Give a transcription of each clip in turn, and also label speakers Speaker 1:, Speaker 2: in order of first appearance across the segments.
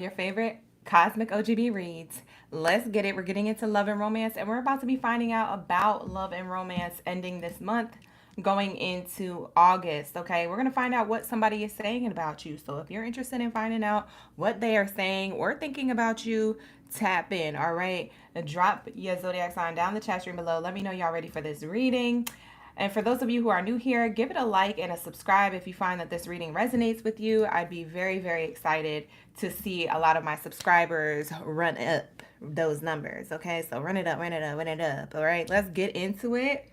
Speaker 1: Your favorite cosmic OGB reads. Let's get it. We're getting into love and romance, and we're about to be finding out about love and romance ending this month, going into August. Okay, we're gonna find out what somebody is saying about you. So if you're interested in finding out what they are saying or thinking about you, tap in. All right, drop your zodiac sign down the chat stream below. Let me know y'all ready for this reading. And for those of you who are new here, give it a like and a subscribe if you find that this reading resonates with you. I'd be very, very excited to see a lot of my subscribers run up those numbers. Okay, so run it up, run it up, run it up. All right, let's get into it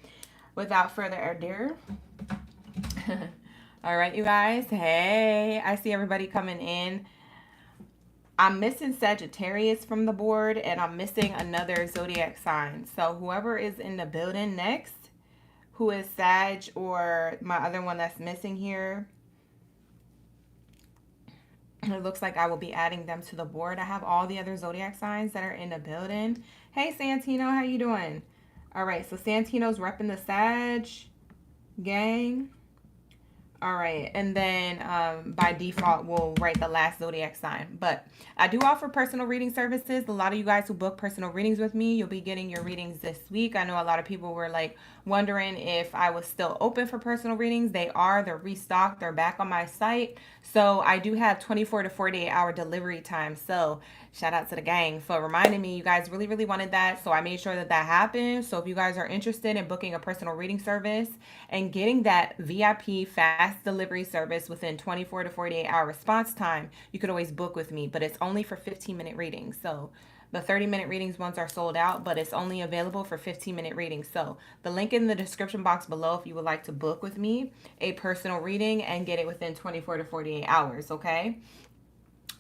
Speaker 1: without further ado. All right, you guys. Hey, I see everybody coming in. I'm missing Sagittarius from the board, and I'm missing another zodiac sign. So whoever is in the building next, who is Sag, or my other one that's missing here, it looks like I will be adding them to the board. I have all the other zodiac signs that are in the building. Hey, Santino, how you doing? All right, so Santino's repping the Sag gang. All right, and then by default, we'll write the last zodiac sign. But I do offer personal reading services. A lot of you guys who book personal readings with me, you'll be getting your readings this week. I know a lot of people were like wondering if I was still open for personal readings. They are. They're restocked. They're back on my site. So I do have 24 to 48 hour delivery time. So shout out to the gang for reminding me. You guys really, really wanted that. So I made sure that that happened. So if you guys are interested in booking a personal reading service and getting that VIP fast delivery service within 24 to 48 hour response time, you could always book with me, but it's only for 15-minute readings. So the 30-minute readings ones are sold out, but it's only available for 15-minute readings. So the link in the description box below if you would like to book with me a personal reading and get it within 24 to 48 hours, okay?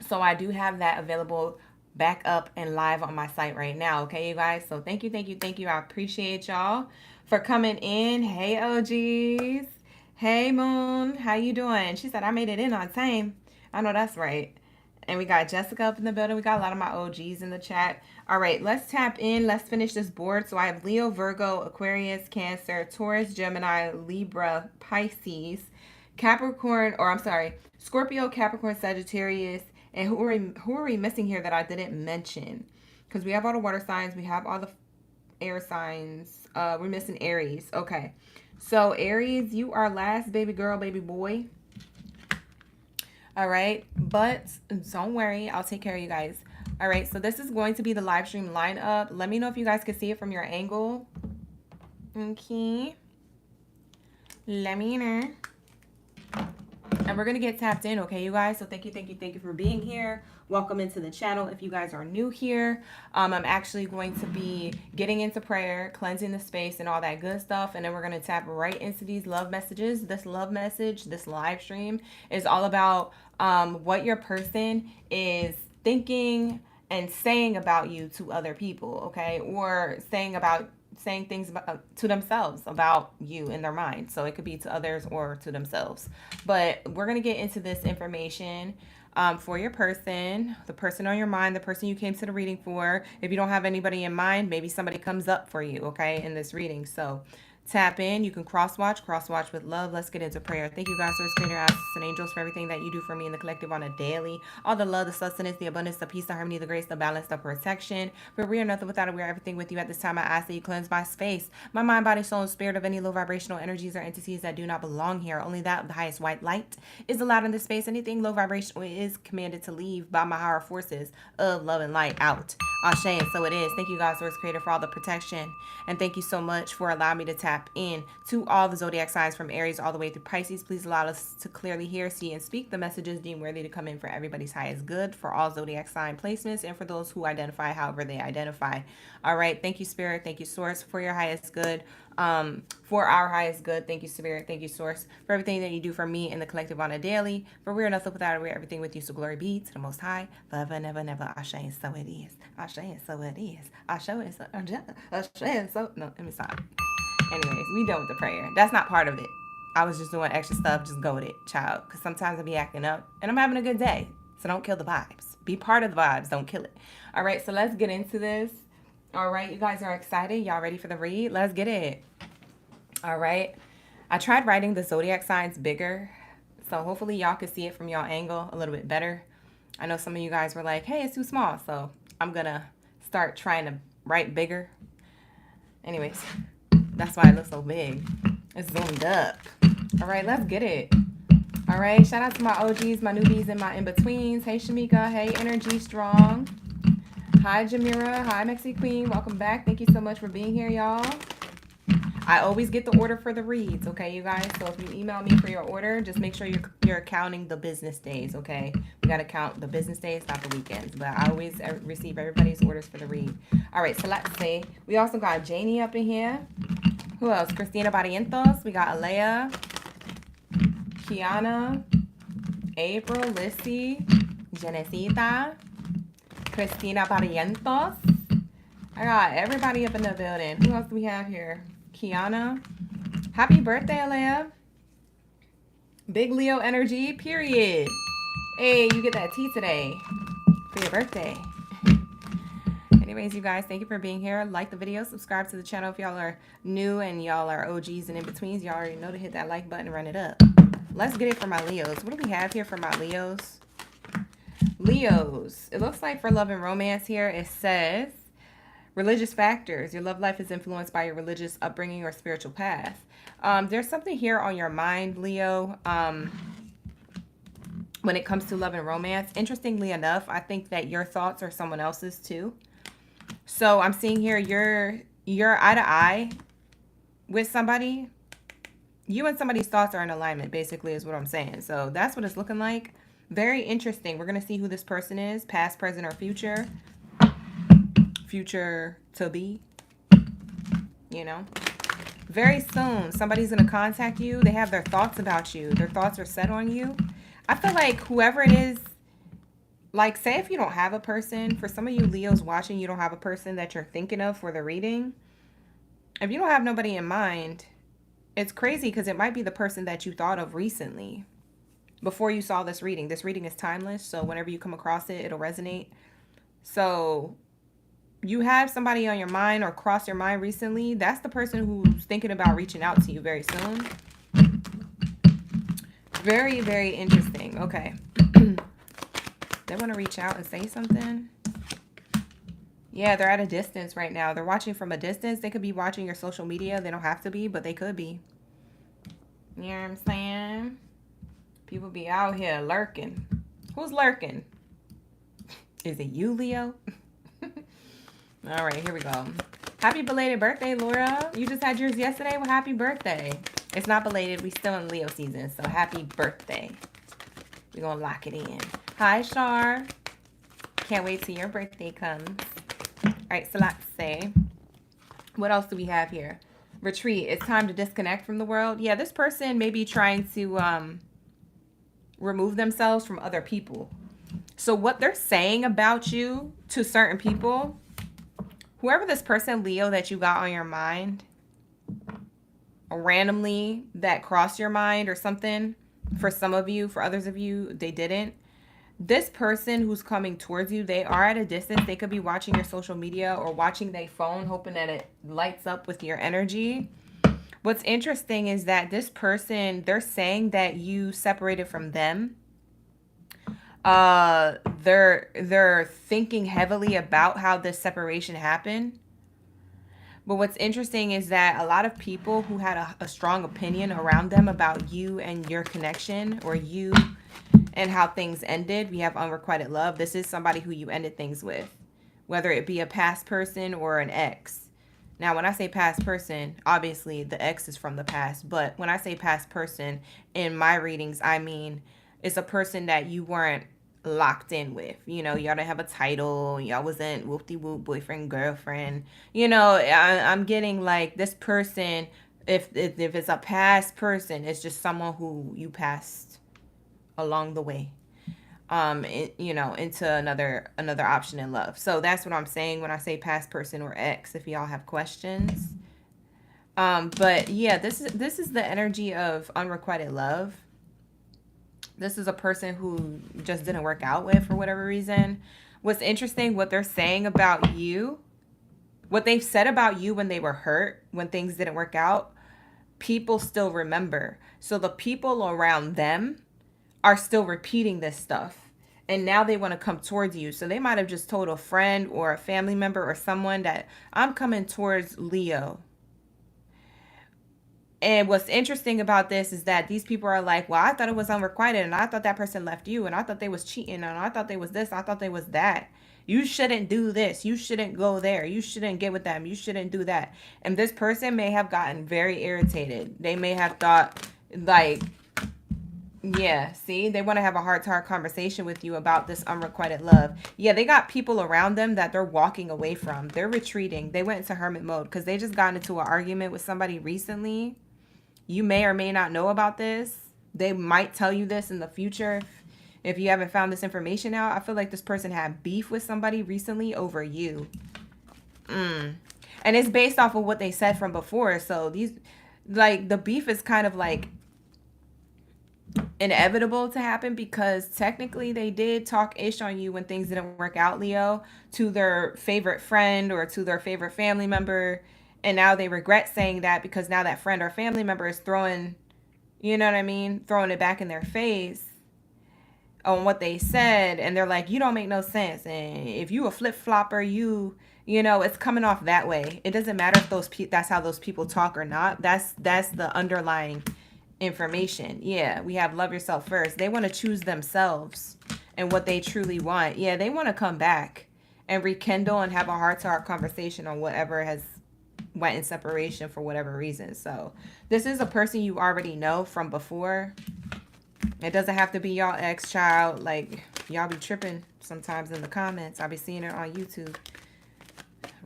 Speaker 1: So I do have that available back up and live on my site right now, okay, you guys? So thank you, thank you, thank you. I appreciate y'all for coming in. Hey, OGs. Hey, Moon. How you doing? She said, I made it in on time. I know that's right. And we got Jessica up in the building. We got a lot of my OGs in the chat. All right, let's tap in. Let's finish this board. So I have Leo, Virgo, Aquarius, Cancer, Taurus, Gemini, Libra, Pisces, Capricorn, or I'm sorry, Scorpio, Capricorn, Sagittarius. And who are we missing here that I didn't mention? Because we have all the water signs. We have all the air signs. We're missing Aries. Okay. So Aries, you are last, baby girl, baby boy. All right, but don't worry, I'll take care of you guys. All right, so this is going to be the live stream lineup. Let me know if you guys can see it from your angle. Okay. Let me know. And we're going to get tapped in, okay, you guys? So thank you, thank you, thank you for being here. Welcome into the channel if you guys are new here. I'm actually going to be getting into prayer, cleansing the space, and all that good stuff. And then we're going to tap right into these love messages. This love message, this live stream is all about what your person is thinking and saying about you to other people, okay? Or saying things about, to themselves about you in their mind. So it could be to others or to themselves. But we're going to get into this information for your person, the person on your mind, the person you came to the reading for. If you don't have anybody in mind, maybe somebody comes up for you, okay, in this reading. So tap in. You can cross watch with love. Let's get into prayer. Thank you, God, Source, Creator, Ancestors, and Angels, for everything that you do for me in the collective on a daily. All the love, the sustenance, the abundance, the peace, the harmony, the grace, the balance, the protection. For we are nothing without it. We are everything with you. At this time, I ask that you cleanse my space, my mind, body, soul, and spirit of any low vibrational energies or entities that do not belong here. Only that of the highest white light is allowed in this space. Anything low vibrational is commanded to leave by my higher forces of love and light out. Ashe, and so it is. Thank you, God, Source, Creator, for all the protection. And thank you so much for allowing me to tap in to all the zodiac signs from Aries all the way through Pisces. Please allow us to clearly hear, see, and speak the messages deemed worthy to come in for everybody's highest good, for all zodiac sign placements, and for those who identify however they identify. All right. Thank you, Spirit. Thank you, Source, for your highest good. For our highest good. Thank you, Spirit. Thank you, Source, for everything that you do for me and the collective on a daily. For we are nothing without it. We are everything with you. So glory be to the Most High, forever and ever, never. Ashe, and so it is. Ashe, and so it is. Ashe, and so. Ashe, and so. No, let me stop. Anyways, we done with the prayer. That's not part of it. I was just doing extra stuff. Just go with it, child. Because sometimes I be acting up, and I'm having a good day. So don't kill the vibes. Be part of the vibes. Don't kill it. All right, so let's get into this. All right, you guys are excited. Y'all ready for the read? Let's get it. All right. I tried writing the zodiac signs bigger, so hopefully y'all can see it from y'all angle a little bit better. I know some of you guys were like, hey, it's too small. So I'm going to start trying to write bigger. Anyways, that's why it looks so big. It's zoomed up. All right, let's get it. All right, shout out to my OGs, my newbies, and my in-betweens. Hey, Shamika. Hey, Energy Strong. Hi, Jamira. Hi, Mexi Queen. Welcome back. Thank you so much for being here, y'all. I always get the order for the reads, okay, you guys? So if you email me for your order, just make sure you're counting the business days, okay? We got to count the business days, not the weekends. But I always receive everybody's orders for the read. All right, so let's see. We also got Janie up in here. Who else? Cristina Barrientos. We got Alea, Kiana, April, Lissy, Genesita, Cristina Barrientos. I got everybody up in the building. Who else do we have here? Kiana. Happy birthday, Alea. Big Leo energy, period. Hey, you get that tea today for your birthday. Anyways, you guys, thank you for being here. Like the video, subscribe to the channel if y'all are new and y'all are OGs and in-betweens. Y'all already know to hit that like button and run it up. Let's get it for my Leos. What do we have here for my Leos? Leos. It looks like for love and romance here, it says religious factors. Your love life is influenced by your religious upbringing or spiritual path. There's something here on your mind, Leo, when it comes to love and romance. Interestingly enough, I think that your thoughts are someone else's too. So I'm seeing here you're eye to eye with somebody. You and somebody's thoughts are in alignment, basically, is what I'm saying. So that's what it's looking like. Very interesting. We're going to see who this person is, past, present, or future. Future to be, you know. Very soon, somebody's going to contact you. They have their thoughts about you. Their thoughts are set on you. I feel like whoever it is, like, say if you don't have a person, for some of you Leos watching, you don't have a person that you're thinking of for the reading. If you don't have nobody in mind, it's crazy because it might be the person that you thought of recently before you saw this reading. This reading is timeless, so whenever you come across it, it'll resonate. So you have somebody on your mind or crossed your mind recently. That's the person who's thinking about reaching out to you very soon. Very, very interesting. Okay. They want to reach out and say something. Yeah, they're at a distance right now. They're watching from a distance. They could be watching your social media. They don't have to be, but they could be. You know what I'm saying? People be out here lurking. Who's lurking? Is it you, Leo? All right, here we go. Happy belated birthday, Laura. You just had yours yesterday. Well, happy birthday. It's not belated. We still in Leo season, so happy birthday. We're going to lock it in. Hi, Shar. Can't wait till your birthday comes. All right, so let's say, what else do we have here? Retreat. It's time to disconnect from the world. Yeah, this person may be trying to remove themselves from other people. So what they're saying about you to certain people, whoever this person, Leo, that you got on your mind, randomly that crossed your mind or something, for some of you, for others of you, they didn't. This person who's coming towards you, they are at a distance. They could be watching your social media or watching their phone, hoping that it lights up with your energy. What's interesting is that this person, they're saying that you separated from them. They're thinking heavily about how this separation happened. But what's interesting is that a lot of people who had a strong opinion around them about you and your connection, or you and how things ended. We have unrequited love. This is somebody who you ended things with, whether it be a past person or an ex. Now, when I say past person, obviously the ex is from the past. But when I say past person in my readings, I mean it's a person that you weren't locked in with. You know, y'all didn't have a title. Y'all wasn't whoop-de-whoop boyfriend, girlfriend. You know, I'm getting like this person, if it's a past person, it's just someone who you passed along the way, you know, into another option in love. So that's what I'm saying when I say past person or ex, if y'all have questions. But yeah, this is the energy of unrequited love. This is a person who just didn't work out with for whatever reason. What's interesting, what they're saying about you, what they've said about you when they were hurt, when things didn't work out, people still remember. So the people around them are still repeating this stuff. and now they want to come towards you. So they might have just told a friend or a family member or someone that I'm coming towards Leo. And what's interesting about this is that these people are like, well, I thought it was unrequited, and I thought that person left you, and I thought they was cheating, and I thought they was this, I thought they was that. You shouldn't do this. You shouldn't go there. You shouldn't get with them. You shouldn't do that. And this person may have gotten very irritated. They may have thought, like, yeah, see, they want to have a heart-to-heart conversation with you about this unrequited love. Yeah, they got people around them that they're walking away from. They're retreating. They went into hermit mode because they just got into an argument with somebody recently. You may or may not know about this. They might tell you this in the future if you haven't found this information out. I feel like this person had beef with somebody recently over you. And it's based off of what they said from before. So these, like, the beef is kind of like inevitable to happen because technically they did talk ish on you when things didn't work out, Leo, to their favorite friend or to their favorite family member. And now they regret saying that because now that friend or family member is throwing, you know what I mean, throwing it back in their face on what they said. And they're like, you don't make no sense. And if you a flip-flopper, you know, it's coming off that way. It doesn't matter if that's how those people talk or not. That's the underlying information. Yeah, we have love yourself first. They want to choose themselves and what they truly want. Yeah, they want to come back and rekindle and have a heart-to-heart conversation on whatever has went in separation for whatever reason. So this is a person you already know from before. It doesn't have to be y'all ex-child. Like, y'all be tripping sometimes in the comments. I be seeing it on YouTube.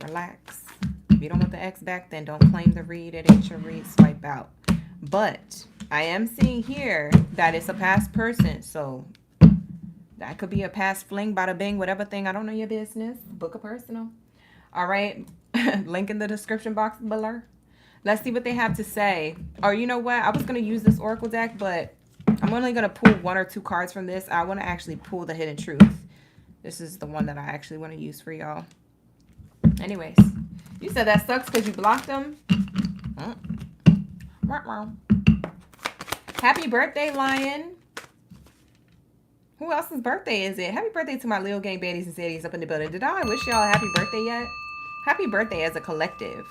Speaker 1: Relax. If you don't want the ex back, then don't claim the read. It ain't your read. Swipe out. But I am seeing here that it's a past person. So that could be a past fling, bada bing, whatever thing. I don't know your business. Book a personal. All right. Link in the description box below. Let's see what they have to say. Or you know what? I was going to use this Oracle deck, but I'm only going to pull 1 or 2 cards from this. I want to actually pull the Hidden Truth. This is the one that I actually want to use for y'all. Anyways, you said that sucks because you blocked them. Happy birthday, Lion. Who else's birthday is it? Happy birthday to my Leo gang baddies and zaddies up in the building. Did I wish y'all a happy birthday yet? Happy birthday as a collective.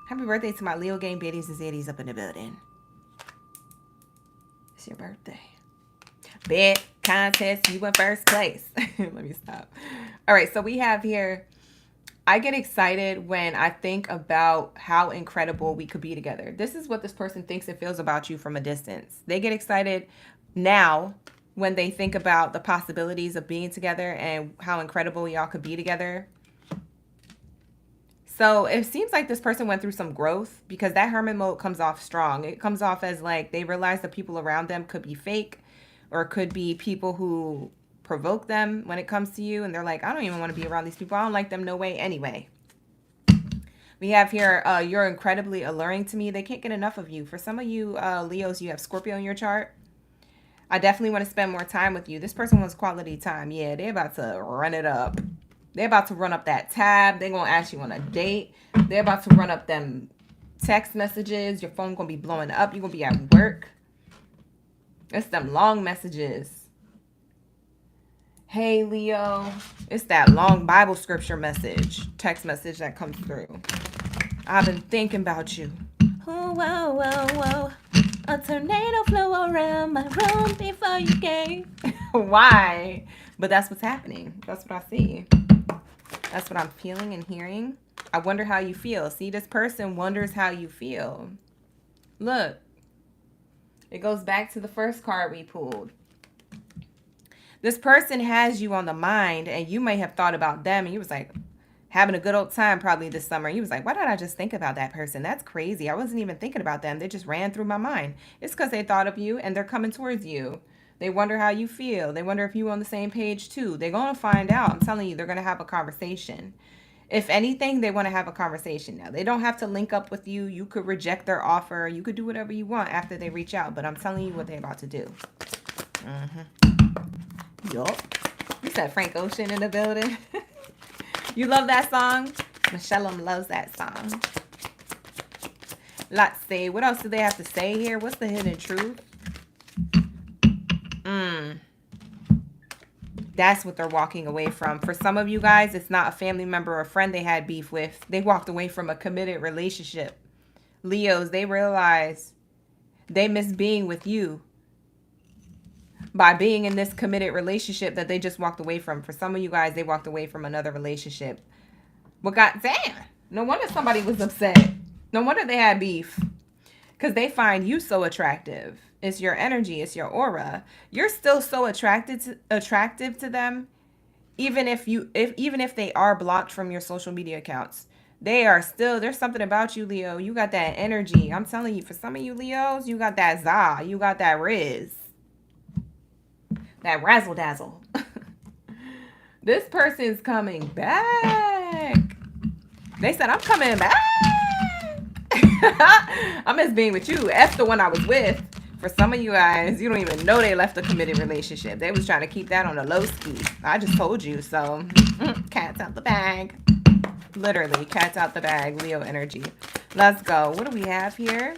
Speaker 1: Happy birthday to my Leo gang baddies and zaddies up in the building. It's your birthday. Bet contest, you in first place. Let me stop. All right, so we have here, I get excited when I think about how incredible we could be together. This is what this person thinks and feels about you from a distance. They get excited now when they think about the possibilities of being together and how incredible y'all could be together. So it seems like this person went through some growth because that hermit mode comes off strong. It comes off as like they realize the people around them could be fake or could be people who provoke them when it comes to you. And they're like, I don't even want to be around these people. I don't like them no way anyway. We have here, you're incredibly alluring to me. They can't get enough of you. For some of you Leos, you have Scorpio in your chart. I definitely want to spend more time with you. This person wants quality time. Yeah, they're about to run it up. They're about to run up that tab. They're going to ask you on a date. They're about to run up them text messages. Your phone going to be blowing up. You're going to be at work. It's them long messages. Hey, Leo. It's that long Bible scripture message, text message that comes through. I've been thinking about you. Oh, whoa, whoa, whoa. A tornado flew around my room before you came. Why? But that's what's happening. That's what I see. That's what I'm feeling and hearing. I wonder how you feel. See, this person wonders how you feel. Look. It goes back to the first card we pulled. This person has you on the mind, and you may have thought about them, and you was like, having a good old time probably this summer. He was like, why did I just think about that person? That's crazy. I wasn't even thinking about them. They just ran through my mind. It's because they thought of you and they're coming towards you. They wonder how you feel. They wonder if you're on the same page too. They're going to find out. I'm telling you, they're going to have a conversation. If anything, they want to have a conversation now. They don't have to link up with you. You could reject their offer. You could do whatever you want after they reach out. But I'm telling you what they're about to do. Yup. You said Frank Ocean in the building. You love that song? Michelle loves that song. Let's see. What else do they have to say here? What's the hidden truth? That's what they're walking away from. For some of you guys, it's not a family member or friend they had beef with. They walked away from a committed relationship. Leos, they realize they miss being with you by being in this committed relationship that they just walked away from. For some of you guys, they walked away from another relationship. But god damn, no wonder somebody was upset. No wonder they had beef. Because they find you so attractive. It's your energy, it's your aura. You're still so attractive to them, even if they are blocked from your social media accounts. They are still, there's something about you, Leo. You got that energy. I'm telling you, for some of you Leos, you got that za, you got that riz. That razzle dazzle. This person's coming back. They said, I'm coming back. I miss being with you. F the one I was with. For some of you guys, you don't even know they left a committed relationship. They was trying to keep that on a low ski. I just told you. So, cat's out the bag. Literally, cat's out the bag. Leo energy. Let's go. What do we have here?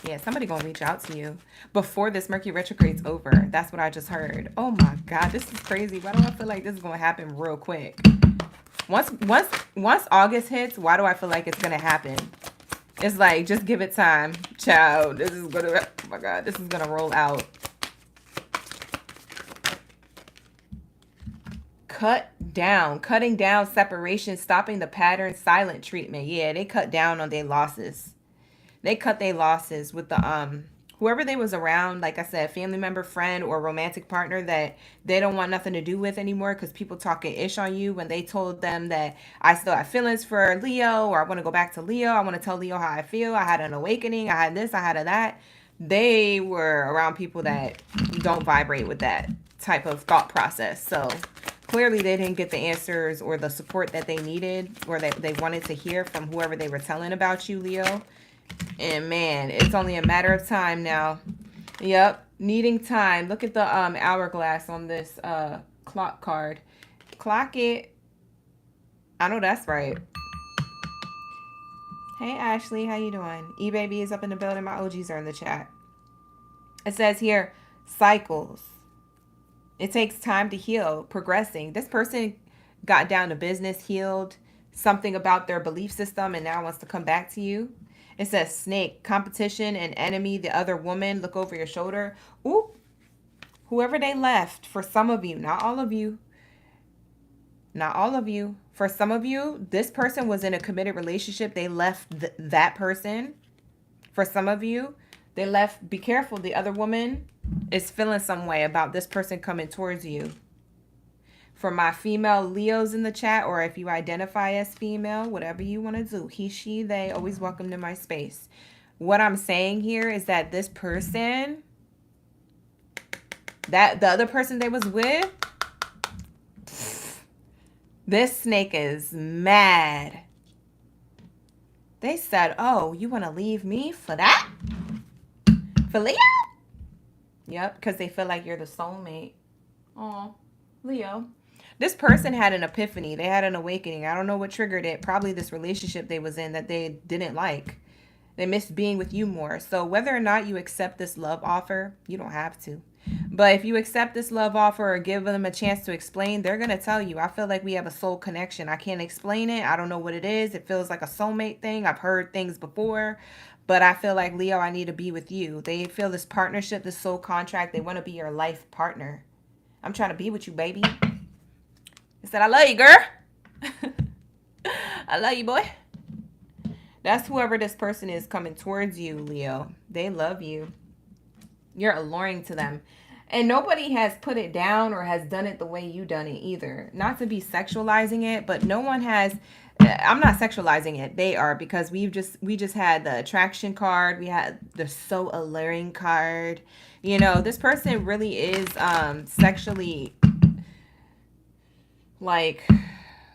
Speaker 1: Yeah, somebody gonna reach out to you before this Mercury retrograde's over. That's what I just heard. Oh my God, this is crazy. Why do I feel like this is gonna happen real quick? Once August hits, why do I feel like it's gonna happen? It's like, just give it time. Child, this is gonna, oh my God, this is gonna roll out. Cutting down separation, stopping the pattern, silent treatment. Yeah, they cut down on their losses. They cut their losses with the, whoever they was around, like I said, family member, friend, or romantic partner that they don't want nothing to do with anymore because people talking ish on you when they told them that I still have feelings for Leo, or I want to go back to Leo. I want to tell Leo how I feel. I had an awakening. I had this, I had a that. They were around people that don't vibrate with that type of thought process. So clearly they didn't get the answers or the support that they needed or that they wanted to hear from whoever they were telling about you, Leo. And man, it's only a matter of time now. Yep, needing time. Look at the hourglass on this clock card. Clock it. I know that's right. Hey Ashley, how you doing? E-Baby is up in the building. My OGs are in the chat. It says here, cycles. It takes time to heal, progressing. This person got down to business, healed something about their belief system, and now wants to come back to you. It says snake, competition, and enemy, the other woman, look over your shoulder. Ooh, whoever they left, for some of you, not all of you. Not all of you. For some of you, this person was in a committed relationship. They left that person. For some of you, they left, be careful, the other woman is feeling some way about this person coming towards you. For my female Leos in the chat, or if you identify as female, whatever you want to do, he, she, they, always welcome to my space. What I'm saying here is that this person, that the other person they was with, this snake is mad. They said, oh, you want to leave me for that? For Leo? Yep, because they feel like you're the soulmate. Oh, Leo. This person had an epiphany. They had an awakening. I don't know what triggered it. Probably this relationship they was in that they didn't like. They missed being with you more. So whether or not you accept this love offer, you don't have to. But if you accept this love offer or give them a chance to explain, they're going to tell you, I feel like we have a soul connection. I can't explain it. I don't know what it is. It feels like a soulmate thing. I've heard things before. But I feel like, Leo, I need to be with you. They feel this partnership, this soul contract. They want to be your life partner. I'm trying to be with you, baby. I said, I love you, girl. I love you, boy. That's whoever this person is coming towards you, Leo. They love you. You're alluring to them. And nobody has put it down or has done it the way you done it either. Not to be sexualizing it, but no one has. I'm not sexualizing it. They are, because we just had the attraction card. We had the so alluring card. You know, this person really is sexually, like,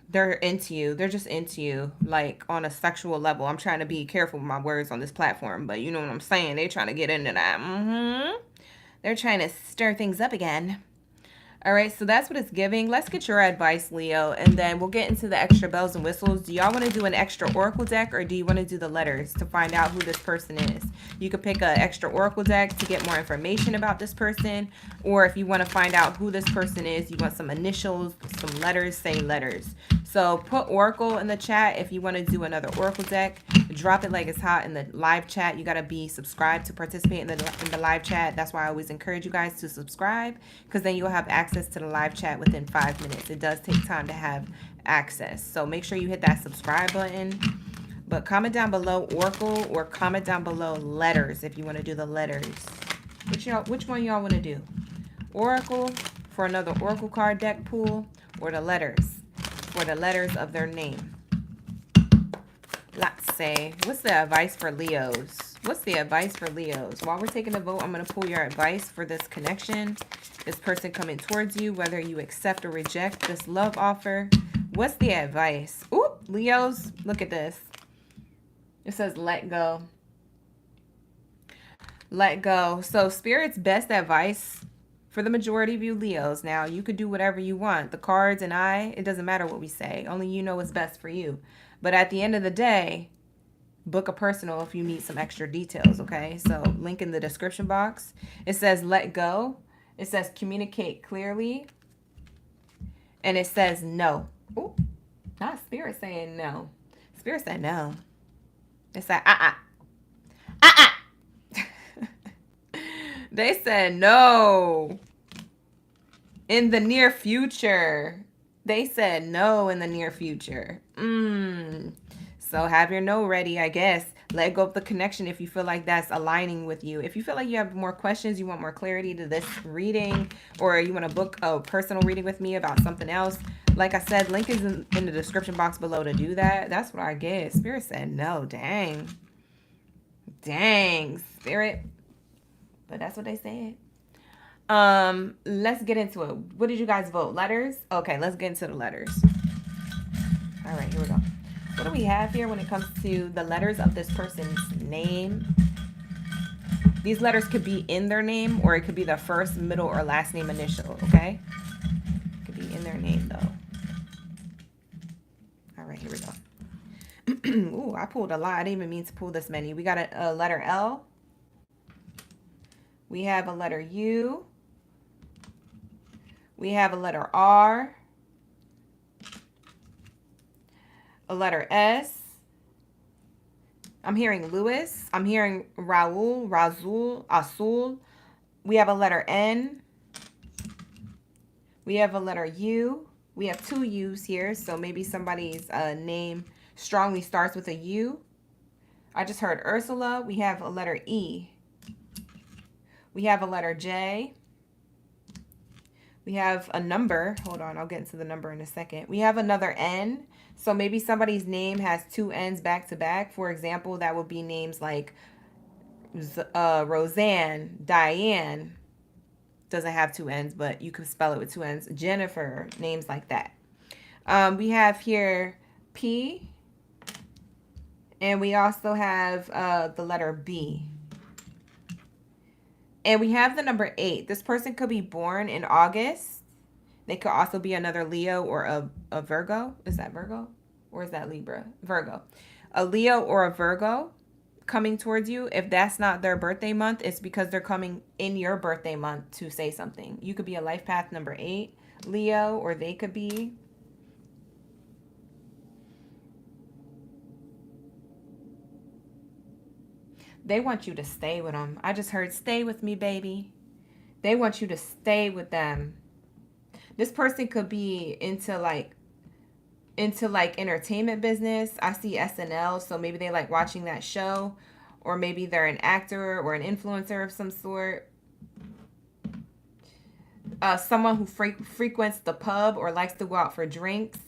Speaker 1: they're into you. They're just into you, like, on a sexual level. I'm trying to be careful with my words on this platform, but you know what I'm saying. They're trying to get into that. They're trying to stir things up again. All right, so that's what it's giving. Let's get your advice, Leo, and then we'll get into the extra bells and whistles. Do y'all want to do an extra oracle deck, or do you want to do the letters to find out who this person is? You could pick an extra oracle deck to get more information about this person, or if you want to find out who this person is, you want some initials, some letters, say letters. So put oracle in the chat if you want to do another oracle deck. Drop it like it's hot in the live chat. You got to be subscribed to participate in the live chat. That's why I always encourage you guys to subscribe, because then you'll have access to the live chat within 5 minutes. It does take time to have access. So make sure you hit that subscribe button. But comment down below oracle, or comment down below letters if you want to do the letters. Which one y'all want to do? Oracle for another oracle card deck pool, or the letters for the letters of their name? Let's say, what's the advice for Leos? What's the advice for Leos? While we're taking the vote, I'm going to pull your advice for this connection, this person coming towards you, whether you accept or reject this love offer. What's the advice? Ooh, Leos, look at this. It says let go. Let go. So Spirit's best advice for the majority of you Leos. Now, you could do whatever you want. The cards and it doesn't matter what we say. Only you know what's best for you. But at the end of the day, book a personal if you need some extra details, okay? So link in the description box. It says let go. It says communicate clearly. And it says no. Ooh, not Spirit saying no. Spirit said no. It said They said no. In the near future. They said no in the near future. So have your no ready, I guess. Let go of the connection if you feel like that's aligning with you. If you feel like you have more questions, you want more clarity to this reading, or you want to book a personal reading with me about something else, like I said, link is in the description box below to do that. That's what I get. Spirit said no. Dang. Dang, Spirit. But that's what they said. Let's get into it. What did you guys vote? Letters? Okay, let's get into the letters. All right, here we go. What do we have here when it comes to the letters of this person's name? These letters could be in their name, or it could be their first, middle, or last name initial, okay? It could be in their name, though. All right, here we go. Ooh, I pulled a lot. I didn't even mean to pull this many. We got a letter L. We have a letter U. We have a letter R. A letter S. I'm hearing Louis. I'm hearing Raul, Razul, Azul. We have a letter N. We have a letter U. We have 2 U's here, so maybe somebody's name strongly starts with a U. I just heard Ursula. We have a letter E. We have a letter J. We have a number. Hold on, I'll get into the number in a second. We have another N. So maybe somebody's name has 2 N's back to back. For example, that would be names like Roseanne, Diane. Doesn't have 2 N's, but you can spell it with 2 N's. Jennifer, names like that. We have here P. And we also have the letter B. And we have the number 8. This person could be born in August. They could also be another Leo or a Virgo. Is that Virgo? Or is that Libra? Virgo. A Leo or a Virgo coming towards you. If that's not their birthday month, it's because they're coming in your birthday month to say something. You could be a life path number 8 Leo, or they could be. They want you to stay with them. I just heard, stay with me, baby. They want you to stay with them. This person could be into like entertainment business. I see SNL, so maybe they like watching that show, or maybe they're an actor or an influencer of some sort. Someone who frequents the pub or likes to go out for drinks,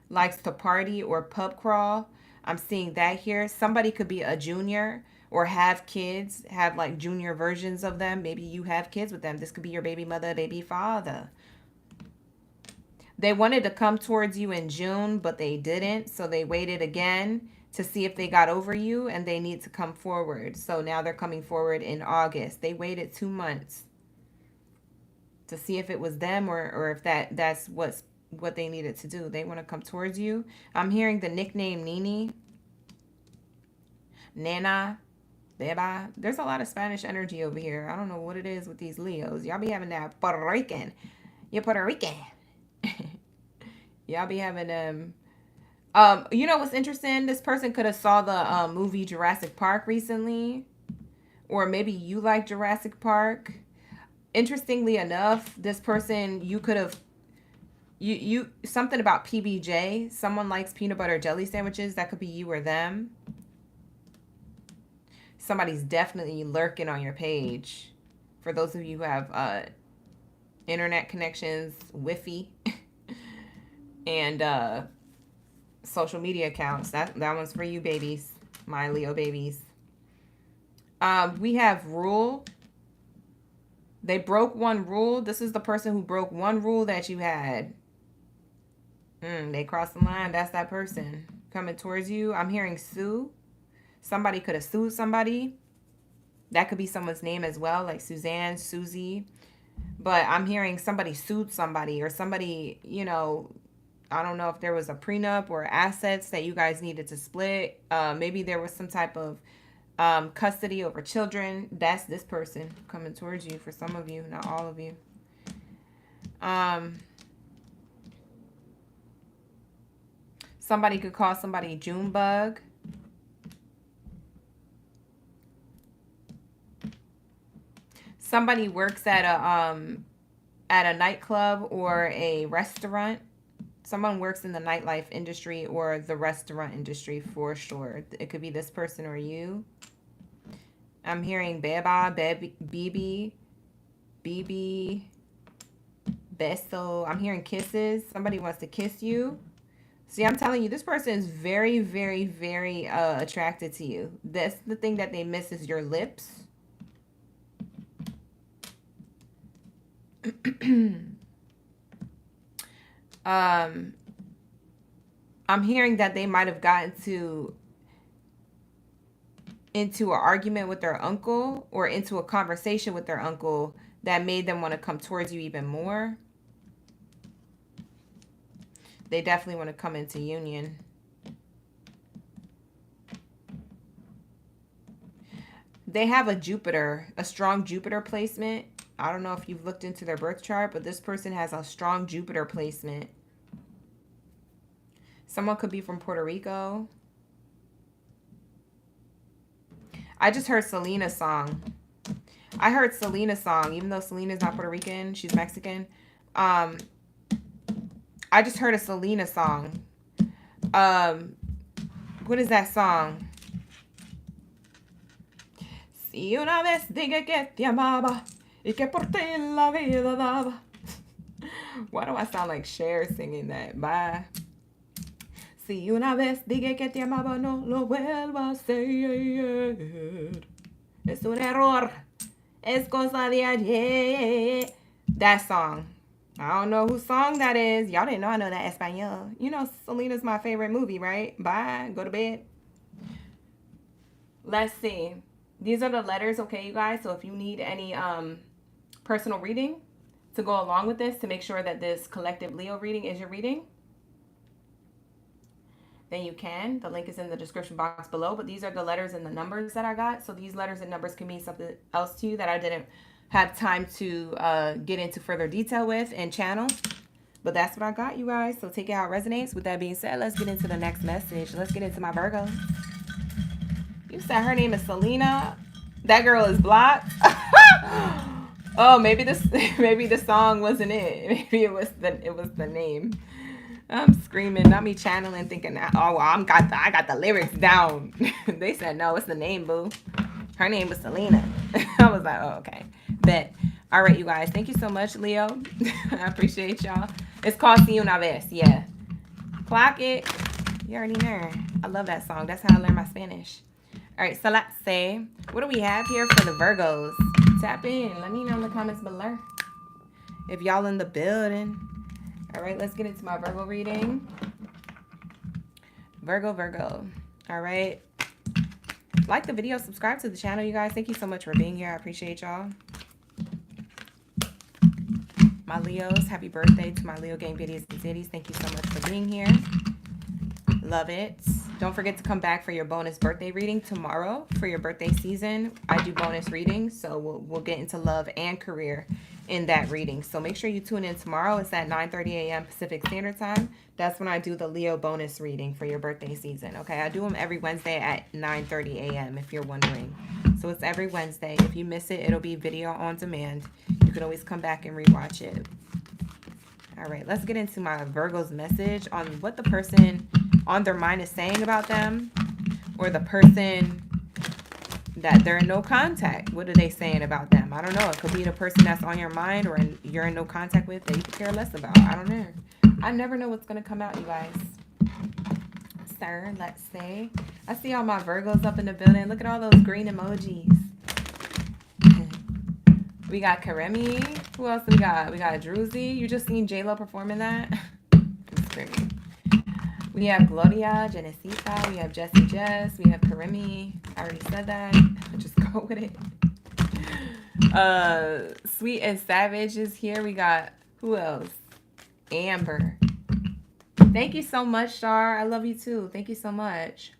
Speaker 1: likes to party or pub crawl. I'm seeing that here. Somebody could be a junior or have kids, have like junior versions of them. Maybe you have kids with them. This could be your baby mother, baby father. They wanted to come towards you in June, but they didn't. So they waited again to see if they got over you, and they need to come forward. So now they're coming forward in August. They waited 2 months. to see if it was them or if that's what they needed to do. They want to come towards you. I'm hearing the nickname Nini, Nana, Beba. There's a lot of Spanish energy over here. I don't know what it is with these Leos. Y'all be having that Puerto Rican. You're Puerto Rican. Y'all be having you know what's interesting? This person could have saw the movie Jurassic Park recently, or maybe you like Jurassic Park. Interestingly enough, this person, you could have you something about PBJ. Someone likes peanut butter jelly sandwiches. That could be you or them. Somebody's definitely lurking on your page. For those of you who have internet connections, Wi-Fi, and social media accounts. That one's for you, babies. My Leo babies. We have rule. They broke one rule. This is the person who broke one rule that you had. They crossed the line. That's that person coming towards you. I'm hearing sue. Somebody could have sued somebody. That could be someone's name as well, like Suzanne, Susie. But I'm hearing somebody sued somebody, or somebody, you know, I don't know if there was a prenup or assets that you guys needed to split. Maybe there was some type of custody over children. That's this person coming towards you for some of you, not all of you. Somebody could call somebody Junebug. Somebody works at a nightclub or a restaurant. Someone works in the nightlife industry or the restaurant industry for sure. It could be this person or you. I'm hearing Beba, Bibi, Beso. I'm hearing kisses. Somebody wants to kiss you. See, I'm telling you, this person is very, very, very attracted to you. That's the thing that they miss is your lips. I'm hearing that they might have gotten into an argument with their uncle or into a conversation with their uncle that made them want to come towards you even more. They definitely want to come into union. They have a Jupiter, a strong Jupiter placement. I don't know if you've looked into their birth chart, but this person has a strong Jupiter placement. Someone could be from Puerto Rico. I just heard Selena's song. I heard Selena's song, even though Selena's not Puerto Rican, she's Mexican. I just heard a Selena song. What is that song? Si una vez dije que te amaba y que por ti la vida daba. Why do I sound like Cher singing that? Bye. Si una vez dije que te amaba, no lo vuelva a hacer. Es un error. Es cosa de ayer. That song. I don't know whose song that is. Y'all didn't know I know that Espanol. You know Selena's my favorite movie, right? Bye. Go to bed. Let's see. These are the letters, okay, you guys? So if you need any personal reading to go along with this, to make sure that this collective Leo reading is your reading, then you can. The link is in the description box below. But these are the letters and the numbers that I got. So these letters and numbers can mean something else to you that I didn't have time to get into further detail with and channel. But that's what I got, you guys. So take it how it resonates. With that being said, let's get into the next message. Let's get into my Virgo. You said her name is Selena. That girl is blocked. Oh, maybe the song wasn't it. Maybe it was the name. I'm screaming, not me channeling, thinking, oh, well, I got the lyrics down. They said, no, it's the name, boo. Her name was Selena. I was like, oh, okay. Bet. All right, you guys. Thank you so much, Leo. I appreciate y'all. It's called Si Una Vez. Yeah. Clock it. You already know. I love that song. That's how I learned my Spanish. All right, so let's say, what do we have here for the Virgos? Tap in. Let me know in the comments below if y'all in the building. All right, let's get into my Virgo reading. Virgo. All right. Like the video, subscribe to the channel, you guys. Thank you so much for being here. I appreciate y'all. My Leos, happy birthday to my Leo gang biddies and zitties. Thank you so much for being here. Love it. Don't forget to come back for your bonus birthday reading tomorrow for your birthday season. I do bonus readings, so we'll get into love and career in that reading. So make sure you tune in tomorrow. It's at 9:30 a.m. Pacific Standard Time. That's when I do the Leo bonus reading for your birthday season. Okay, I do them every Wednesday at 9:30 a.m. if you're wondering. So it's every Wednesday. If you miss it, it'll be video on demand. You can always come back and rewatch it. All right, let's get into my Virgo's message on what the person on their mind is saying about them, or the person that they're in no contact. What are they saying about them? I don't know. It could be the person that's on your mind or you're in no contact with that you could care less about. I don't know. I never know what's going to come out, you guys. Sir, let's say. I see all my Virgos up in the building. Look at all those green emojis. We got Karemi. Who else do we got? We got Druzy. You just seen J-Lo performing that? I'm screaming. We have Gloria, Genesita. We have Jessie Jess. We have Karemi. I already said that. Just go with it. Sweet and Savage is here. We got, who else? Amber. Thank you so much, Shar. I love you too. Thank you so much.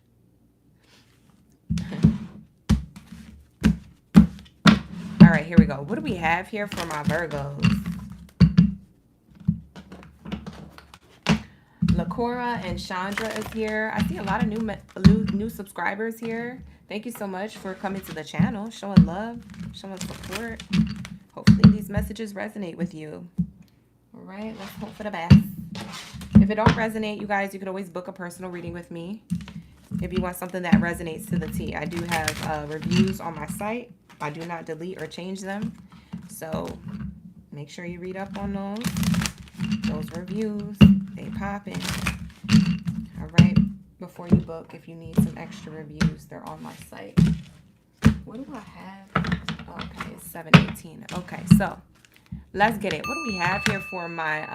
Speaker 1: All right, here we go. What do we have here for my Virgos? Lakora and Chandra is here. I see a lot of new subscribers here. Thank you so much for coming to the channel, showing love, showing support. Hopefully these messages resonate with you. All right, let's hope for the best. If it don't resonate, you guys, you can always book a personal reading with me if you want something that resonates to the T. I do have reviews on my site. I do not delete or change them. So make sure you read up on those reviews. They poppin'. All right, before you book, if you need some extra reviews, they're on my site. What do I have? Okay, it's 7:18. Okay, so let's get it. What do we have here for my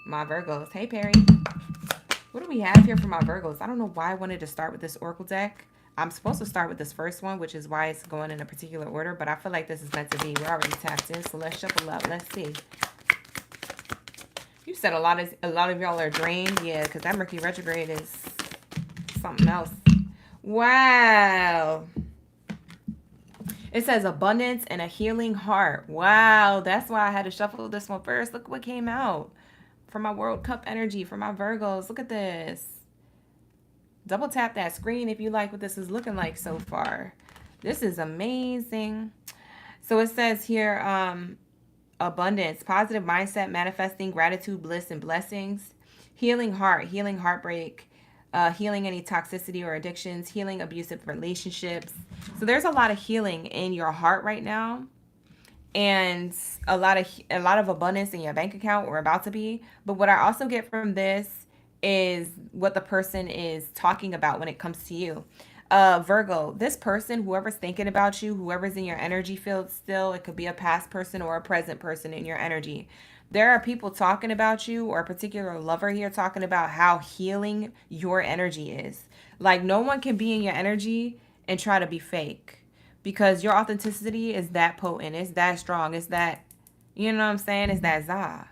Speaker 1: my Virgos? Hey, Perry. What do we have here for my Virgos? I don't know why I wanted to start with this Oracle deck. I'm supposed to start with this first one, which is why it's going in a particular order, but I feel like this is meant to be. We're already tapped in, so let's shuffle up. Let's see. You said a lot of y'all are drained. Yeah, because that Mercury retrograde is something else. Wow. It says abundance and a healing heart. Wow, that's why I had to shuffle this one first. Look what came out for my World Cup energy, for my Virgos. Look at this. Double tap that screen if you like what this is looking like so far. This is amazing. So it says here, abundance, positive mindset, manifesting gratitude, bliss, and blessings. Healing heart, healing heartbreak, healing any toxicity or addictions, healing abusive relationships. So there's a lot of healing in your heart right now, and a lot of abundance in your bank account, or about to be. But what I also get from this is what the person is talking about when it comes to you. Virgo, this person, whoever's thinking about you, whoever's in your energy field still, it could be a past person or a present person in your energy. There are people talking about you, or a particular lover here talking about how healing your energy is. Like, no one can be in your energy and try to be fake, because your authenticity is that potent. It's that strong. It's that, you know what I'm saying? It's that za.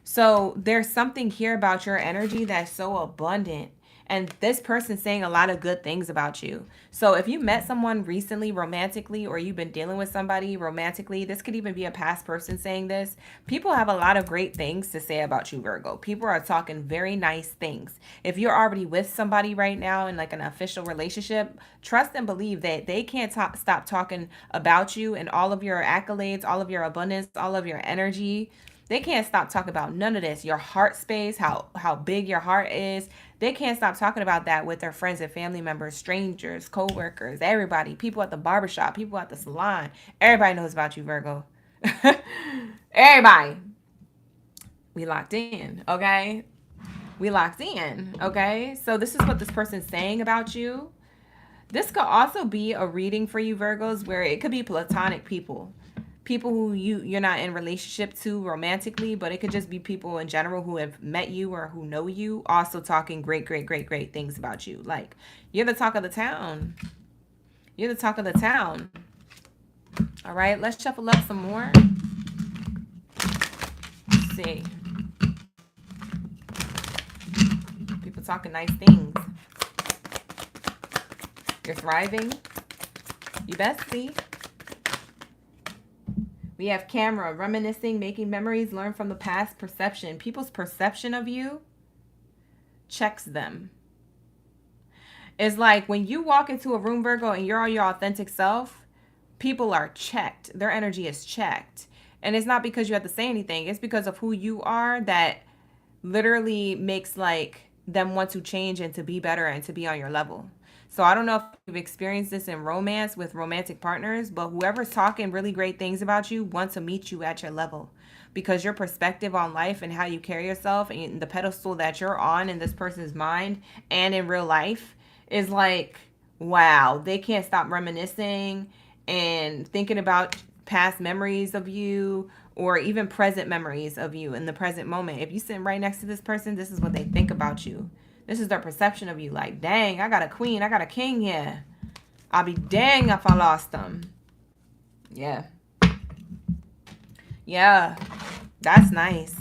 Speaker 1: So there's something here about your energy that's so abundant. And this person's saying a lot of good things about you. So if you met someone recently romantically, or you've been dealing with somebody romantically, this could even be a past person saying this. People have a lot of great things to say about you, Virgo. People are talking very nice things. If you're already with somebody right now in like an official relationship, trust and believe that they can't stop talking about you and all of your accolades, all of your abundance, all of your energy. They can't stop talking about none of this. Your heart space, how big your heart is. They can't stop talking about that with their friends and family members, strangers, co-workers, everybody, people at the barbershop, people at the salon. Everybody knows about you, Virgo. Everybody. We locked in, okay? We locked in, okay? So this is what this person's saying about you. This could also be a reading for you, Virgos, where it could be platonic people. People who you're not in relationship to romantically, but it could just be people in general who have met you or who know you, also talking great things about you. Like, you're the talk of the town. You're the talk of the town. All right, let's shuffle up some more. see. People talking nice things. You're thriving. You best see. We have camera, reminiscing, making memories, learn from the past, perception. People's perception of you checks them. It's like when you walk into a room, Virgo, and you're your authentic self, people are checked. Their energy is checked. And it's not because you have to say anything. It's because of who you are that literally makes like them want to change and to be better and to be on your level. So I don't know if you've experienced this in romance with romantic partners, but whoever's talking really great things about you wants to meet you at your level, because your perspective on life and how you carry yourself and the pedestal that you're on in this person's mind and in real life is like, wow, they can't stop reminiscing and thinking about past memories of you, or even present memories of you in the present moment. If you're sitting right next to this person, this is what they think about you. This is their perception of you. Like, dang, I got a queen, I got a king here. I'll be dang if I lost them. Yeah. Yeah, that's nice.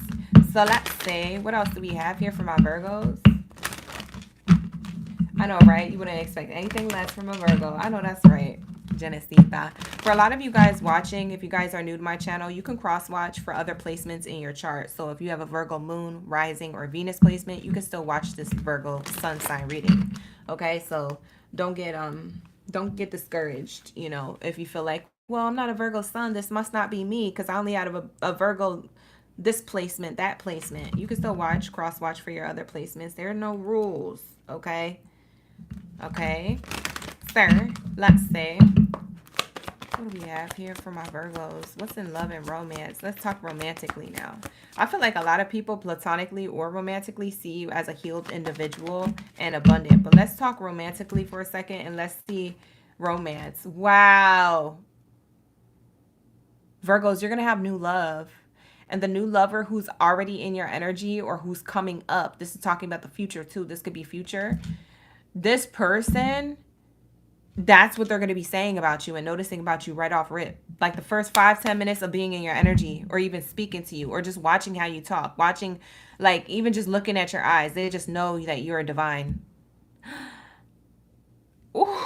Speaker 1: So let's see, what else do we have here for my Virgos? I know, right? You wouldn't expect anything less from a Virgo. I know that's right. Genesita. For a lot of you guys watching, if you guys are new to my channel, you can cross watch for other placements in your chart. So if you have a Virgo moon, rising, or Venus placement, you can still watch this Virgo sun sign reading. Okay, so don't get discouraged, you know, if you feel like, well, I'm not a Virgo sun, this must not be me because I only have a Virgo this placement, that placement. You can still watch, cross watch for your other placements. There are no rules. Okay. Okay. Sir, let's see. What do we have here for my Virgos? What's in love and romance? Let's talk romantically now. I feel like a lot of people platonically or romantically see you as a healed individual and abundant. But let's talk romantically for a second and let's see romance. Wow. Virgos, you're going to have new love. And the new lover who's already in your energy or who's coming up. This is talking about the future too. This could be future. This person, that's what they're going to be saying about you and noticing about you right off rip. Like the first 5-10 minutes of being in your energy, or even speaking to you, or just watching how you talk, watching, like even just looking at your eyes. They just know that you're divine. Ooh.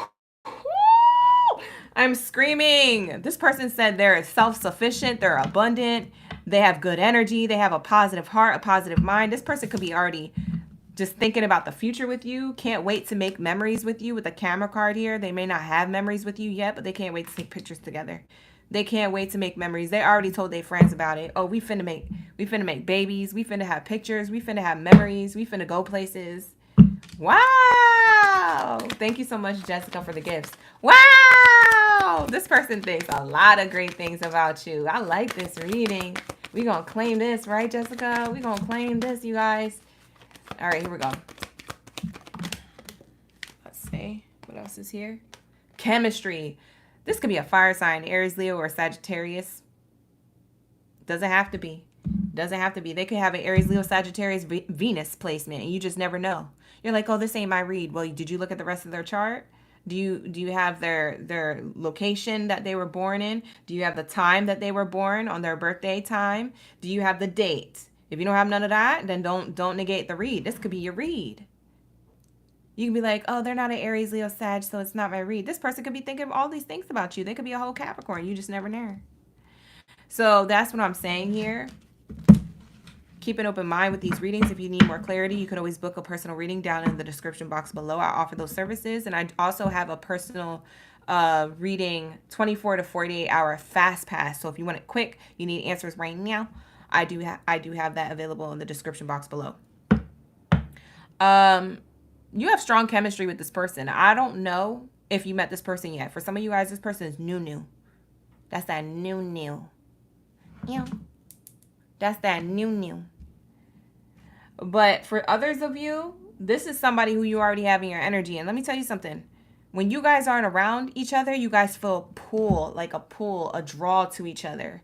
Speaker 1: I'm screaming. This person said they're self-sufficient, they're abundant, they have good energy, they have a positive heart, a positive mind. This person could be already just thinking about the future with you. Can't wait to make memories with you with a camera card here. They may not have memories with you yet, but they can't wait to take pictures together. They can't wait to make memories. They already told their friends about it. Oh, we finna make babies. We finna have pictures. We finna have memories. We finna go places. Wow. Thank you so much, Jessica, for the gifts. Wow. This person thinks a lot of great things about you. I like this reading. We gonna claim this, right, Jessica? We gonna claim this, you guys. All right, here we go. Let's see. What else is here? Chemistry. This could be a fire sign, Aries, Leo, or Sagittarius. Doesn't have to be. Doesn't have to be. They could have an Aries, Leo, Sagittarius, Venus placement, and you just never know. You're like, oh, this ain't my read. Well, did you look at the rest of their chart? Do you have their location that they were born in? Do you have the time that they were born on their birthday time? Do you have the date? If you don't have none of that, then don't negate the read. This could be your read. You can be like, oh, they're not an Aries, Leo, Sag, so it's not my read. This person could be thinking of all these things about you. They could be a whole Capricorn. You just never know. So that's what I'm saying here. Keep an open mind with these readings. If you need more clarity, you can always book a personal reading down in the description box below. I offer those services. And I also have a personal reading 24 to 48 hour fast pass. So if you want it quick, you need answers right now, I do have that available in the description box below. You have strong chemistry with this person. I don't know if you met this person yet. For some of you guys, this person is new. That's that new. Yeah. That's that new. But for others of you, this is somebody who you already have in your energy. And let me tell you something. When you guys aren't around each other, you guys feel a draw to each other.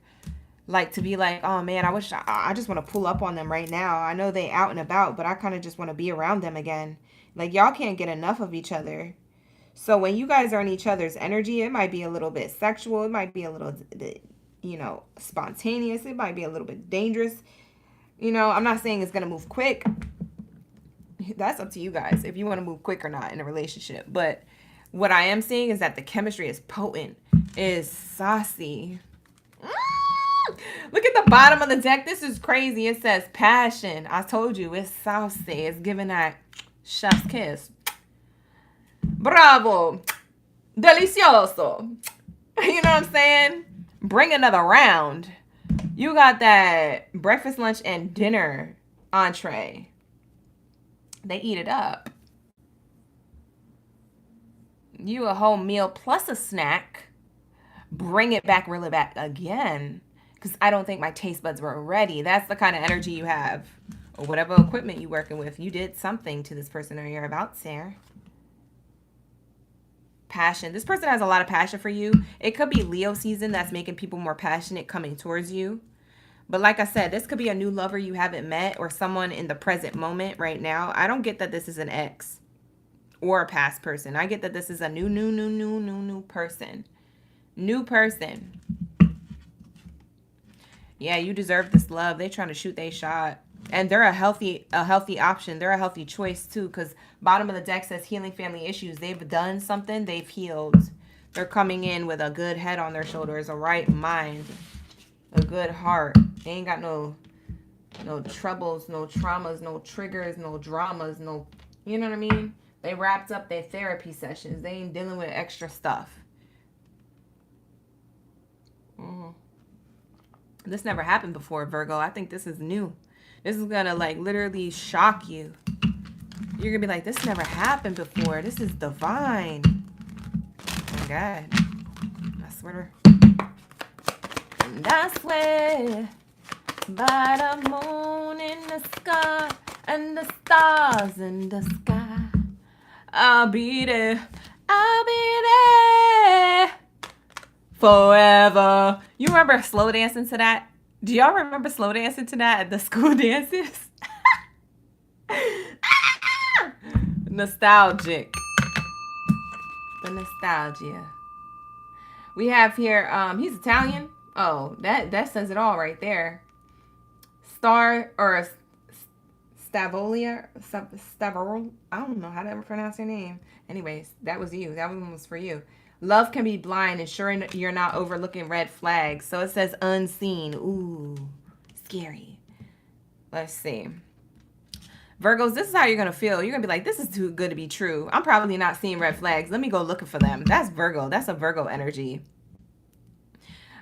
Speaker 1: Like to be like, oh man, I just want to pull up on them right now. I know they out and about, but I kind of just want to be around them again. Like y'all can't get enough of each other. So when you guys are in each other's energy, it might be a little bit sexual. It might be a little bit, spontaneous. It might be a little bit dangerous. You know, I'm not saying it's going to move quick. That's up to you guys if you want to move quick or not in a relationship. But what I am seeing is that the chemistry is potent, is saucy. Look at the bottom of the deck. This is crazy. It says passion. I told you, it's saucy. It's giving that chef's kiss. Bravo. Delicioso. You know what I'm saying? Bring another round. You got that breakfast, lunch, and dinner entree. They eat it up. You a whole meal plus a snack. Bring it back, reel it back again. Because I don't think my taste buds were ready. That's the kind of energy you have. Or whatever equipment you're working with. You did something to this person or you're about to. Passion. This person has a lot of passion for you. It could be Leo season that's making people more passionate coming towards you. But like I said, this could be a new lover you haven't met or someone in the present moment right now. I don't get that this is an ex or a past person. I get that this is a new person. New person. Yeah, you deserve this love. They're trying to shoot their shot. And they're a healthy option. They're a healthy choice too, because bottom of the deck says healing family issues. They've done something. They've healed. They're coming in with a good head on their shoulders, a right mind, a good heart. They ain't got no troubles, no traumas, no triggers, no dramas, no, you know what I mean? They wrapped up their therapy sessions. They ain't dealing with extra stuff. This never happened before, Virgo. I think this is new. This is going to like literally shock you. You're going to be like, this never happened before. This is divine. Oh my God. I swear. And I swear by the moon in the sky and the stars in the sky, I'll be there. I'll be there forever. You remember slow dancing to that? Do y'all remember slow dancing to that at the school dances? Nostalgic. The nostalgia. We have here, he's Italian. Oh, that says it all right there. Star or Stavolia, Stavol. I don't know how to ever pronounce your name. Anyways, that was you. That one was for you. Love can be blind, ensuring you're not overlooking red flags. So it says unseen. Ooh, scary. Let's see. Virgos, this is how you're going to feel. You're going to be like, this is too good to be true. I'm probably not seeing red flags. Let me go looking for them. That's Virgo. That's a Virgo energy.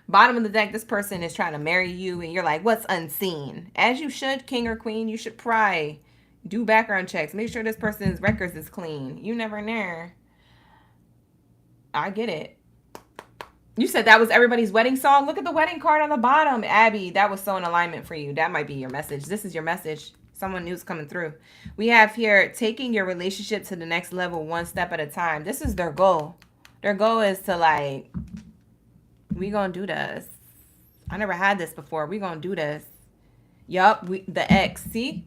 Speaker 1: Bottom of the deck, this person is trying to marry you, and you're like, what's unseen? As you should, king or queen, you should pry. Do background checks. Make sure this person's records is clean. You never know. I get it. You said that was everybody's wedding song. Look at the wedding card on the bottom. Abby, that was so in alignment for you. That might be your message. This is your message. Someone new's coming through. We have here taking your relationship to the next level one step at a time. This is their goal. Their goal is to like, we gonna do this. I never had this before. We gonna do this. Yup, the ex. See?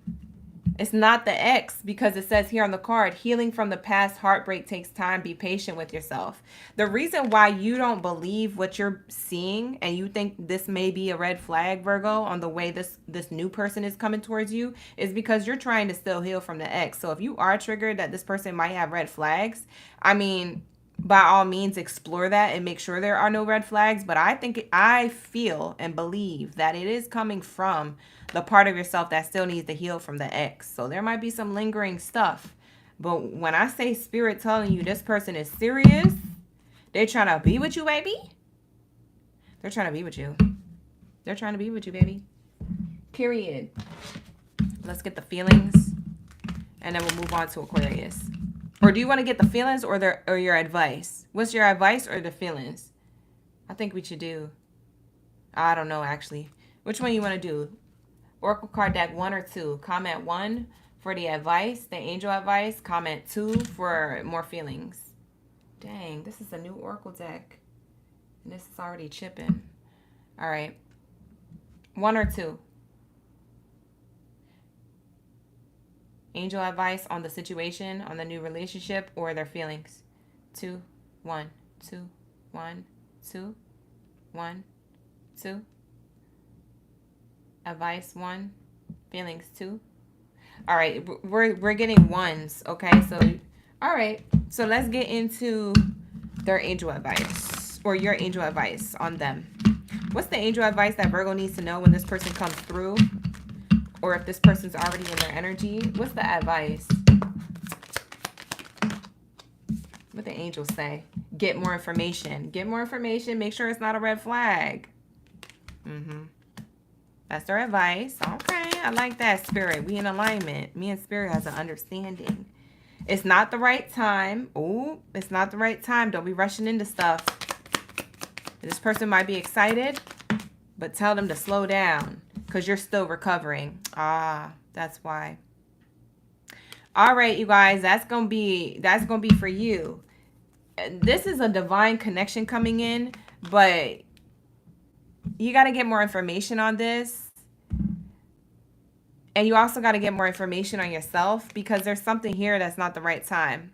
Speaker 1: It's not the ex because it says here on the card, healing from the past heartbreak takes time. Be patient with yourself. The reason why you don't believe what you're seeing and you think this may be a red flag, Virgo, on the way this new person is coming towards you is because you're trying to still heal from the ex. So if you are triggered that this person might have red flags, I mean, by all means, explore that and make sure there are no red flags. But I feel and believe that it is coming from the part of yourself that still needs to heal from the ex. So there might be some lingering stuff. But when I say spirit telling you this person is serious, they're trying to be with you, baby. They're trying to be with you. They're trying to be with you, baby. Period. Let's get the feelings. And then we'll move on to Aquarius. Or do you want to get the feelings or your advice? What's your advice or the feelings? I think we should do. I don't know, actually. Which one you want to do? Oracle card deck 1 or 2. Comment 1 for the advice, the angel advice. Comment 2 for more feelings. Dang, this is a new Oracle deck. And this is already chipping. All right. 1 or 2. Angel advice on the situation, on the new relationship, or their feelings. 2, 1, 2, 1, 2, 1, 2. Advice 1, Feelings too. All right, we're getting ones, okay? So, all right. So let's get into their angel advice or your angel advice on them. What's the angel advice that Virgo needs to know when this person comes through? Or if this person's already in their energy? What's the advice? What the angels say? Get more information. Get more information. Make sure it's not a red flag. That's their advice. Okay, I like that, Spirit. We in alignment. Me and Spirit has an understanding. It's not the right time. Oh, it's not the right time. Don't be rushing into stuff. This person might be excited, but tell them to slow down because you're still recovering. Ah, that's why. All right, you guys, that's gonna be for you. This is a divine connection coming in, but you got to get more information on this. And you also got to get more information on yourself because there's something here that's not the right time.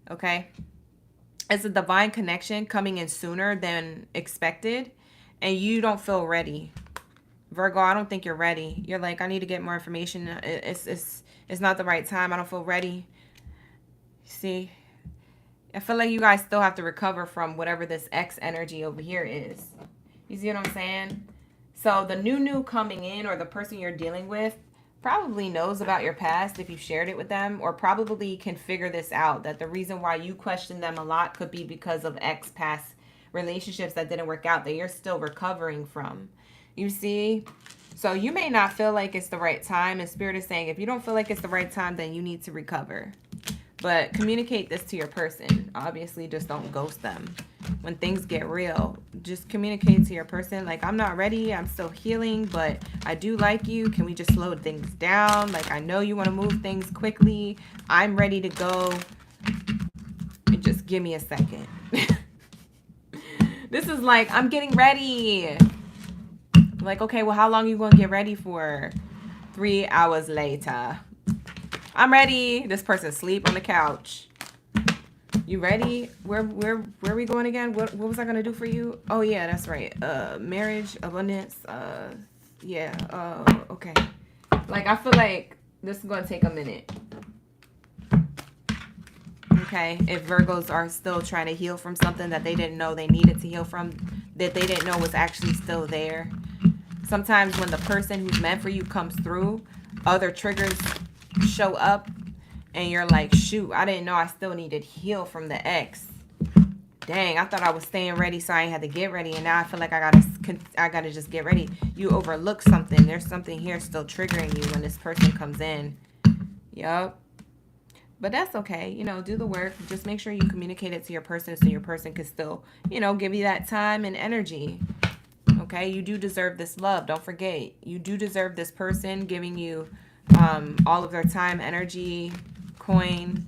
Speaker 1: Okay? It's a divine connection coming in sooner than expected, and you don't feel ready. Virgo, I don't think you're ready. You're like, I need to get more information. It's not the right time. I don't feel ready. See? I feel like you guys still have to recover from whatever this X energy over here is. You see what I'm saying? So the new coming in, or the person you're dealing with, probably knows about your past if you shared it with them, or probably can figure this out, that the reason why you question them a lot could be because of X past relationships that didn't work out that you're still recovering from. You see? So you may not feel like it's the right time, and Spirit is saying if you don't feel like it's the right time, then you need to recover. But communicate this to your person. Obviously, just don't ghost them. When things get real, just communicate to your person. Like, I'm not ready. I'm still healing, but I do like you. Can we just slow things down? Like, I know you want to move things quickly. I'm ready to go. And just give me a second. This is like, I'm getting ready. Like, okay, well, how long are you going to get ready for? 3 hours later. I'm ready. This person asleep on the couch. You ready? Where are we going again? What was I gonna do for you? Oh yeah, that's right. Marriage, abundance. Yeah. Okay. Like, I feel like this is gonna take a minute. Okay. If Virgos are still trying to heal from something that they didn't know they needed to heal from, that they didn't know was actually still there. Sometimes when the person who's meant for you comes through, other triggers show up. And you're like, shoot, I didn't know I still needed to heal from the ex. Dang, I thought I was staying ready so I ain't had to get ready. And now I feel like I gotta just get ready. You overlook something. There's something here still triggering you when this person comes in. Yup. But that's okay. You know, do the work. Just make sure you communicate it to your person so your person can still, you know, give you that time and energy. Okay? You do deserve this love. Don't forget. You do deserve this person giving you all of their time, energy, coin,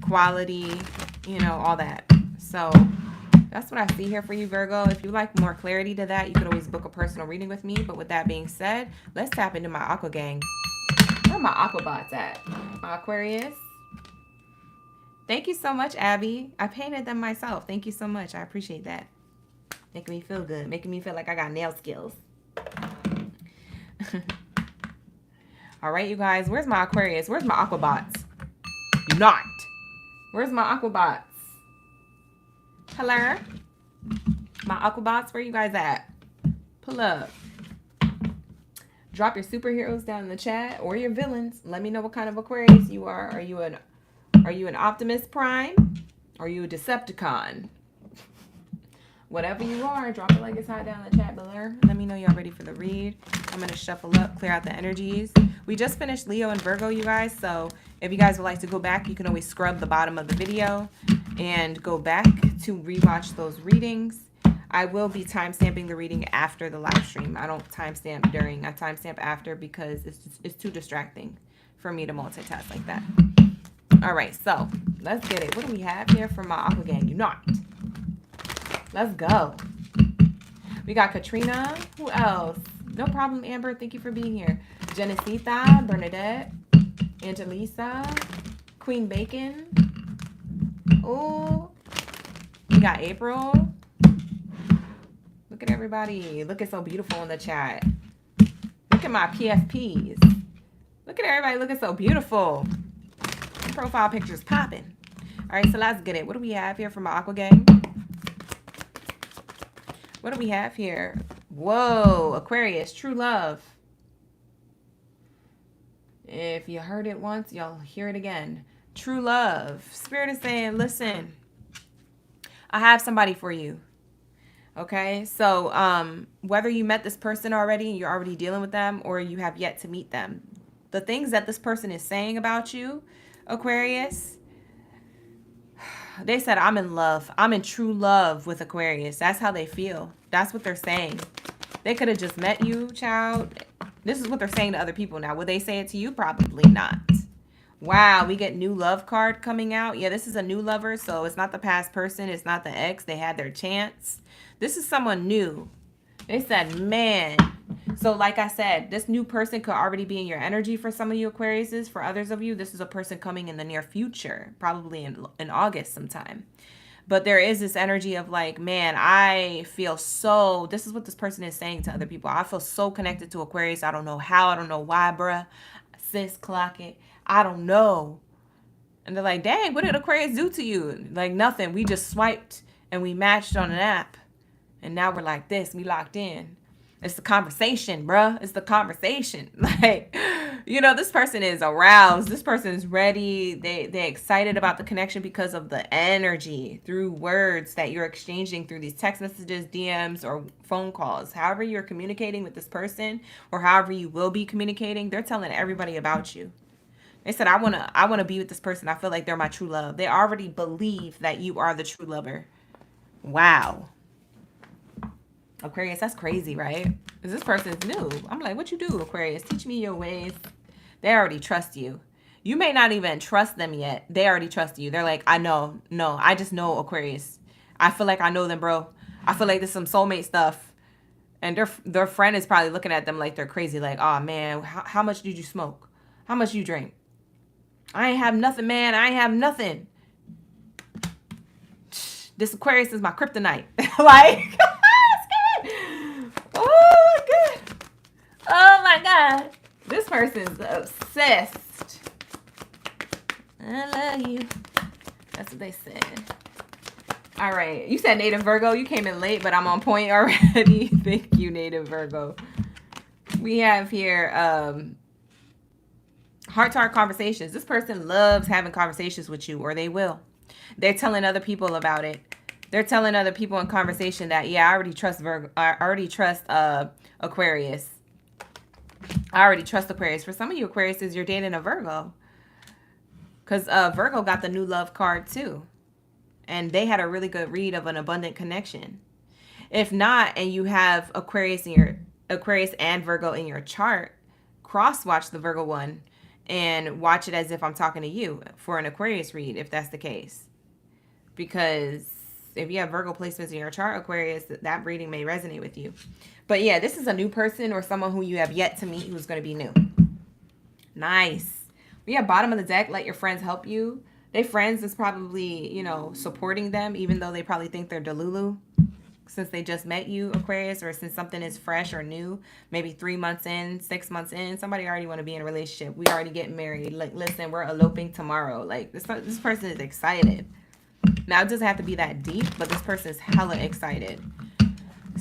Speaker 1: quality, you know, all that. So that's what I see here for you, Virgo. If you like more clarity to that, you could always book a personal reading with me. But with that being said, let's tap into my Aqua gang. Where are my Aqua bots at? My Aquarius. Thank you so much, Abby. I painted them myself. Thank you so much. I appreciate that. Making me feel good. Making me feel like I got nail skills. All right, you guys. Where's my Aquarius? Where's my Aqua bots? You not. Where's my Aqua bots? Hello? My Aqua bots, where you guys at? Pull up. Drop your superheroes down in the chat or your villains. Let me know what kind of Aquarius you are. Are you an Optimus Prime? Are you a Decepticon? Whatever you are, drop it like it's hot down in the chat below. Let me know y'all ready for the read. I'm going to shuffle up, clear out the energies. We just finished Leo and Virgo, you guys. So if you guys would like to go back, you can always scrub the bottom of the video and go back to rewatch those readings. I will be timestamping the reading after the live stream. I don't timestamp during. I timestamp after because it's too distracting for me to multitask like that. All right, so let's get it. What do we have here for my Aqua gang? You not. Let's go. We got Katrina. Who else? No problem, Amber. Thank you for being here. Genesita, Bernadette, Angelisa, Queen Bacon. Oh, we got April. Look at everybody. Looking so beautiful in the chat. Look Look at my PFPs. Look at everybody looking so beautiful. Profile pictures popping. All right, so let's get it. What do we have here from my Aqua Gang? What do we have here? Whoa, Aquarius, true love. If you heard it once, you'll hear it again. True love. Spirit is saying, listen, I have somebody for you. Okay, so whether you met this person already, you're already dealing with them, or you have yet to meet them, the things that this person is saying about you, Aquarius, they said, I'm in love. I'm in true love with Aquarius. That's how they feel. That's what they're saying. They could have just met you, child. This is what they're saying to other people. Now, would they say it to you? Probably not. Wow, we get new love card coming out. Yeah, this is a new lover, so it's not the past person. It's not the ex. They had their chance. This is someone new. They said, man. So like I said, this new person could already be in your energy for some of you Aquariuses. For others of you, this is a person coming in the near future, probably in August sometime. But there is this energy of like, man, I feel so, this is what this person is saying to other people. I feel so connected to Aquarius. I don't know how. I don't know why, bruh. Sis, clock it. I don't know. And they're like, dang, what did Aquarius do to you? Like, nothing. We just swiped and we matched on an app. And now we're like this. We locked in. It's the conversation, bruh. It's the conversation. Like, you know, this person is aroused. This person is ready. They're excited about the connection because of the energy through words that you're exchanging through these text messages, DMs, or phone calls. However you're communicating with this person, or however you will be communicating, they're telling everybody about you. They said, I wanna be with this person. I feel like they're my true love. They already believe that you are the true lover. Wow. Aquarius, that's crazy, right? Because this person's new. I'm like, what you do, Aquarius? Teach me your ways. They already trust you. You may not even trust them yet. They already trust you. They're like, I know. No, I just know Aquarius. I feel like I know them, bro. I feel like this is some soulmate stuff. And their friend is probably looking at them like they're crazy. Like, oh, man, how much did you smoke? How much you drink? I ain't have nothing, man. I ain't have nothing. This Aquarius is my kryptonite. Like... Oh, good. Oh, my God. This person's obsessed. I love you. That's what they said. All right. You said Native Virgo. You came in late, but I'm on point already. Thank you, Native Virgo. We have here heart-to-heart conversations. This person loves having conversations with you, or they will. They're telling other people about it. They're telling other people in conversation that, yeah, I already trust Virgo. I already trust Aquarius. I already trust Aquarius. For some of you Aquariuses, you're dating a Virgo. Because Virgo got the new love card too. And they had a really good read of an abundant connection. If not, and you have Aquarius and Virgo in your chart, cross-watch the Virgo one and watch it as if I'm talking to you for an Aquarius read, if that's the case. Because if you have Virgo placements in your chart, Aquarius, that reading may resonate with you. But yeah, this is a new person or someone who you have yet to meet who's going to be new. Nice. We have bottom of the deck, let your friends help you. They friends is probably, you know, supporting them, even though they probably think they're delulu. Since they just met you, Aquarius, or since something is fresh or new, maybe 3 months in, 6 months in, somebody already want to be in a relationship. We already getting married. Like, listen, we're eloping tomorrow. Like, this person is excited. Now, it doesn't have to be that deep, but this person is hella excited.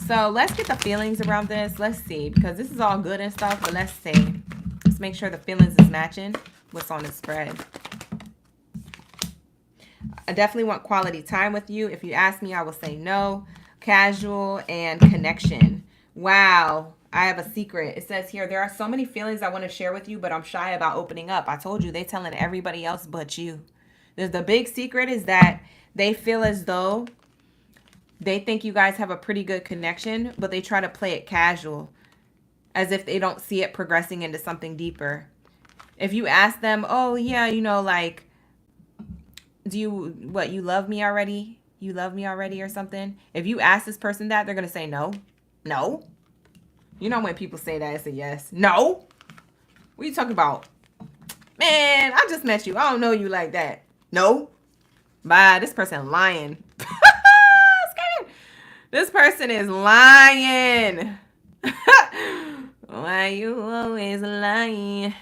Speaker 1: So let's get the feelings around this. Let's see, because this is all good and stuff, but let's see. Let's make sure the feelings is matching what's on the spread. I definitely want quality time with you. If you ask me, I will say no. Casual and connection. Wow. I have a secret. It says here, there are so many feelings I want to share with you, but I'm shy about opening up. I told you, they telling everybody else but you. The big secret is that they feel as though they think you guys have a pretty good connection, but they try to play it casual, as if they don't see it progressing into something deeper. If you ask them, oh, yeah, you know, like, you love me already? You love me already or something? If you ask this person that, they're going to say no. No. You know when people say that, it's a yes. No. What are you talking about? Man, I just met you. I don't know you like that. No. Bye. This person lying. This person is lying. Why you always lying?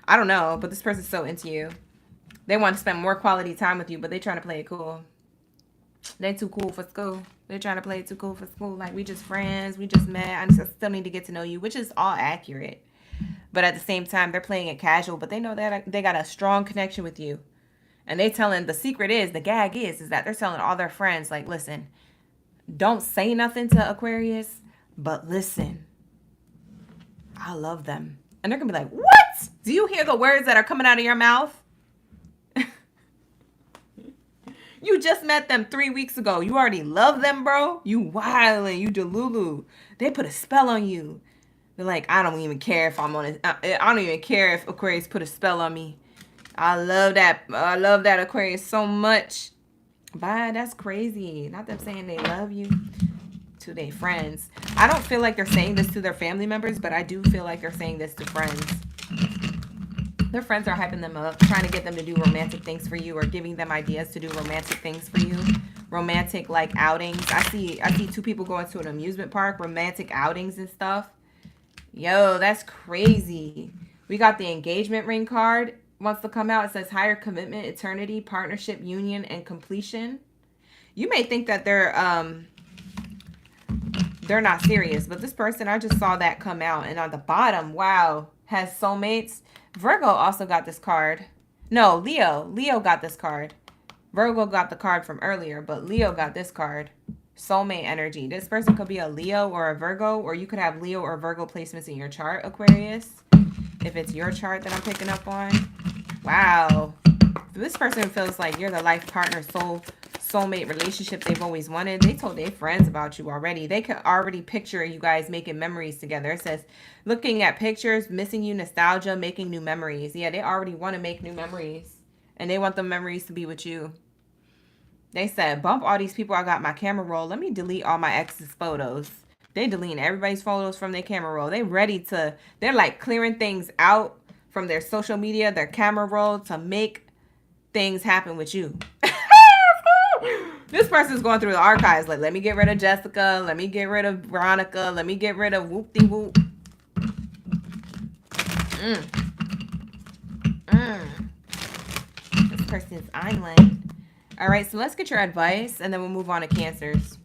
Speaker 1: I don't know, but this person's so into you. They want to spend more quality time with you, but they trying to play it cool. They too cool for school. They're trying to play it too cool for school. Like, we just friends. We just met. I still need to get to know you, which is all accurate. But at the same time, they're playing it casual, but they know that they got a strong connection with you. And they telling, the secret is, the gag is that they're telling all their friends, like, listen, don't say nothing to Aquarius, but listen, I love them. And they're going to be like, what? Do you hear the words that are coming out of your mouth? You just met them 3 weeks ago. You already love them, bro. You wildin'. You delulu. They put a spell on you. They're like, I don't even care if I'm on it. I don't even care if Aquarius put a spell on me. I love that. I love that Aquarius so much. Bye. That's crazy. Not them saying they love you to their friends. I don't feel like they're saying this to their family members, but I do feel like they're saying this to friends. Their friends are hyping them up, trying to get them to do romantic things for you or giving them ideas to do romantic things for you. Romantic, like, outings. I see 2 people going to an amusement park, romantic outings and stuff. Yo, that's crazy. We got the engagement ring card. Wants to come out. It says higher commitment, eternity, partnership, union, and completion. You may think that they're not serious, but this person, I just saw that come out. And on the bottom, wow, has soulmates. Virgo also got this card. No, Leo got this card. Virgo got the card from earlier, but Leo got this card. Soulmate energy. This person could be a Leo or a Virgo, or you could have Leo or Virgo placements in your chart, Aquarius, if it's your chart that I'm picking up on. Wow. This person feels like you're the life partner, soulmate relationship they've always wanted. They told their friends about you already. They could already picture you guys making memories together. It says, looking at pictures, missing you, nostalgia, making new memories. Yeah, they already want to make new memories. And they want the memories to be with you. They said, bump all these people I got my camera roll. Let me delete all my ex's photos. They deleting everybody's photos from their camera roll. They're like clearing things out from their social media, their camera roll, to make things happen with you. This person's going through the archives. Like, let me get rid of Jessica. Let me get rid of Veronica. Let me get rid of whoop-de-whoop. This person's island. All right, so let's get your advice, and then we'll move on to Cancers.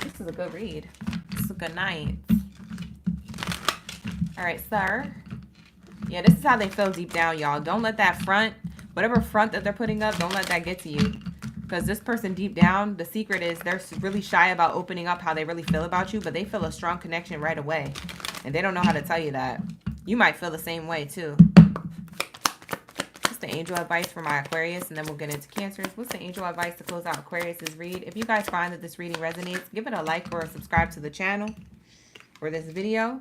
Speaker 1: This is a good read. This is a good night. All right, sir. Yeah, this is how they feel deep down, y'all. Don't let that front, whatever front that they're putting up, don't let that get to you. Because this person deep down, the secret is they're really shy about opening up how they really feel about you, but they feel a strong connection right away. And they don't know how to tell you that. You might feel the same way, too. What's the angel advice for my Aquarius? And then we'll get into Cancers. What's the angel advice to close out Aquarius's read? If you guys find that this reading resonates, give it a like or a subscribe to the channel or this video.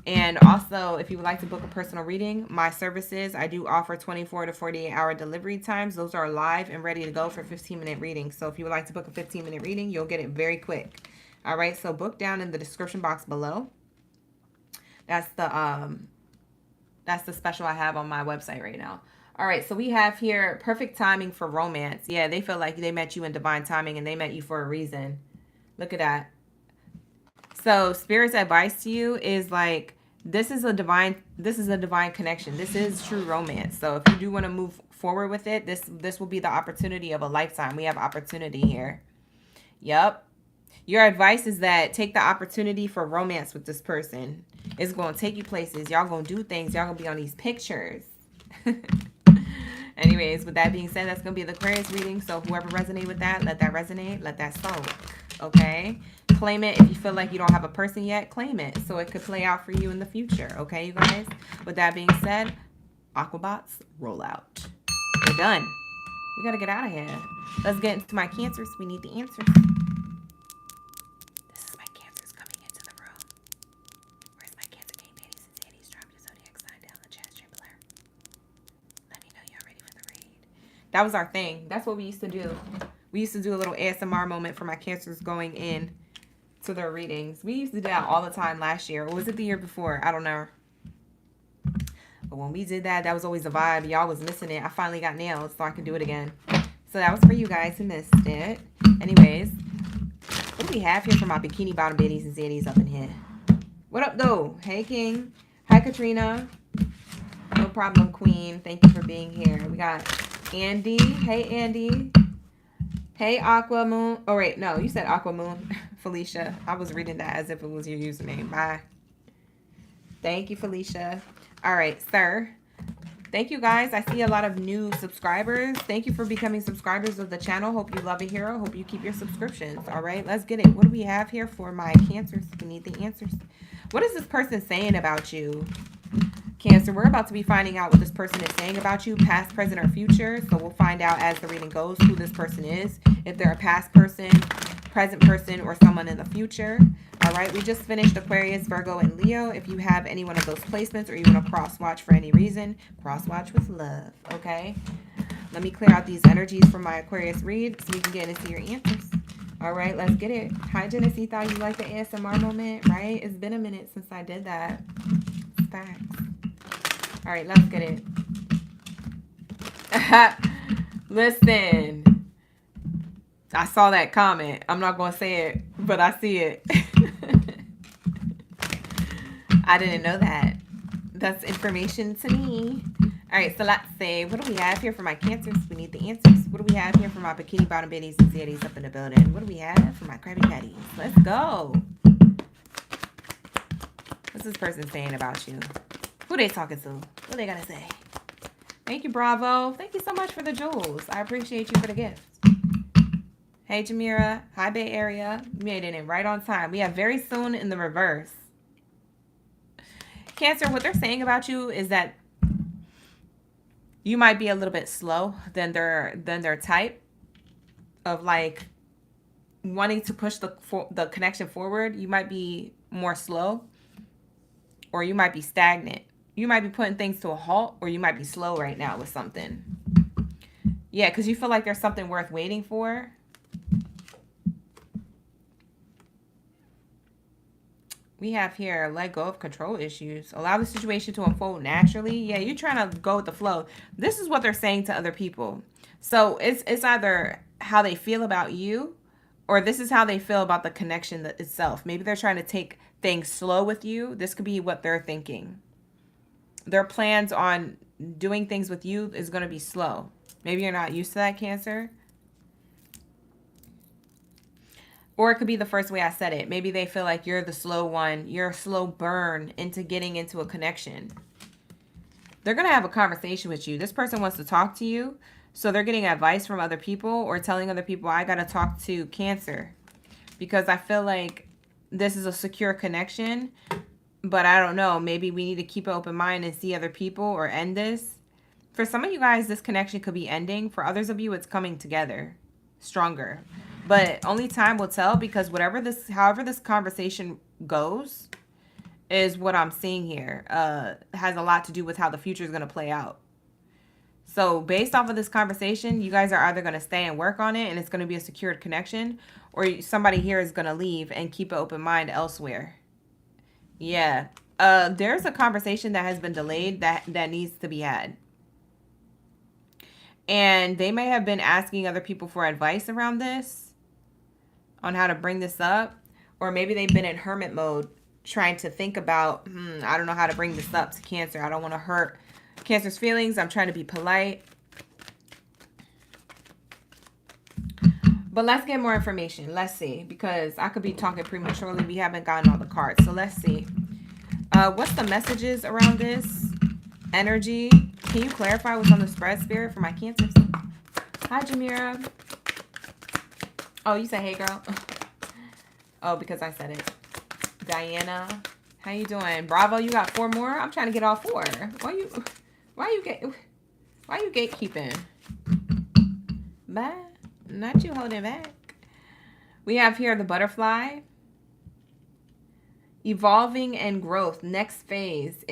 Speaker 1: And also, if you would like to book a personal reading, my services, I do offer 24 to 48 hour delivery times. Those are live and ready to go for 15-minute readings. So if you would like to book a 15-minute reading, you'll get it very quick. All right, so book down in the description box below. That's the special I have on my website right now. All right, so we have here perfect timing for romance. Yeah, they feel like they met you in divine timing and they met you for a reason. Look at that. So Spirit's advice to you is like, this is a divine connection. This is true romance. So if you do want to move forward with it, this will be the opportunity of a lifetime. We have opportunity here. Yep. Your advice is that take the opportunity for romance with this person. It's going to take you places. Y'all going to do things. Y'all going to be on these pictures. Anyways, with that being said, that's going to be the Aquarius reading. So whoever resonated with that, let that resonate. Let that soak. Okay? Claim it. If you feel like you don't have a person yet, claim it. So it could play out for you in the future. Okay, you guys? With that being said, Aquabots, roll out. We're done. We got to get out of here. Let's get into my Cancers. We need the answers. This is my Cancers coming into the room. Where's my Cancer game, Baddies and Zaddies? Drop your Zodiac sign down in the chat stream below. Let me know y'all ready for the read. That was our thing. That's what we used to do. We used to do a little ASMR moment for my Cancers going in to their readings. We used to do that all the time last year. Or was it the year before? I don't know. But when we did that, that was always a vibe. Y'all was missing it. I finally got nails so I can do it again. So that was for you guys who missed it. Anyways, what do we have here for my bikini bottom Baddies and Zaddies up in here? What up, though? Hey, King. Hi, Katrina. No problem, Queen. Thank you for being here. We got Andy. Hey, Andy. Hey, Aqua Moon. Oh, wait. No, you said Aqua Moon. Felicia. I was reading that as if it was your username. Bye. Thank you, Felicia. All right, sir. Thank you, guys. I see a lot of new subscribers. Thank you for becoming subscribers of the channel. Hope you love it here. Hope you keep your subscriptions. All right, let's get it. What do we have here for my Cancers? We need the answers. What is this person saying about you? Cancer, we're about to be finding out what this person is saying about you, past, present, or future. So we'll find out as the reading goes who this person is, if they're a past person, present person, or someone in the future. All right, we just finished Aquarius, Virgo, and Leo. If you have any one of those placements or you want to cross-watch for any reason, cross-watch with love, okay? Let me clear out these energies from my Aquarius read so we can get into your answers. All right, let's get it. Hi, Genesee. Thought you liked the ASMR moment, right? It's been a minute since I did that. Facts. All right, let's get it. Listen. I saw that comment. I'm not going to say it, but I see it. I didn't know that. That's information to me. All right, so let's see. What do we have here for my Cancers? We need the answers. What do we have here for my Bikini Bottom Biddies and Zaddies up in the building? What do we have for my Krabby Patties? Let's go. What's this person saying about you? Who they talking to? What they gonna say? Thank you, Bravo. Thank you so much for the jewels. I appreciate you for the gift. Hey, Jamira. Hi, Bay Area. You made it in right on time. We have very soon in the reverse. Cancer, what they're saying about you is that you might be a little bit slow than their type of like wanting to push the connection forward. You might be more slow, or you might be stagnant. You might be putting things to a halt, or you might be slow right now with something. Yeah, because you feel like there's something worth waiting for. We have here, let go of control issues. Allow the situation to unfold naturally. Yeah, you're trying to go with the flow. This is what they're saying to other people. So it's either how they feel about you, or this is how they feel about the connection itself. Maybe they're trying to take things slow with you. This could be what they're thinking. Their plans on doing things with you is going to be slow. Maybe you're not used to that, Cancer. Or it could be the first way I said it. Maybe they feel like you're the slow one. You're a slow burn into getting into a connection. They're going to have a conversation with you. This person wants to talk to you. So they're getting advice from other people or telling other people, I got to talk to Cancer. Because I feel like this is a secure connection. But I don't know. Maybe we need to keep an open mind and see other people or end this. For some of you guys, this connection could be ending. For others of you, it's coming together stronger. But only time will tell, because however this conversation goes is what I'm seeing here. Has a lot to do with how the future is going to play out. So based off of this conversation, you guys are either going to stay and work on it and it's going to be a secured connection, or somebody here is going to leave and keep an open mind elsewhere. Yeah. There's a conversation that has been delayed that needs to be had. And they may have been asking other people for advice around this, on how to bring this up. Or maybe they've been in hermit mode trying to think about, I don't know how to bring this up to Cancer. I don't want to hurt Cancer's feelings. I'm trying to be polite. But let's get more information. Let's see. Because I could be talking prematurely. We haven't gotten all the cards. So let's see. What's the messages around this energy? Can you clarify what's on the spread, Spirit, for my Cancers? Hi, Jamira. Oh, you said hey, girl? Oh, because I said it. Diana, how you doing? Bravo, you got 4 more? I'm trying to get all 4. Why you gatekeeping? Bye. Not you holding back. We have here the butterfly. Evolving and growth. Next phase.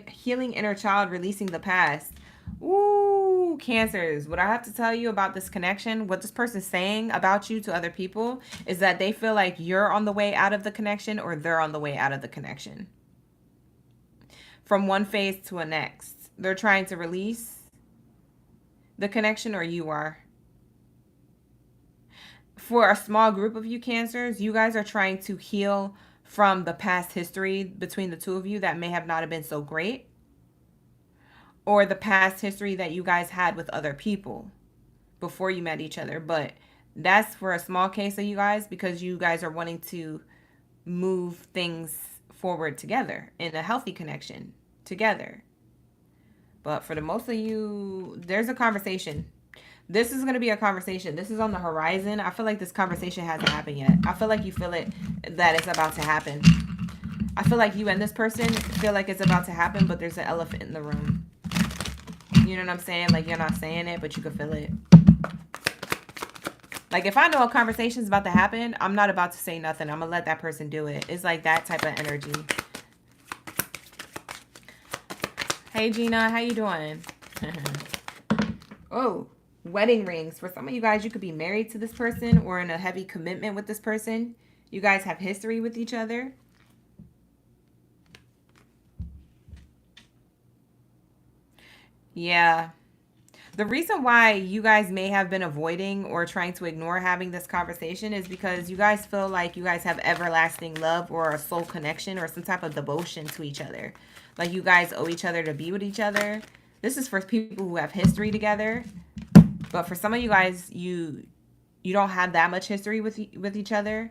Speaker 1: Healing inner child, releasing the past. Ooh, Cancers. What I have to tell you about this connection, what this person's saying about you to other people, is that they feel like you're on the way out of the connection, or they're on the way out of the connection. From one phase to a next. They're trying to release the connection, or you are. For a small group of you Cancers, you guys are trying to heal from the past history between the two of you that may have not have been so great, or the past history that you guys had with other people before you met each other. But that's for a small case of you guys, because you guys are wanting to move things forward together in a healthy connection together. But for the most of you, there's a conversation. This is going to be a conversation. This is on the horizon. I feel like this conversation hasn't happened yet. I feel like you feel it, that it's about to happen. I feel like you and this person feel like it's about to happen, but there's an elephant in the room. You know what I'm saying? Like, you're not saying it, but you can feel it. Like, if I know a conversation's about to happen, I'm not about to say nothing. I'm going to let that person do it. It's like that type of energy. Hey, Gina. How you doing? Oh, wedding rings. For some of you guys, you could be married to this person or in a heavy commitment with this person. You guys have history with each other. Yeah. The reason why you guys may have been avoiding or trying to ignore having this conversation is because you guys feel like you guys have everlasting love or a soul connection or some type of devotion to each other. Like, you guys owe each other to be with each other. This is for people who have history together. But for some of you guys, you don't have that much history with each other.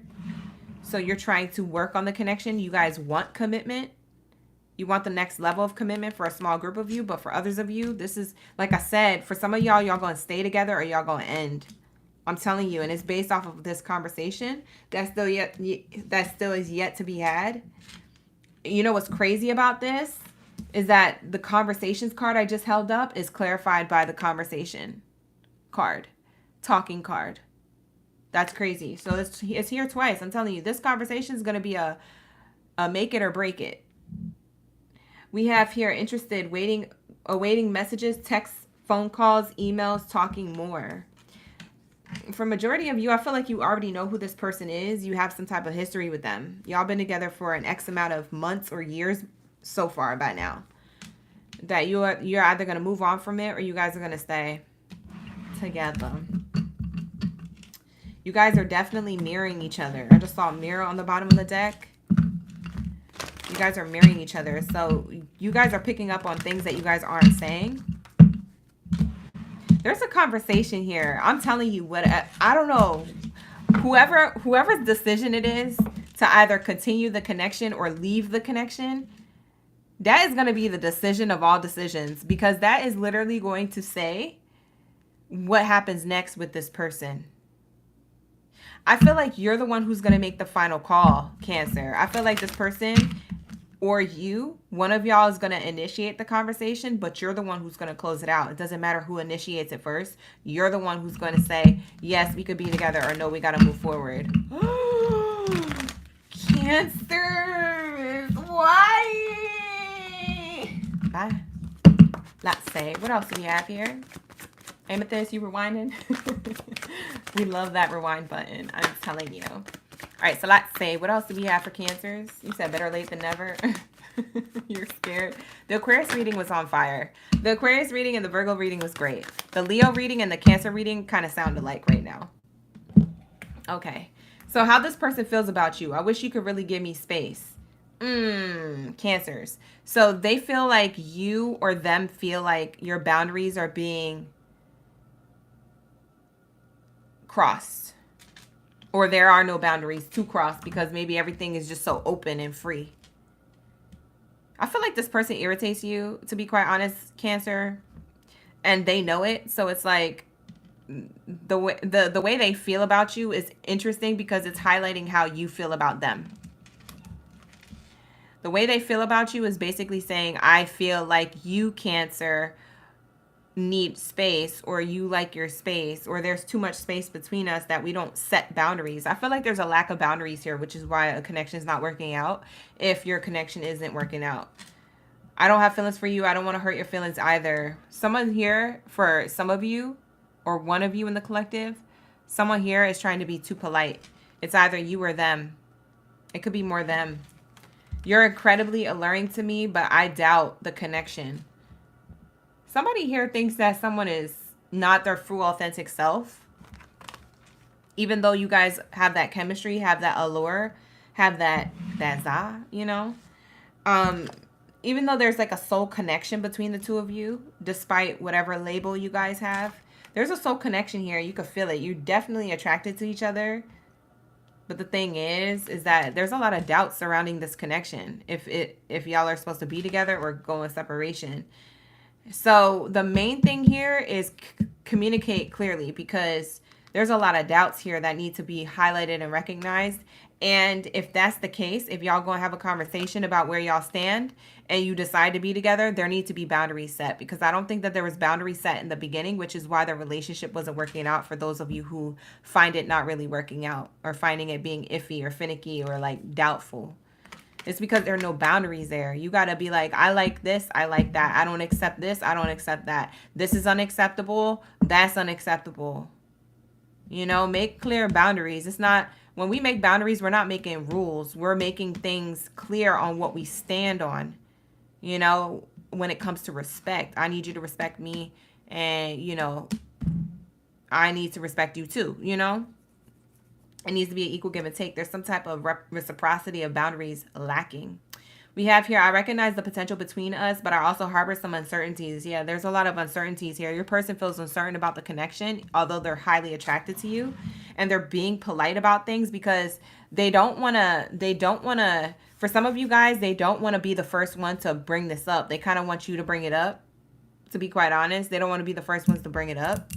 Speaker 1: So you're trying to work on the connection. You guys want commitment. You want the next level of commitment for a small group of you. But for others of you, this is, like I said, for some of y'all going to stay together or y'all going to end. I'm telling you. And it's based off of this conversation that still is yet to be had. You know what's crazy about this is that the conversations card I just held up is clarified by the conversation card, talking card. That's crazy. So it's here twice. I'm telling you, this conversation is going to be a make it or break it. We have here interested, awaiting messages, texts, phone calls, emails, talking more. For majority of you, I feel like you already know who this person is. You have some type of history with them. Y'all been together for an X amount of months or years so far by now. That you're either going to move on from it or you guys are going to stay together. You guys are definitely mirroring each other. I just saw a mirror on the bottom of the deck. You guys are mirroring each other. So you guys are picking up on things that you guys aren't saying. There's a conversation here. I'm telling you what, I don't know. Whoever's decision it is to either continue the connection or leave the connection, that is going to be the decision of all decisions, because that is literally going to say what happens next with this person. I feel like you're the one who's going to make the final call, Cancer. I feel like this person or you, one of y'all is going to initiate the conversation, but you're the one who's going to close it out. It doesn't matter who initiates it first. You're the one who's going to say, yes, we could be together, or no, we got to move forward. Cancer, why? Bye. Let's say, what else do we have here? Amethyst, you rewinding? We love that rewind button. I'm telling you. All right, so let's say, what else do we have for Cancers? You said better late than never. You're scared. The Aquarius reading was on fire. The Aquarius reading and the Virgo reading was great. The Leo reading and the Cancer reading kind of sound alike right now. Okay, so how this person feels about you. I wish you could really give me space. Cancers. So they feel like you or them feel like your boundaries are being crossed. Or there are no boundaries to cross because maybe everything is just so open and free. I feel like this person irritates you, to be quite honest, Cancer. And they know it. So it's like the way they feel about you is interesting because it's highlighting how you feel about them. The way they feel about you is basically saying, I feel like you, Cancer, need space, or you like your space, or there's too much space between us that we don't set boundaries. I feel like there's a lack of boundaries here, which is why a connection is not working out if your connection isn't working out. I don't have feelings for you. I don't want to hurt your feelings either. Someone here, for some of you, or one of you in the collective, someone here is trying to be too polite. It's either you or them. It could be more them. You're incredibly alluring to me, but I doubt the connection. Somebody here thinks that someone is not their full authentic self. Even though you guys have that chemistry, have that allure, have that za, you know. Even though there's like a soul connection between the two of you, despite whatever label you guys have, there's a soul connection here. You can feel it. You're definitely attracted to each other. But the thing is that there's a lot of doubt surrounding this connection. If y'all are supposed to be together or go in separation. So the main thing here is communicate clearly, because there's a lot of doubts here that need to be highlighted and recognized. And if that's the case, if y'all going to have a conversation about where y'all stand and you decide to be together, there need to be boundaries set, because I don't think that there was boundaries set in the beginning, which is why the relationship wasn't working out for those of you who find it not really working out or finding it being iffy or finicky or like doubtful. It's because there are no boundaries there. You got to be like, I like this, I like that. I don't accept this, I don't accept that. This is unacceptable, that's unacceptable. You know, make clear boundaries. It's not, when we make boundaries, we're not making rules. We're making things clear on what we stand on. You know, when it comes to respect, I need you to respect me, and, you know, I need to respect you too, you know. It needs to be an equal give and take. There's some type of reciprocity of boundaries lacking. We have here, I recognize the potential between us, but I also harbor some uncertainties. Yeah, there's a lot of uncertainties here. Your person feels uncertain about the connection, although they're highly attracted to you. And they're being polite about things because they don't want to, for some of you guys, they don't want to be the first one to bring this up. They kind of want you to bring it up, to be quite honest. They don't want to be the first ones to bring it up.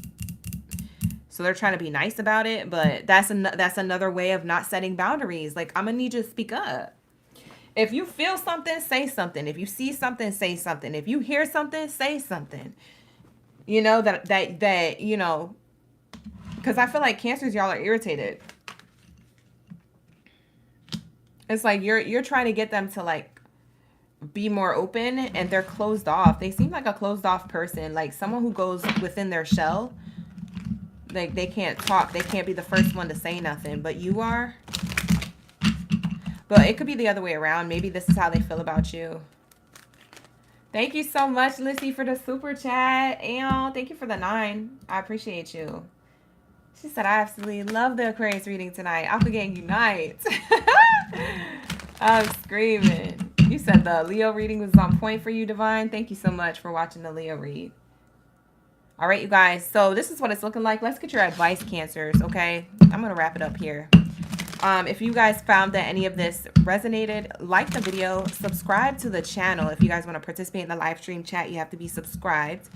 Speaker 1: So they're trying to be nice about it, but that's another way of not setting boundaries. Like, I'm going to need you to speak up. If you feel something, say something. If you see something, say something. If you hear something, say something. You know, that you know, because I feel like Cancers, y'all are irritated. It's like you're trying to get them to like be more open, and they're closed off. They seem like a closed off person, like someone who goes within their shell. Like, they can't talk. They can't be the first one to say nothing, but you are. But it could be the other way around. Maybe this is how they feel about you. Thank you so much, Lissy, for the super chat. And thank you for the 9. I appreciate you. She said, I absolutely love the Aquarius reading tonight. Alpha Gang Unite. I'm screaming. You said the Leo reading was on point for you, Divine. Thank you so much for watching the Leo read. All right, you guys. So this is what it's looking like. Let's get your advice, Cancers, okay? I'm going to wrap it up here. If you guys found that any of this resonated, like the video, subscribe to the channel. If you guys want to participate in the live stream chat, you have to be subscribed.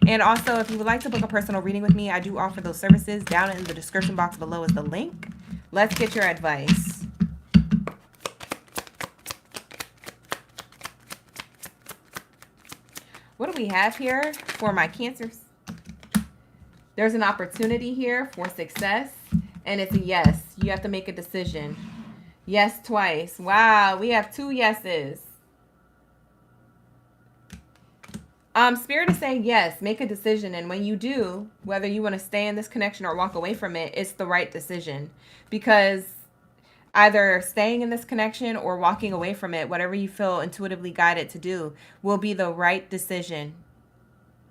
Speaker 1: And also, if you would like to book a personal reading with me, I do offer those services. Down in the description box below is the link. Let's get your advice. What do we have here for my Cancers? There's an opportunity here for success. And it's a yes. You have to make a decision. Yes twice. Wow, we have 2 yeses. Spirit is saying yes, make a decision. And when you do, whether you want to stay in this connection or walk away from it, it's the right decision. Because either staying in this connection or walking away from it, whatever you feel intuitively guided to do, will be the right decision.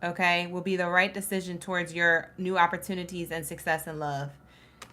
Speaker 1: Okay? Will be the right decision towards your new opportunities and success in love.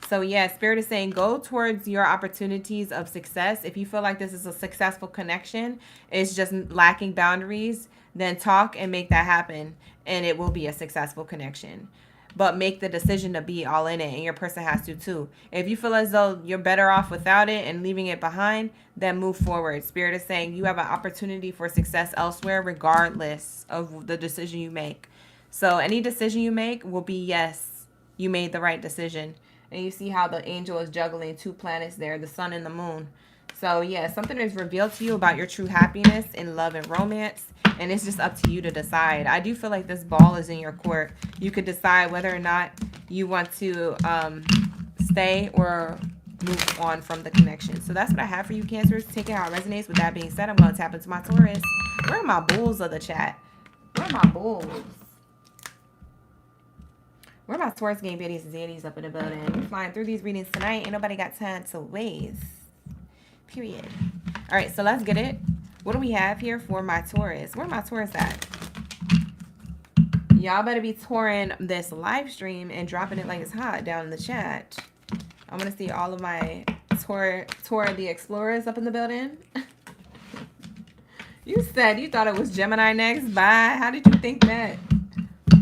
Speaker 1: So yeah, Spirit is saying go towards your opportunities of success. If you feel like this is a successful connection, it's just lacking boundaries, then talk and make that happen, and it will be a successful connection. But make the decision to be all in it, and your person has to too. If you feel as though you're better off without it and leaving it behind, then move forward. Spirit is saying you have an opportunity for success elsewhere regardless of the decision you make. So any decision you make will be yes, you made the right decision. And you see how the angel is juggling 2 planets there, the sun and the moon. So, yeah, something is revealed to you about your true happiness in love and romance. And it's just up to you to decide. I do feel like this ball is in your court. You could decide whether or not you want to stay or move on from the connection. So that's what I have for you, Cancers. Take it how it resonates. With that being said, I'm going to tap into my Taurus. Where are my bulls of the chat? Where are my bulls? Where my Taurus game Baddies and Zaddies up in the building? We're flying through these readings tonight. Ain't nobody got time to waste. Period. All right, so let's get it. What do we have here for my Taurus? Where my Taurus at? Y'all better be touring this live stream and dropping it like it's hot down in the chat. I want to see all of my Tour the Explorers up in the building. You said you thought it was Gemini next. Bye. How did you think that?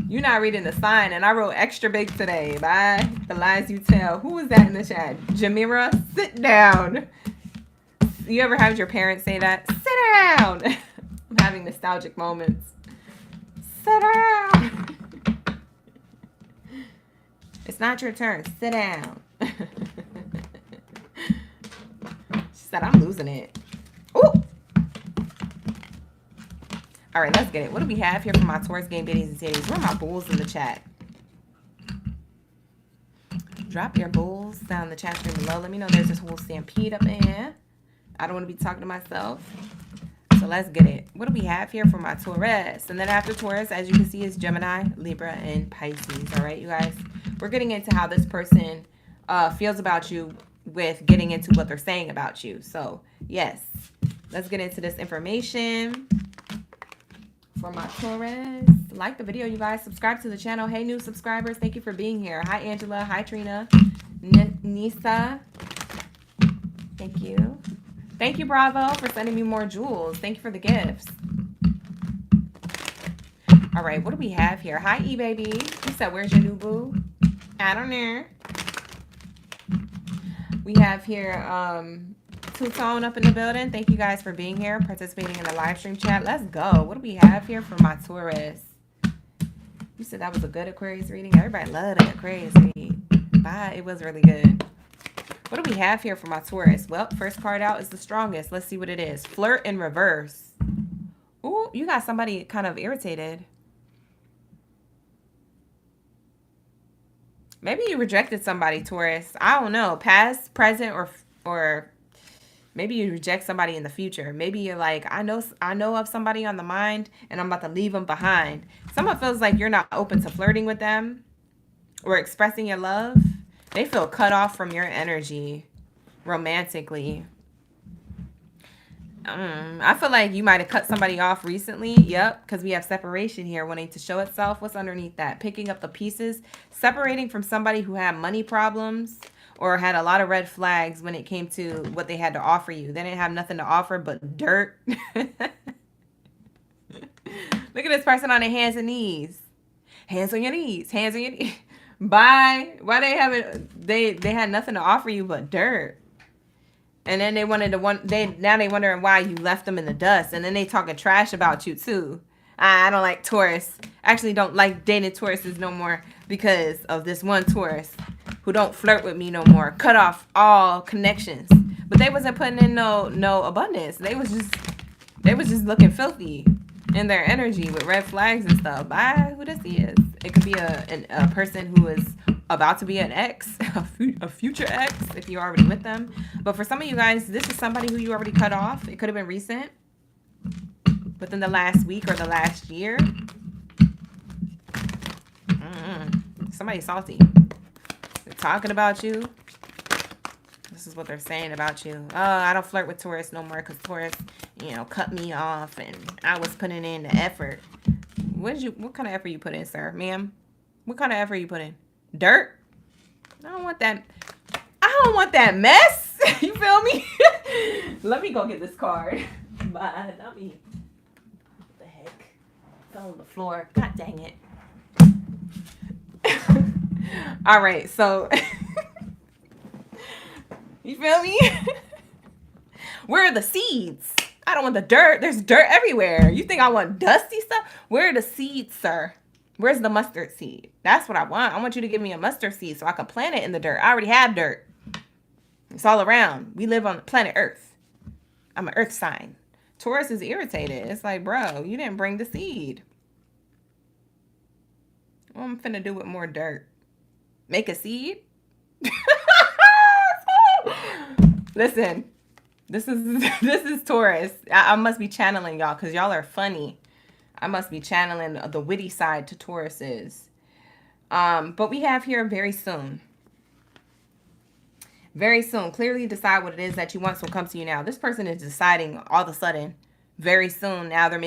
Speaker 1: You're not reading the sign, and I wrote extra big today. Bye. The lies you tell. Who was that in the chat? Jamira, sit down. You ever have your parents say that? Sit down. I'm having nostalgic moments. Sit down. It's not your turn. Sit down. She said, I'm losing it. Ooh. All right, let's get it. What do we have here for my Taurus game biddies and titties? Where are my bulls in the chat? Drop your bulls down in the chat stream below. Let me know there's this whole stampede up in here. I don't want to be talking to myself. So let's get it. What do we have here for my Taurus? And then after Taurus, as you can see, is Gemini, Libra, and Pisces. All right, you guys? We're getting into how this person feels about you with getting into what they're saying about you. So, yes. Let's get into this information for my Taurus. Like the video, you guys. Subscribe to the channel. Hey, new subscribers. Thank you for being here. Hi, Angela. Hi, Trina. Nisa. Thank you. Thank you, Bravo, for sending me more jewels. Thank you for the gifts. All right, what do we have here? Hi, E-Baby. You said, where's your new boo? I don't know. We have here Two-Tone up in the building. Thank you guys for being here, participating in the live stream chat. Let's go. What do we have here for my Taurus? You said that was a good Aquarius reading. Everybody loved an Aquarius read. Bye. It was really good. What do we have here for my Taurus? Well, first card out is the strongest. Let's see what it is. Flirt in reverse. Ooh, you got somebody kind of irritated. Maybe you rejected somebody, Taurus. I don't know. Past, present, or maybe you reject somebody in the future. Maybe you're like, I know of somebody on the mind, and I'm about to leave them behind. Someone feels like you're not open to flirting with them or expressing your love. They feel cut off from your energy romantically. I feel like you might have cut somebody off recently. Yep, because we have separation here wanting to show itself. What's underneath that? Picking up the pieces. Separating from somebody who had money problems or had a lot of red flags when it came to what they had to offer you. They didn't have nothing to offer but dirt. Look at this person on their hands and knees. Hands on your knees. Hands on your knees. Why they haven't they had nothing to offer you but dirt. And then they now they wondering why you left them in the dust. And then they talking trash about you too. I don't like Taurus. Actually don't like dating Tauruses no more because of this one Taurus who don't flirt with me no more. Cut off all connections. But they wasn't putting in no abundance. They was just looking filthy in their energy with red flags and stuff. Bye, who this is. It could be a person who is about to be an ex, a future ex, if you're already with them. But for some of you guys, this is somebody who you already cut off. It could have been recent, within the last week or the last year. Somebody salty. They're talking about you. This is what they're saying about you. Oh, I don't flirt with Taurus no more because Taurus, cut me off and I was putting in the effort. What kind of effort you put in, sir, ma'am? What kind of effort you put in? Dirt? I don't want that. I don't want that mess. You feel me? Let me go get this card. Bye. Not me. What the heck? Fell on the floor. God dang it. All right, so you feel me? Where are the seeds? I don't want the dirt. There's dirt everywhere. You think I want dusty stuff? Where are the seeds, sir? Where's the mustard seed? That's what I want. I want you to give me a mustard seed so I can plant it in the dirt. I already have dirt. It's all around. We live on planet Earth. I'm an Earth sign. Taurus is irritated. It's like, bro, you didn't bring the seed. What am I finna do with more dirt? Make a seed? Listen, this is Taurus. I must be channeling y'all because y'all are funny. I must be channeling the witty side to Tauruses. But we have here very soon. Very soon. Clearly decide what it is that you want, so come to you now. This person is deciding all of a sudden, very soon. Now they're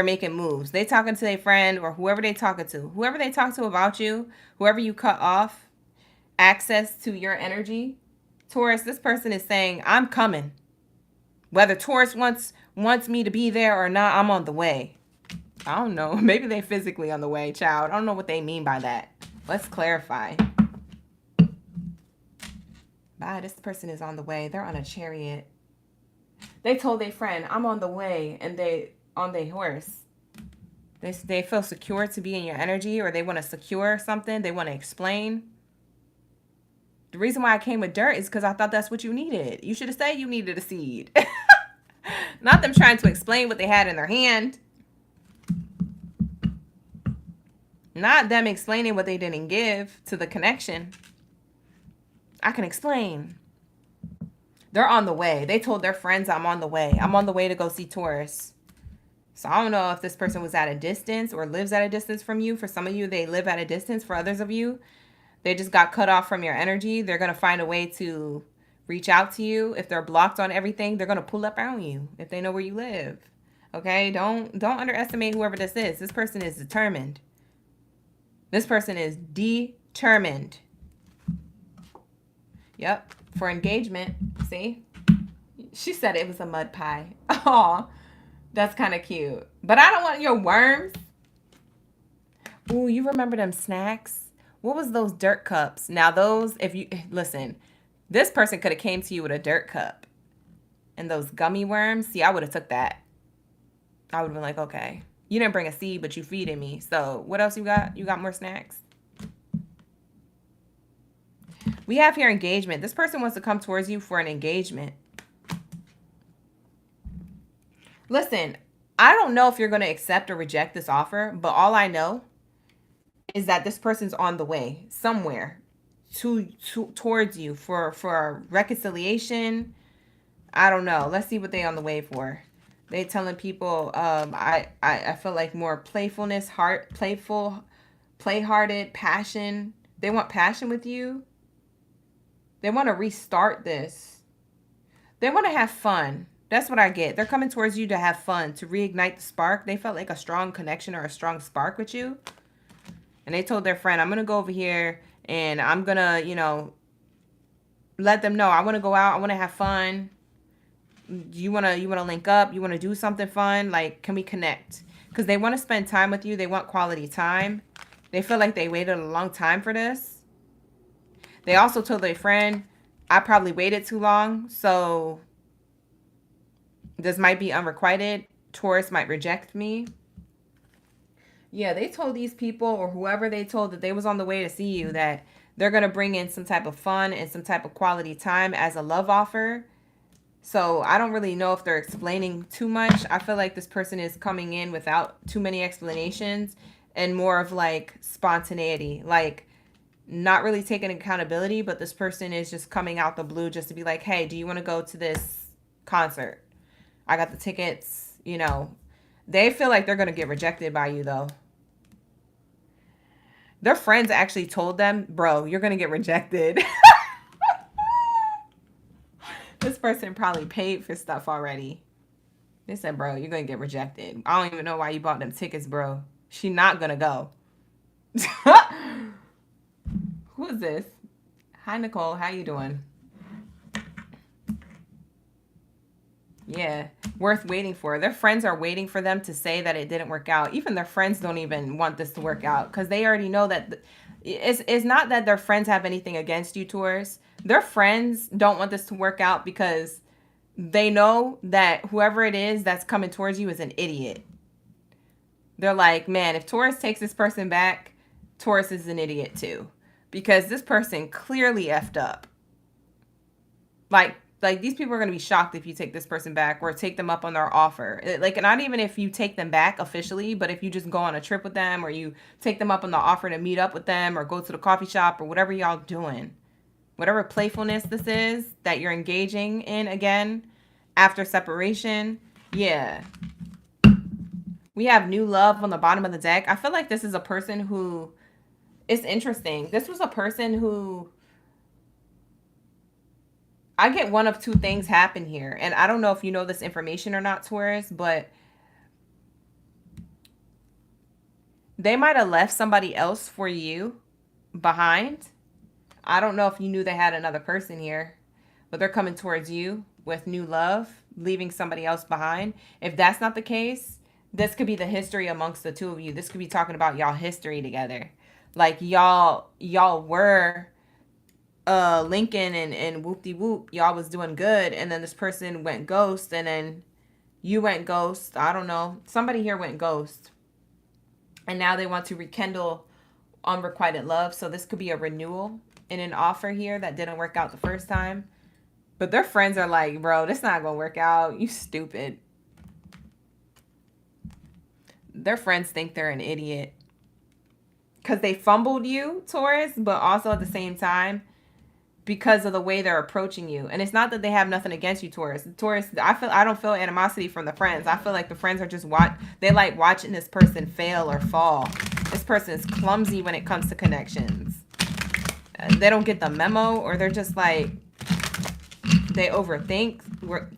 Speaker 1: making moves. They talking to their friend or whoever they talking to. Whoever they talk to about you, whoever you cut off access to your energy, Taurus, this person is saying, I'm coming. Whether Taurus wants me to be there or not, I'm on the way. I don't know. Maybe they physically on the way, child. I don't know what they mean by that. Let's clarify. Bye. This person is on the way. They're on a chariot. They told their friend, I'm on the way, and they on their horse. They feel secure to be in your energy, or they want to secure something. They want to explain. The reason why I came with dirt is because I thought that's what you needed. You should have said you needed a seed. Not them trying to explain what they had in their hand. Not them explaining what they didn't give to the connection. I can explain. They're on the way. They told their friends, I'm on the way. I'm on the way to go see Taurus. So I don't know if this person was at a distance or lives at a distance from you. For some of you, they live at a distance. For others of you, they just got cut off from your energy. They're going to find a way to reach out to you. If they're blocked on everything, they're going to pull up on you if they know where you live. Okay? Don't underestimate whoever this is. This person is determined. This person is determined. Yep. For engagement. See? She said it was a mud pie. Oh, that's kind of cute. But I don't want your worms. Ooh, you remember them snacks? What was those dirt cups? Now those, if you, listen, this person could have came to you with a dirt cup. And those gummy worms, see, I would have took that. I would have been like, okay. You didn't bring a seed, but you feeding me. So what else you got? You got more snacks? We have here engagement. This person wants to come towards you for an engagement. Listen, I don't know if you're going to accept or reject this offer, but all I know is that this person's on the way somewhere towards you for reconciliation. I don't know. Let's see what they on the way for. They telling people, I feel like more playfulness, playful, play-hearted, passion. They want passion with you. They want to restart this. They want to have fun. That's what I get. They're coming towards you to have fun, to reignite the spark. They felt like a strong connection or a strong spark with you. And they told their friend, I'm going to go over here and I'm going to, let them know I want to go out. I want to have fun. You want to link up? You want to do something fun? Like, can we connect? Because they want to spend time with you. They want quality time. They feel like they waited a long time for this. They also told their friend, I probably waited too long. So this might be unrequited. Taurus might reject me. Yeah, they told these people or whoever they told that they was on the way to see you that they're going to bring in some type of fun and some type of quality time as a love offer. So I don't really know if they're explaining too much. I feel like this person is coming in without too many explanations and more of like spontaneity, like not really taking accountability, but this person is just coming out the blue just to be like, hey, do you want to go to this concert? I got the tickets, They feel like they're going to get rejected by you though. Their friends actually told them, bro, you're going to get rejected. This person probably paid for stuff already. They said, bro, you're going to get rejected. I don't even know why you bought them tickets, bro. She not going to go. Who is this? Hi, Nicole. How you doing? Yeah, worth waiting for. Their friends are waiting for them to say that it didn't work out. Even their friends don't even want this to work out because they already know that it's not that their friends have anything against you, Taurus. Their friends don't want this to work out because they know that whoever it is that's coming towards you is an idiot. They're like, man, if Taurus takes this person back, Taurus is an idiot too. Because this person clearly effed up. Like these people are going to be shocked if you take this person back or take them up on their offer. Like, not even if you take them back officially, but if you just go on a trip with them or you take them up on the offer to meet up with them or go to the coffee shop or whatever y'all doing. Whatever playfulness this is that you're engaging in again after separation. Yeah. We have new love on the bottom of the deck. I feel like this is a person who... It's interesting. This was a person who... I get one of two things happen here. And I don't know if you know this information or not, Taurus, but they might have left somebody else for you behind. I don't know if you knew they had another person here. but they're coming towards you with new love, leaving somebody else behind. If that's not the case, this could be the history amongst the two of you. This could be talking about y'all history together. Like y'all were Lincoln and whoop-de-whoop, y'all was doing good, and then this person went ghost, and then you went ghost. I don't know. Somebody here went ghost. And now they want to rekindle unrequited love. So this could be a renewal in an offer here that didn't work out the first time. But their friends are like, bro, this not going to work out. You stupid. Their friends think they're an idiot. Because they fumbled you, Taurus, but also at the same time, because of the way they're approaching you. And it's not that they have nothing against you, Taurus. Taurus, I don't feel animosity from the friends. I feel like the friends are just they like watching this person fail or fall. This person is clumsy when it comes to connections. They don't get the memo, or they're just like, they overthink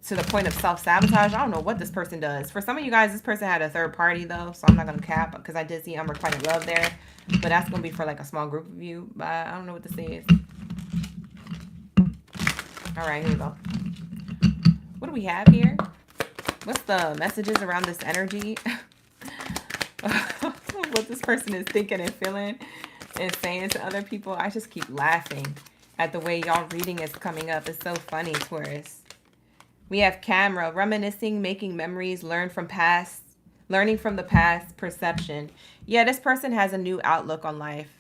Speaker 1: to the point of self-sabotage. I don't know what this person does. For some of you guys, this person had a third party though, so I'm not going to cap, because I did see unrequited love there. But that's going to be for like a small group of you. But I don't know what this is. All right, here we go. What do we have here? What's the messages around this energy? What this person is thinking and feeling and saying to other people. I just keep laughing at the way y'all reading is coming up. It's so funny, Taurus. We have camera, reminiscing, making memories, learning from the past, perception. Yeah, this person has a new outlook on life,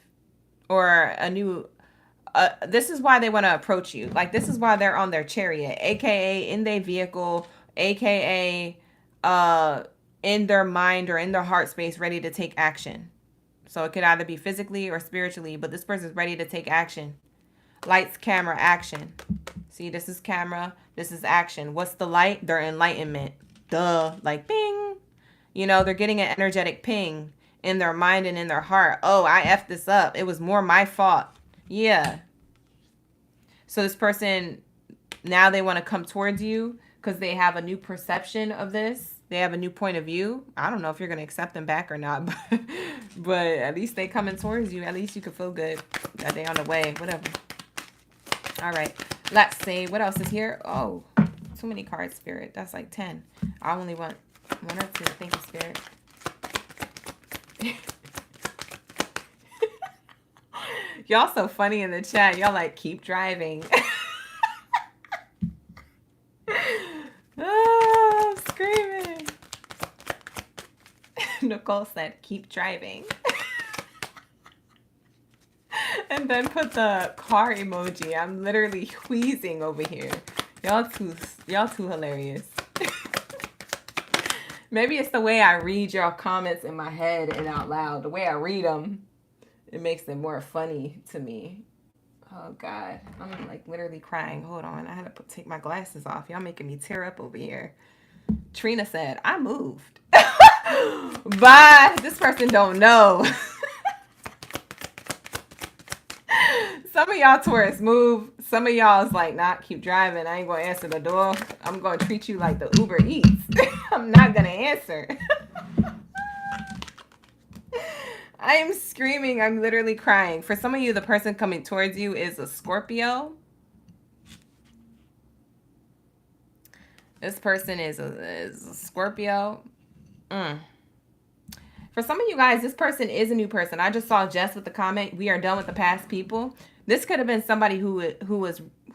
Speaker 1: or a new this is why they want to approach you. Like, this is why they're on their chariot, aka in their vehicle, aka in their mind or in their heart space, ready to take action. So it could either be physically or spiritually, but this person's ready to take action. Lights, camera, action. See, this is camera, this is action. What's the light? Their enlightenment. Duh. Like, ping. You know, they're getting an energetic ping in their mind and in their heart. Oh, I effed this up. It was more my fault. Yeah. So this person, now they want to come towards you because they have a new perception of this. They have a new point of view. I don't know if you're going to accept them back or not, but at least they coming towards you. At least you can feel good that they on the way, whatever. All right. Let's see. What else is here? Oh, too many cards, Spirit. That's like 10. I only want 1 or 2. Thank you, Spirit. Y'all so funny in the chat. Y'all like, keep driving. Oh, I'm screaming. Nicole said, keep driving. And then put the car emoji. I'm literally wheezing over here. Y'all too hilarious. Maybe it's the way I read your comments in my head and out loud. The way I read them, it makes them more funny to me. Oh, God. I'm like literally crying. Hold on. I had to take my glasses off. Y'all making me tear up over here. Trina said, I moved. Bye. This person don't know. Some of y'all Taurus move. Some of y'all is like, nah, keep driving. I ain't going to answer the door. I'm going to treat you like the Uber Eats. I'm not going to answer. I am screaming. I'm literally crying. For some of you, the person coming towards you is a Scorpio. This person is a Scorpio. For some of you guys, this person is a new person. I just saw Jess with the comment, we are done with the past people. This could have been somebody who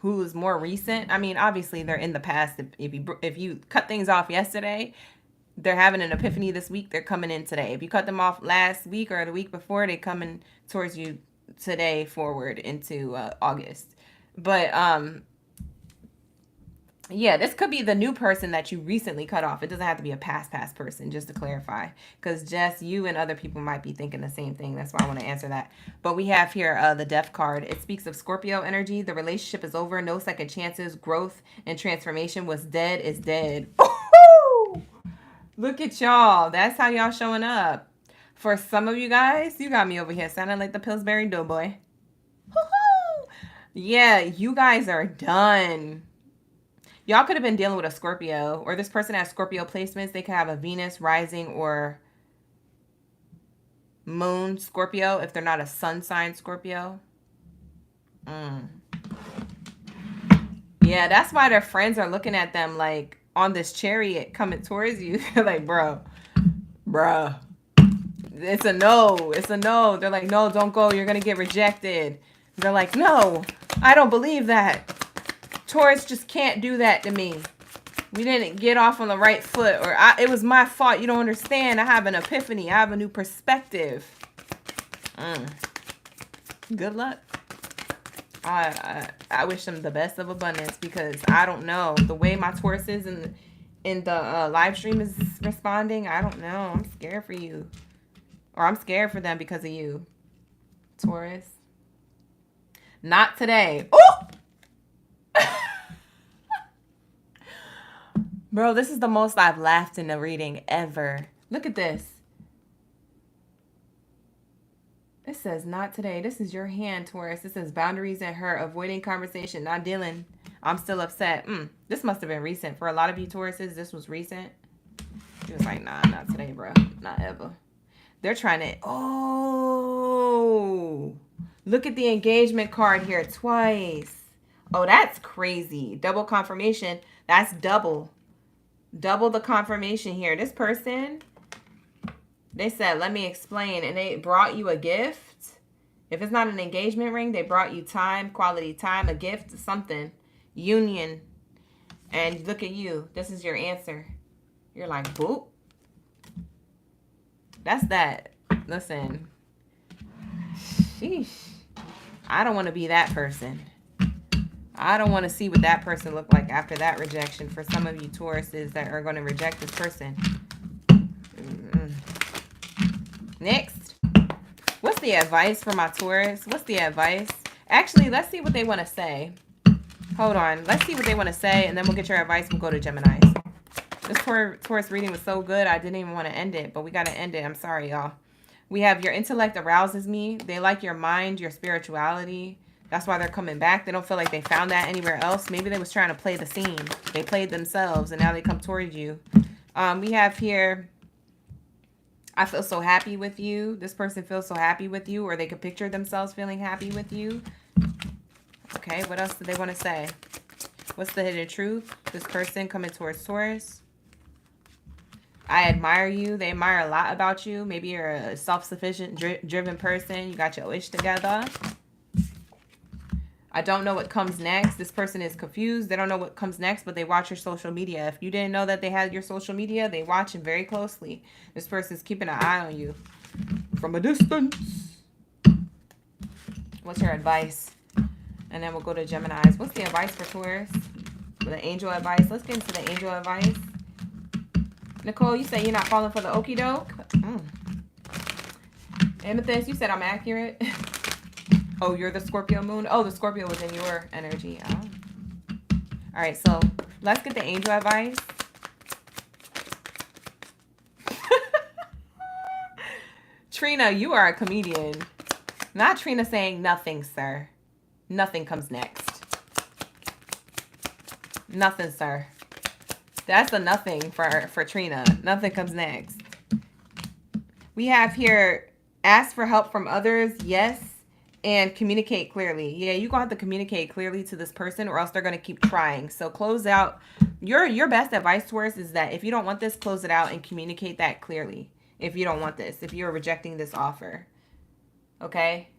Speaker 1: was more recent. I mean, obviously, they're in the past. If you cut things off yesterday, they're having an epiphany this week. They're coming in today. If you cut them off last week or the week before, they're coming towards you today forward into August. But yeah, this could be the new person that you recently cut off. It doesn't have to be a past person, just to clarify. Because Jess, you and other people might be thinking the same thing. That's why I want to answer that. But we have here the Death card. It speaks of Scorpio energy. The relationship is over. No second chances. Growth and transformation. What's dead is dead. Look at y'all. That's how y'all showing up. For some of you guys, you got me over here sounding like the Pillsbury Doughboy. Yeah, you guys are done. Y'all could have been dealing with a Scorpio, or this person has Scorpio placements. They could have a Venus rising or moon Scorpio if they're not a sun sign Scorpio. Yeah, that's why their friends are looking at them like on this chariot coming towards you. They're like, bruh, it's a no. It's a no. They're like, no, don't go. You're going to get rejected. They're like, no, I don't believe that. Taurus just can't do that to me. We didn't get off on the right foot, or it was my fault. You don't understand. I have an epiphany. I have a new perspective. Good luck. I wish them the best of abundance, because I don't know the way my Taurus is in the live stream is responding. I don't know. I'm scared for you, or I'm scared for them because of you, Taurus. Not today. Oh. Bro, this is the most I've laughed in a reading ever. Look at this. It says, not today. This is your hand, Taurus. This says, boundaries and hurt, avoiding conversation, not dealing. I'm still upset. This must have been recent. For a lot of you Tauruses, this was recent. He was like, nah, not today, bro. Not ever. They're trying to... Oh! Look at the engagement card here twice. Oh, that's crazy. Double confirmation. That's double. Double the confirmation here. This person, they said, let me explain. And they brought you a gift. If it's not an engagement ring, they brought you time, quality time, a gift, something. Union. And look at you. This is your answer. You're like, boop. That's that. Listen. Sheesh. I don't want to be that person. I don't want to see what that person looked like after that rejection. For some of you Tauruses that are going to reject this person. Next. What's the advice for my Taurus? What's the advice? Actually, let's see what they want to say. Hold on. Let's see what they want to say, and then we'll get your advice. We'll go to Geminis. This Taurus reading was so good, I didn't even want to end it, but we got to end it. I'm sorry, y'all. We have your intellect arouses me. They like your mind, your spirituality. That's why they're coming back. They don't feel like they found that anywhere else. Maybe they was trying to play the scene. They played themselves, and now they come towards you. We have here, I feel so happy with you. This person feels so happy with you, or they could picture themselves feeling happy with you. Okay, what else do they want to say? What's the hidden truth? This person coming towards Taurus. I admire you. They admire a lot about you. Maybe you're a self-sufficient, driven person. You got your ish together. I don't know what comes next. This person is confused. They don't know what comes next, but they watch your social media. If you didn't know that they had your social media, they watch it very closely. This person's keeping an eye on you from a distance. What's your advice? And then we'll go to Geminis. What's the advice for Taurus? The angel advice. Let's get into the angel advice. Nicole, you say you're not falling for the okie doke. Amethyst, you said I'm accurate. Oh, you're the Scorpio moon? Oh, the Scorpio was in your energy. Oh. All right, so let's get the angel advice. Trina, you are a comedian. Not Trina saying nothing, sir. Nothing comes next. Nothing, sir. That's a nothing for Trina. Nothing comes next. We have here, ask for help from others. Yes. And communicate clearly. Yeah, you're going to have to communicate clearly to this person, or else they're going to keep trying. So close out. Your best advice to us is that if you don't want this, close it out and communicate that clearly. If you don't want this, if you're rejecting this offer. Okay?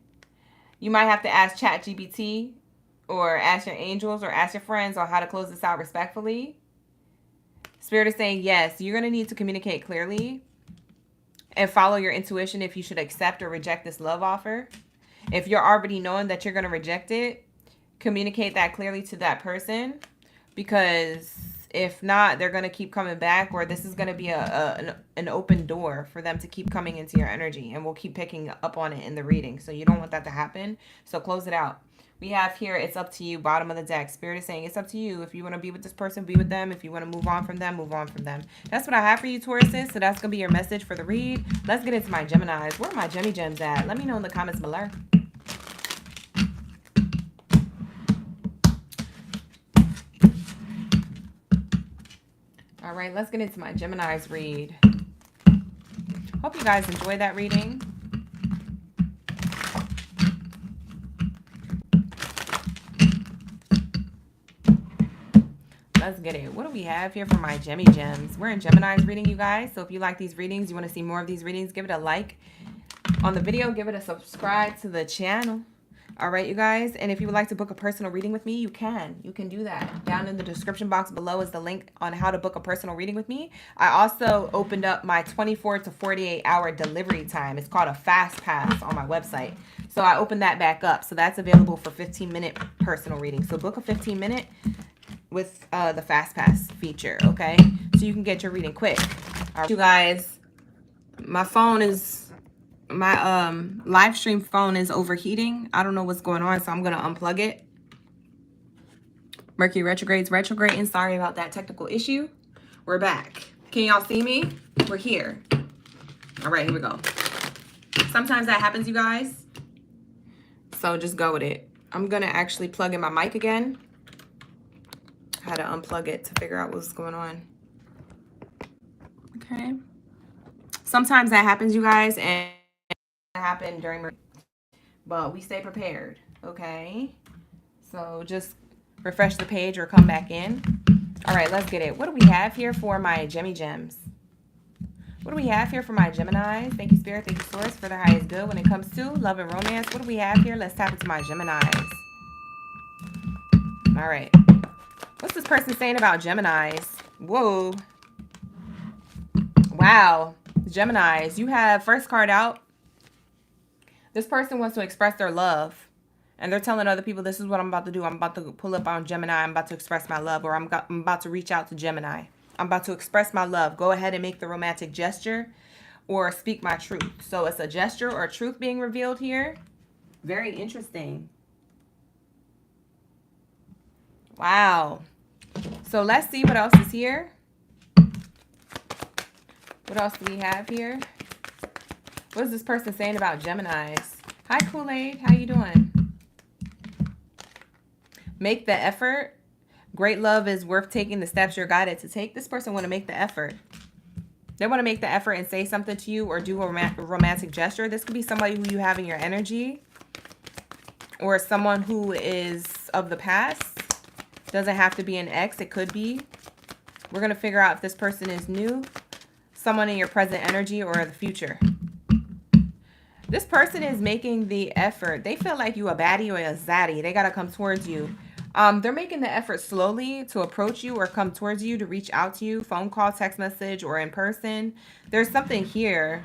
Speaker 1: You might have to ask ChatGPT, or ask your angels, or ask your friends on how to close this out respectfully. Spirit is saying, yes, you're going to need to communicate clearly and follow your intuition if you should accept or reject this love offer. If you're already knowing that you're going to reject it, communicate that clearly to that person, because if not, they're going to keep coming back, or this is going to be an open door for them to keep coming into your energy, and we'll keep picking up on it in the reading. So you don't want that to happen. So close it out. We have here, it's up to you, bottom of the deck. Spirit is saying it's up to you. If you want to be with this person, be with them. If you want to move on from them, move on from them. That's what I have for you, Tauruses. So that's going to be your message for the read. Let's get into my Geminis. Where are my Gemmy Gems at? Let me know in the comments below. All right, let's get into my Geminis read. Hope you guys enjoyed that reading. let's get it. What do we have here for my Gemmy Gems? We're in Gemini's reading, you guys. So if you like these readings, you want to see more of these readings, give it a like on the video. Give it a subscribe to the channel. All right, you guys. And if you would like to book a personal reading with me, you can. You can do that. Down in the description box below is the link on how to book a personal reading with me. I also opened up my 24 to 48 hour delivery time. It's called a fast pass on my website. So I opened that back up. So that's available for 15-minute personal reading. So book a 15-minute with the fast pass feature, okay? So you can get your reading quick. All right, you guys, my phone is... my live stream phone is overheating. I don't know what's going on, so I'm gonna unplug it. Mercury retrograde's retrograding. Sorry about that technical issue. We're back. Can y'all see me? We're here. All right, here we go. Sometimes that happens, you guys, so just go with it. I'm gonna actually plug in my mic again. I had to unplug it to figure out what's going on. Okay, sometimes that happens, you guys, and happen during, but we stay prepared, okay? So just refresh the page or come back in. All right, let's get it. What do we have here for my Gemmy Gems? What do we have here for my Geminis? Thank you, Spirit. Thank you, Source, for the highest good when it comes to love and romance. What do we have here? Let's tap into my Geminis. All right. What's this person saying about Geminis? Whoa. Wow. Geminis, you have first card out. This person wants to express their love, and they're telling other people, this is what I'm about to do. I'm about to pull up on Gemini. I'm about to express my love, or I'm about to reach out to Gemini. I'm about to express my love. Go ahead and make the romantic gesture or speak my truth. So it's a gesture or truth being revealed here. Very interesting. Wow. So let's see what else is here. What else do we have here? What is this person saying about Geminis? Hi, Kool-Aid. How you doing? Make the effort. Great love is worth taking the steps you're guided to take. This person want to make the effort. They want to make the effort and say something to you or do a romantic gesture. This could be somebody who you have in your energy, or someone who is of the past. Doesn't have to be an ex. It could be. We're going to figure out if this person is new, someone in your present energy, or the future. This person is making the effort. They feel like you a baddie or a zaddy. They got to come towards you. They're making the effort slowly to approach you or come towards you, to reach out to you. Phone call, text message, or in person. There's something here.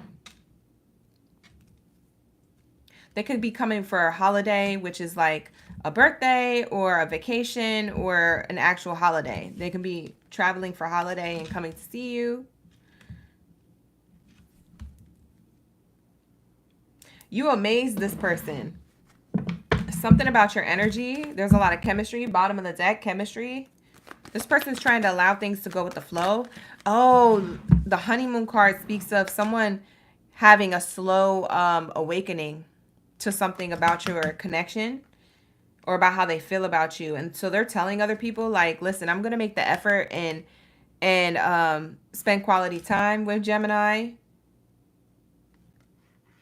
Speaker 1: They could be coming for a holiday, which is like a birthday or a vacation or an actual holiday. They can be traveling for holiday and coming to see you. You amaze this person. Something about your energy. There's a lot of chemistry. Bottom of the deck, chemistry. This person's trying to allow things to go with the flow. Oh, the honeymoon card speaks of someone having a slow awakening to something about your connection or about how they feel about you. And so they're telling other people, like, listen, I'm going to make the effort and spend quality time with Gemini.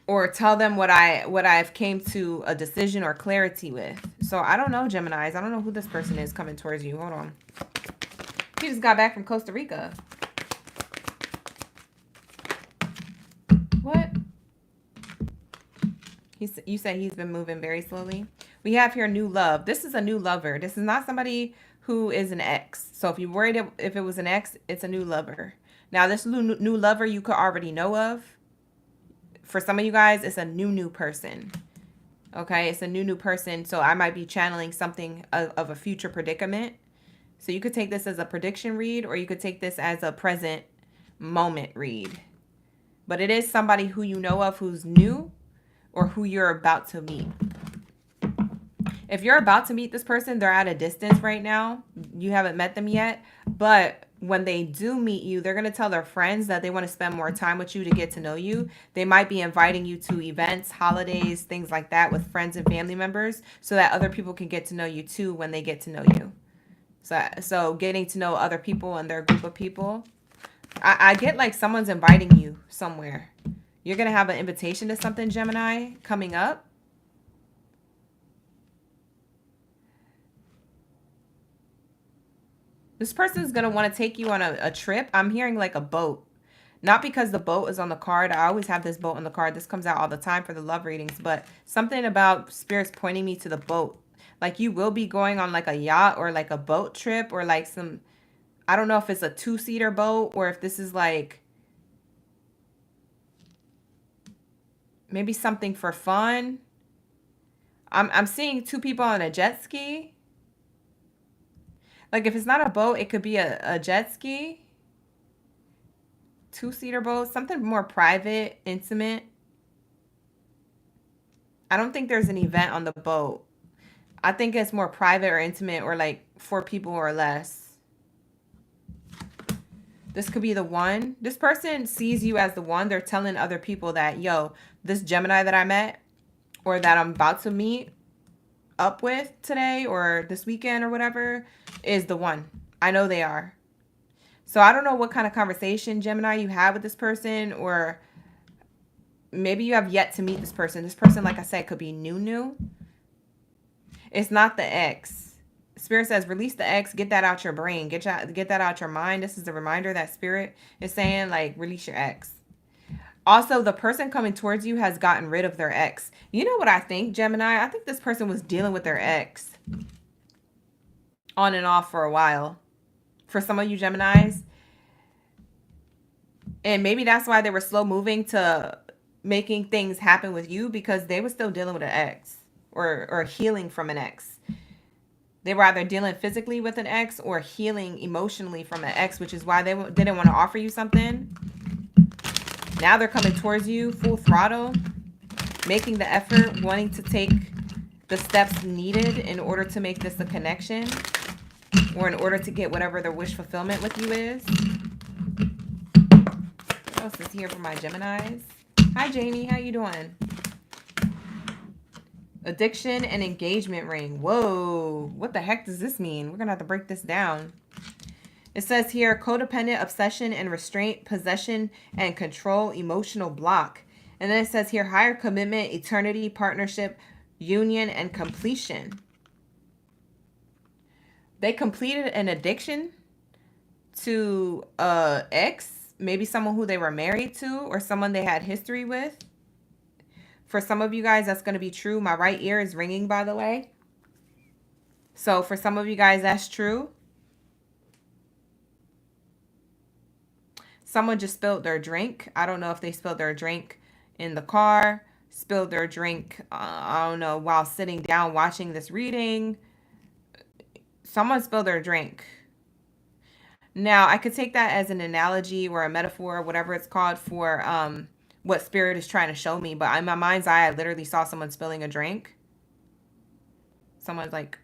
Speaker 1: Or tell them what I've came to a decision or clarity with. So I don't know, Geminis. I don't know who this person is coming towards you. Hold on. He just got back from Costa Rica. What? You said he's been moving very slowly. We have here new love. This is a new lover. This is not somebody who is an ex. So if you're worried if it was an ex, it's a new lover. Now this new lover you could already know of. For some of you guys, it's a new person. Okay, it's a new person. So I might be channeling something of a future predicament. So you could take this as a prediction read, or you could take this as a present moment read. But it is somebody who you know of who's new, or who you're about to meet. If you're about to meet this person, they're at a distance right now. You haven't met them yet. But when they do meet you, they're going to tell their friends that they want to spend more time with you to get to know you. They might be inviting you to events, holidays, things like that with friends and family members, so that other people can get to know you too when they get to know you. So getting to know other people and their group of people. I get like someone's inviting you somewhere. You're going to have an invitation to something, Gemini, coming up. This person is going to want to take you on a trip. I'm hearing like a boat. Not because the boat is on the card. I always have this boat on the card. This comes out all the time for the love readings. But something about spirits pointing me to the boat. Like you will be going on like a yacht or like a boat trip or like some... I don't know if it's a 2-seater boat or if this is like... maybe something for fun. I'm seeing 2 people on a jet ski. Like if it's not a boat, it could be a jet ski. 2-seater boat, something more private, intimate. I don't think there's an event on the boat. I think it's more private or intimate or like 4 people or less. This could be the one. This person sees you as the one. They're telling other people that, yo, this Gemini that I met or that I'm about to meet up with today or this weekend or whatever is the one. I know they are. So I don't know what kind of conversation, Gemini, you have with this person, or maybe you have yet to meet this person. This person, like I said, could be new. It's not the ex. Spirit says, release the ex, get that out your brain, get that out your mind. This is a reminder that Spirit is saying, like, release your ex. Also, the person coming towards you has gotten rid of their ex. You know what I think, Gemini? I think this person was dealing with their ex on and off for a while. For some of you Geminis. And maybe that's why they were slow moving to making things happen with you, because they were still dealing with an ex or healing from an ex. They were either dealing physically with an ex or healing emotionally from an ex, which is why they didn't want to offer you something. Now they're coming towards you full throttle, making the effort, wanting to take the steps needed in order to make this a connection or in order to get whatever their wish fulfillment with you is. What else is here for my Geminis? Hi, Janie. How you doing? Addiction and engagement ring. Whoa. What the heck does this mean? We're going to have to break this down. It says here, codependent, obsession and restraint, possession and control, emotional block. And then it says here, higher commitment, eternity, partnership, union, and completion. They completed an addiction to ex, maybe someone who they were married to or someone they had history with. For some of you guys, that's going to be true. My right ear is ringing, by the way. So for some of you guys, that's true. Someone just spilled their drink. I don't know if they spilled their drink in the car, spilled their drink, I don't know, while sitting down watching this reading. Someone spilled their drink. Now, I could take that as an analogy or a metaphor, whatever it's called, for what Spirit is trying to show me. But in my mind's eye, I literally saw someone spilling a drink. Someone's like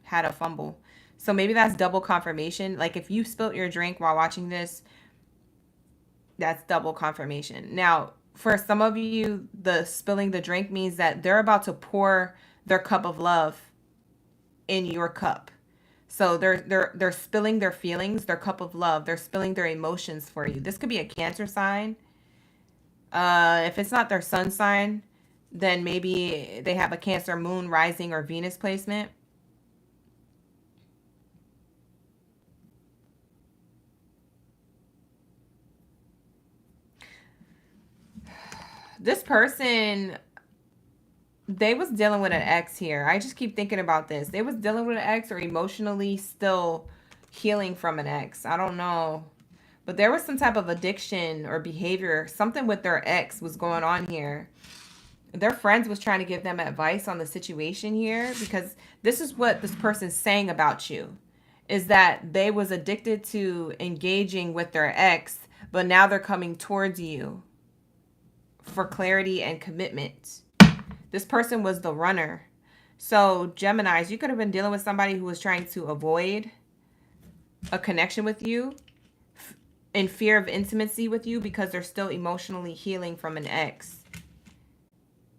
Speaker 1: had a fumble. So maybe that's double confirmation. Like if you spilled your drink while watching this, that's double confirmation. Now, for some of you, the spilling the drink means that they're about to pour their cup of love in your cup. So they're spilling their feelings, their cup of love. They're spilling their emotions for you. This could be a Cancer sign. If it's not their sun sign, then maybe they have a Cancer moon, rising, or Venus placement. This person, they was dealing with an ex here. I just keep thinking about this. They was dealing with an ex or emotionally still healing from an ex. I don't know. But there was some type of addiction or behavior. Something with their ex was going on here. Their friends was trying to give them advice on the situation here, because this is what this person's saying about you, is that they was addicted to engaging with their ex, but now they're coming towards you for clarity and commitment. This person was the runner. So Geminis, you could have been dealing with somebody who was trying to avoid a connection with you in fear of intimacy with you because they're still emotionally healing from an ex.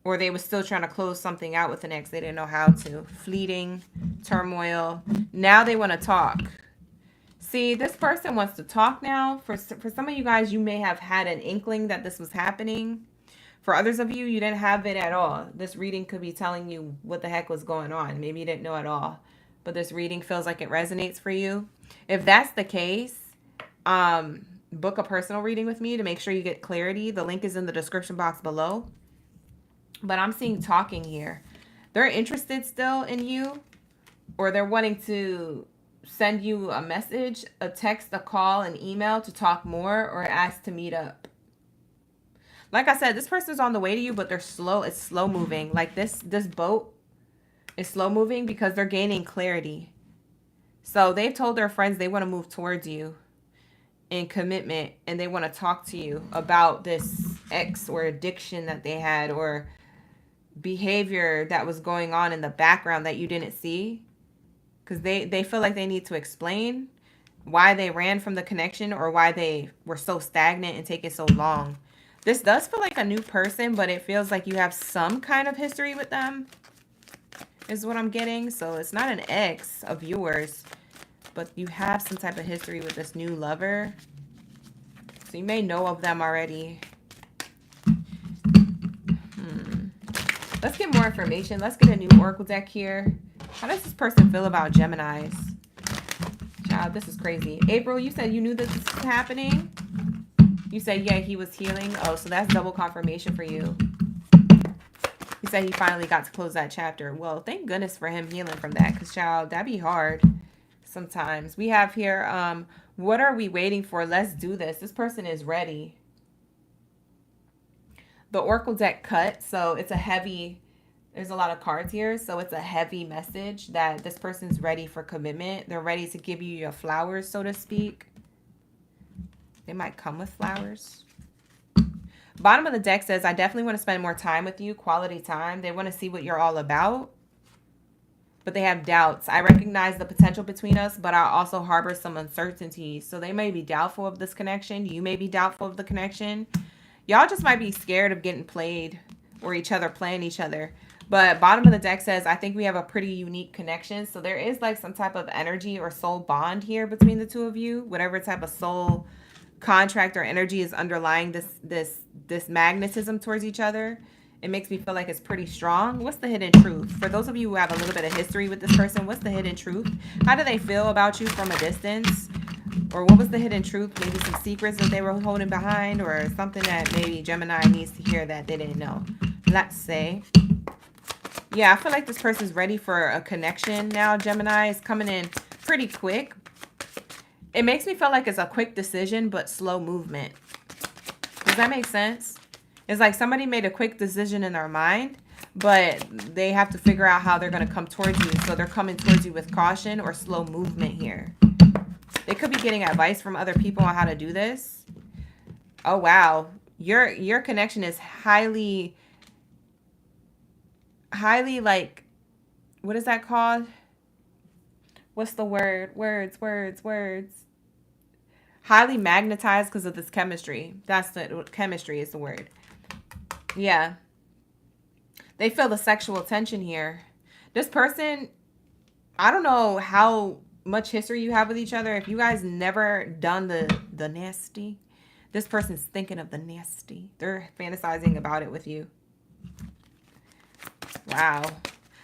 Speaker 1: Or they were still trying to close something out with an ex. They didn't know how to. Fleeting, turmoil. Now they want to talk. See, this person wants to talk now. For some of you guys, you may have had an inkling that this was happening. For others of you, you didn't have it at all. This reading could be telling you what the heck was going on. Maybe you didn't know at all. But this reading feels like it resonates for you. If that's the case, book a personal reading with me to make sure you get clarity. The link is in the description box below. But I'm seeing talking here. They're interested still in you, or they're wanting to send you a message, a text, a call, an email to talk more, or ask to meet up. Like I said, this person's on the way to you, but they're slow. It's slow moving. Like this boat is slow moving because they're gaining clarity. So they've told their friends they want to move towards you in commitment, and they want to talk to you about this ex or addiction that they had, or behavior that was going on in the background that you didn't see. Because they feel like they need to explain why they ran from the connection, or why they were so stagnant and taking so long. This does feel like a new person, but it feels like you have some kind of history with them, is what I'm getting. So it's not an ex of yours, but you have some type of history with this new lover. So you may know of them already. Let's get more information. Let's get a new oracle deck here. How does this person feel about Geminis? Child, this is crazy. April, you said you knew that this was happening. You said, yeah, he was healing. Oh, so that's double confirmation for you. He said he finally got to close that chapter. Well, thank goodness for him healing from that, because, child, that'd be hard sometimes. We have here, what are we waiting for? Let's do this. This person is ready. The oracle deck cut, so it's a heavy, there's a lot of cards here, so it's a heavy message that this person's ready for commitment. They're ready to give you your flowers, so to speak. They might come with flowers. Bottom of the deck says, I definitely want to spend more time with you, quality time. They want to see what you're all about, but they have doubts. I recognize the potential between us, but I also harbor some uncertainty. So they may be doubtful of this connection. You may be doubtful of the connection. Y'all just might be scared of getting played, or each other playing each other. But bottom of the deck says, I think we have a pretty unique connection. So there is like some type of energy or soul bond here between the two of you. Whatever type of soul contract or energy is underlying this magnetism towards each other. It makes me feel like it's pretty strong. What's the hidden truth? For those of you who have a little bit of history with this person, what's the hidden truth? How do they feel about you from a distance? Or what was the hidden truth? Maybe some secrets that they were holding behind, or something that maybe Gemini needs to hear that they didn't know. Let's say. Yeah, I feel like this person's ready for a connection now. Gemini is coming in pretty quick. It makes me feel like it's a quick decision, but slow movement. Does that make sense? It's like somebody made a quick decision in their mind, but they have to figure out how they're going to come towards you. So they're coming towards you with caution or slow movement here. They could be getting advice from other people on how to do this. Oh, wow. Your connection is highly, like, what is that called? What's the word? Words. Highly magnetized because of this chemistry. That's the chemistry is the word. Yeah. They feel the sexual tension here. This person, I don't know how much history you have with each other. If you guys never done the nasty, this person's thinking of the nasty. They're fantasizing about it with you. Wow.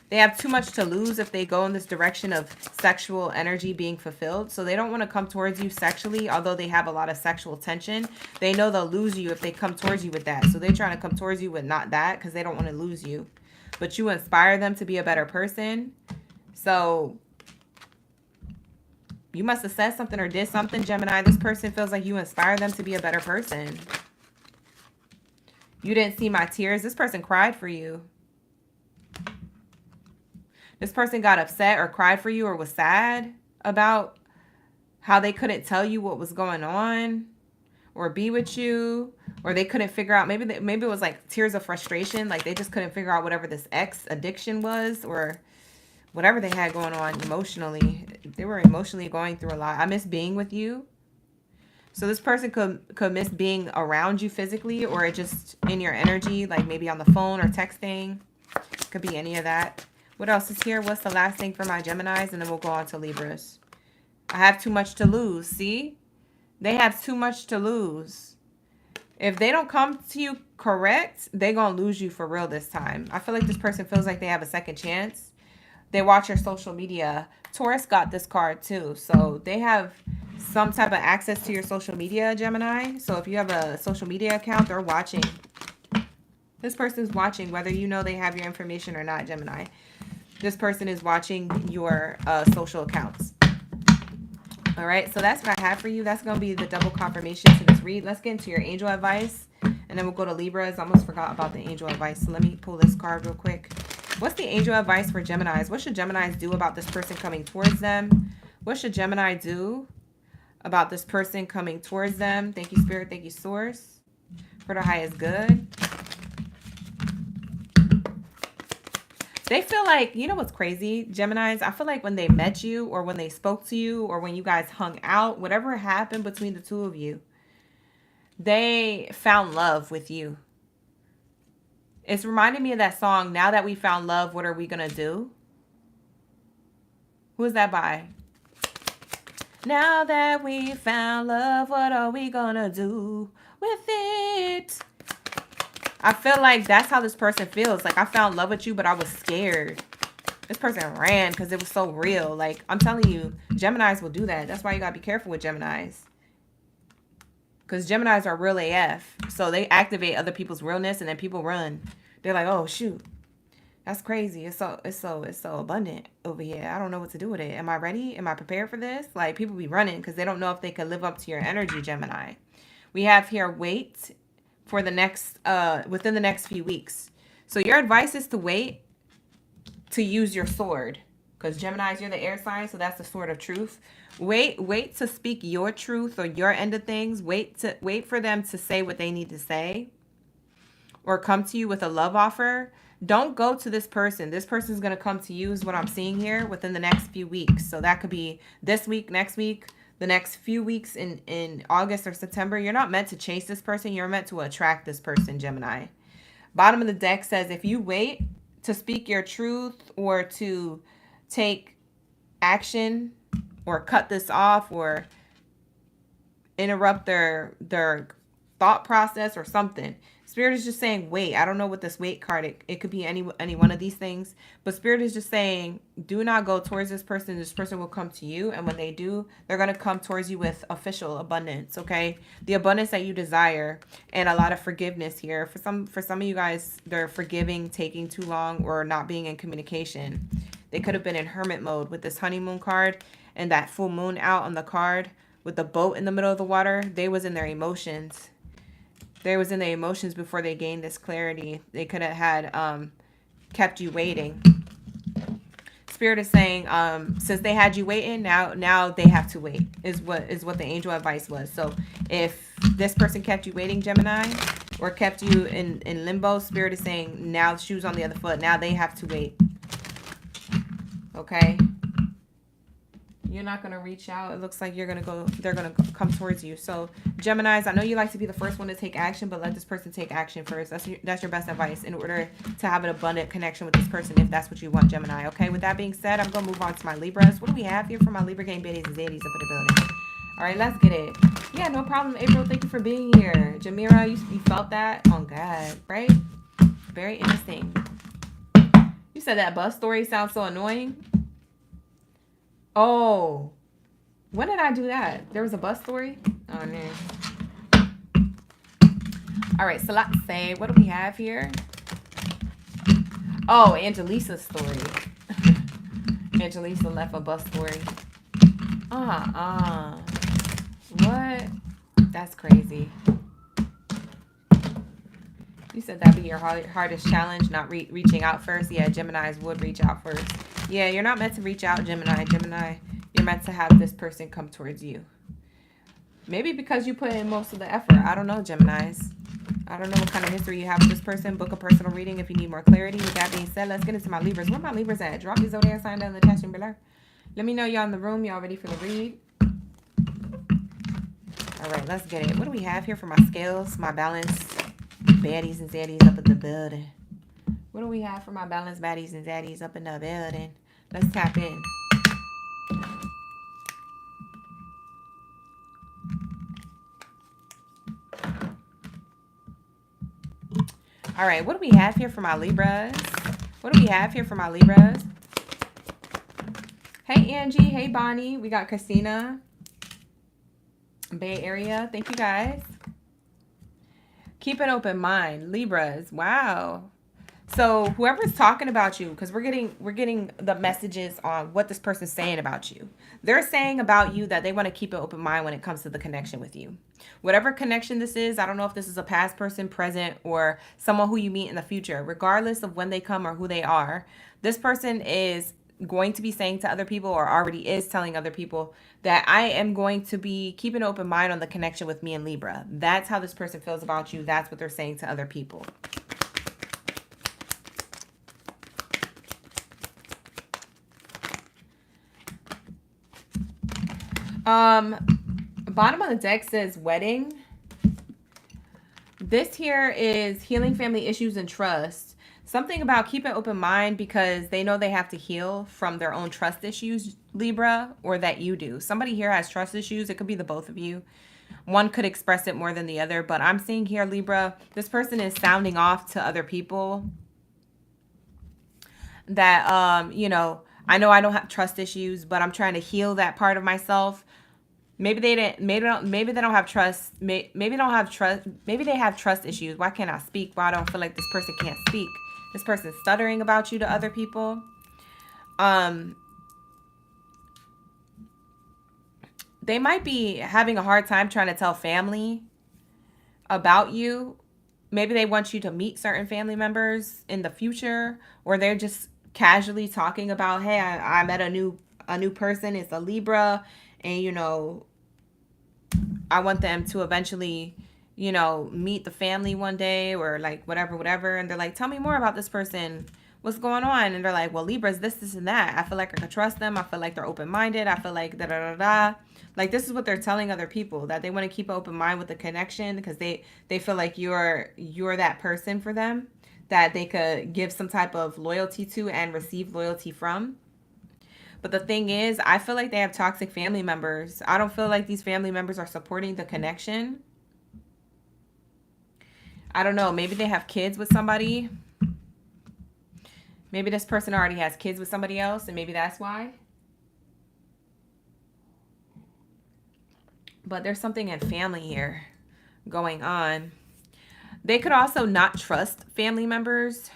Speaker 1: They have too much to lose if they go in this direction of sexual energy being fulfilled. So they don't want to come towards you sexually, although they have a lot of sexual tension. They know they'll lose you if they come towards you with that. So they're trying to come towards you with not that, because they don't want to lose you. But you inspire them to be a better person. So you must have said something or did something, Gemini. This person feels like you inspire them to be a better person. You didn't see my tears. This person cried for you. This person got upset or cried for you or was sad about how they couldn't tell you what was going on or be with you, or they couldn't figure out, maybe it was like tears of frustration, like they just couldn't figure out whatever this ex addiction was, or whatever they had going on emotionally. They were emotionally going through a lot. I miss being with you. So this person could miss being around you physically, or just in your energy, like maybe on the phone or texting. Could be any of that. What else is here? What's the last thing for my Geminis? And then we'll go on to Libras. I have too much to lose. See? They have too much to lose. If they don't come to you correct, they're going to lose you for real this time. I feel like this person feels like they have a second chance. They watch your social media. Taurus got this card too. So they have some type of access to your social media, Gemini. So if you have a social media account, they're watching. This person's watching whether you know they have your information or not, Gemini. This person is watching your social accounts. All right, so that's what I have for you. That's going to be the double confirmation to this read. Let's get into your angel advice, and then we'll go to Libras. I almost forgot about the angel advice, so let me pull this card real quick. What's the angel advice for Geminis? What should Geminis do about this person coming towards them? What should Gemini do about this person coming towards them? Thank you, Spirit. Thank you, Source. For the highest good. They feel like, you know what's crazy, Geminis? I feel like when they met you or when they spoke to you or when you guys hung out, whatever happened between the two of you, they found love with you. It's reminding me of that song, Now That We Found Love, What Are We Gonna Do? Who is that by? Now that we found love, what are we gonna do with it? I feel like that's how this person feels. Like, I found love with you, but I was scared. This person ran because it was so real. Like, I'm telling you, Geminis will do that. That's why you got to be careful with Geminis. Because Geminis are real AF. So they activate other people's realness and then people run. They're like, oh, shoot. That's crazy. It's so abundant over here. I don't know what to do with it. Am I ready? Am I prepared for this? Like, people be running because they don't know if they can live up to your energy, Gemini. We have here, wait for the next within the next few weeks. So your advice is to wait to use your sword, because Geminis, you're the air sign, so that's the sword of truth. Wait to speak your truth or your end of things. Wait for them to say what they need to say or come to you with a love offer. Don't go to this person. This person's going to come to you is what I'm seeing here within the next few weeks. So that could be this week, next week, the next few weeks in August or September. You're not meant to chase this person. You're meant to attract this person, Gemini. Bottom of the deck says, if you wait to speak your truth or to take action or cut this off or interrupt their thought process or something, Spirit is just saying, wait. I don't know what this wait card, it could be any one of these things, but Spirit is just saying, do not go towards this person. This person will come to you, and when they do, they're going to come towards you with official abundance, okay? The abundance that you desire, and a lot of forgiveness here. For some of you guys, they're forgiving taking too long or not being in communication. They could have been in hermit mode with this honeymoon card and that full moon out on the card with the boat in the middle of the water. They was in their emotions. They was in their emotions before they gained this clarity. They could have had kept you waiting. Spirit is saying, since they had you waiting, now they have to wait, is what the angel advice was. So if this person kept you waiting, Gemini, or kept you in limbo, Spirit is saying, now shoes on the other foot. Now they have to wait. Okay? You're not going to reach out. It looks like they're going to come towards you. So Geminis, I know you like to be the first one to take action, but let this person take action first. That's your best advice in order to have an abundant connection with this person, if that's what you want, Gemini. Okay, with that being said, I'm going to move on to my Libras. What do we have here for my Libra gang Baddies and Zaddies up in the building? All right, let's get it. Yeah, no problem, April. Thank you for being here. Jamira, you felt that? Oh, God, right? Very interesting. You said that bus story sounds so annoying. Oh, when did I do that? There was a bus story? Oh, no. All right, so let's say, what do we have here? Oh, Angelisa's story. Angelisa left a bus story. What? That's crazy. You said that'd be your hardest challenge, not reaching out first. Yeah, Geminis would reach out first. Yeah, you're not meant to reach out, Gemini. Gemini, you're meant to have this person come towards you. Maybe because you put in most of the effort. I don't know, Geminis. I don't know what kind of history you have with this person. Book a personal reading if you need more clarity. With that being said, let's get into my Libras. Where my Libras at? Drop your zodiac sign down in the chat below. Let me know y'all in the room. Y'all ready for the read? All right, let's get it. What do we have here for my scales, my balance, baddies and zaddies up in the building? What do we have for my balance, baddies and zaddies up in the building? Let's tap in. All right, what do we have here for my Libras? What do we have here for my Libras? Hey, Angie. Hey, Bonnie. We got Christina. Bay Area. Thank you, guys. Keep an open mind. Libras. Wow. So whoever's talking about you, because we're getting the messages on what this person's saying about you. They're saying about you that they want to keep an open mind when it comes to the connection with you. Whatever connection this is, I don't know if this is a past person, present, or someone who you meet in the future. Regardless of when they come or who they are, this person is going to be saying to other people, or already is telling other people, that I am going to be keeping an open mind on the connection with me and Libra. That's how this person feels about you. That's what they're saying to other people. Bottom of the deck says wedding. This here is healing family issues and trust. Something about keep an open mind because they know they have to heal from their own trust issues, Libra, or that you do. Somebody here has trust issues. It could be the both of you. One could express it more than the other, but I'm seeing here, Libra, this person is sounding off to other people that, you know I don't have trust issues, but I'm trying to heal that part of myself. Maybe they didn't. Maybe they don't have trust. Maybe they don't have trust. Maybe they have trust issues. Why can't I speak? Why I don't feel like this person can't speak? This person's stuttering about you to other people. They might be having a hard time trying to tell family about you. Maybe they want you to meet certain family members in the future, or they're just casually talking about, hey, I met a new person. It's a Libra, and I want them to eventually meet the family one day, or like whatever, and they're like, tell me more about this person, what's going on? And they're like, well, Libras, this and that. I feel like I could trust them. I feel like they're open-minded. I feel like da da da da. Like, this is what they're telling other people, that they want to keep an open mind with the connection, because they feel like you're that person for them that they could give some type of loyalty to and receive loyalty from. But the thing is, I feel like they have toxic family members. I don't feel like these family members are supporting the connection. I don't know. Maybe they have kids with somebody. Maybe this person already has kids with somebody else, and maybe that's why. But there's something in family here going on. They could also not trust family members.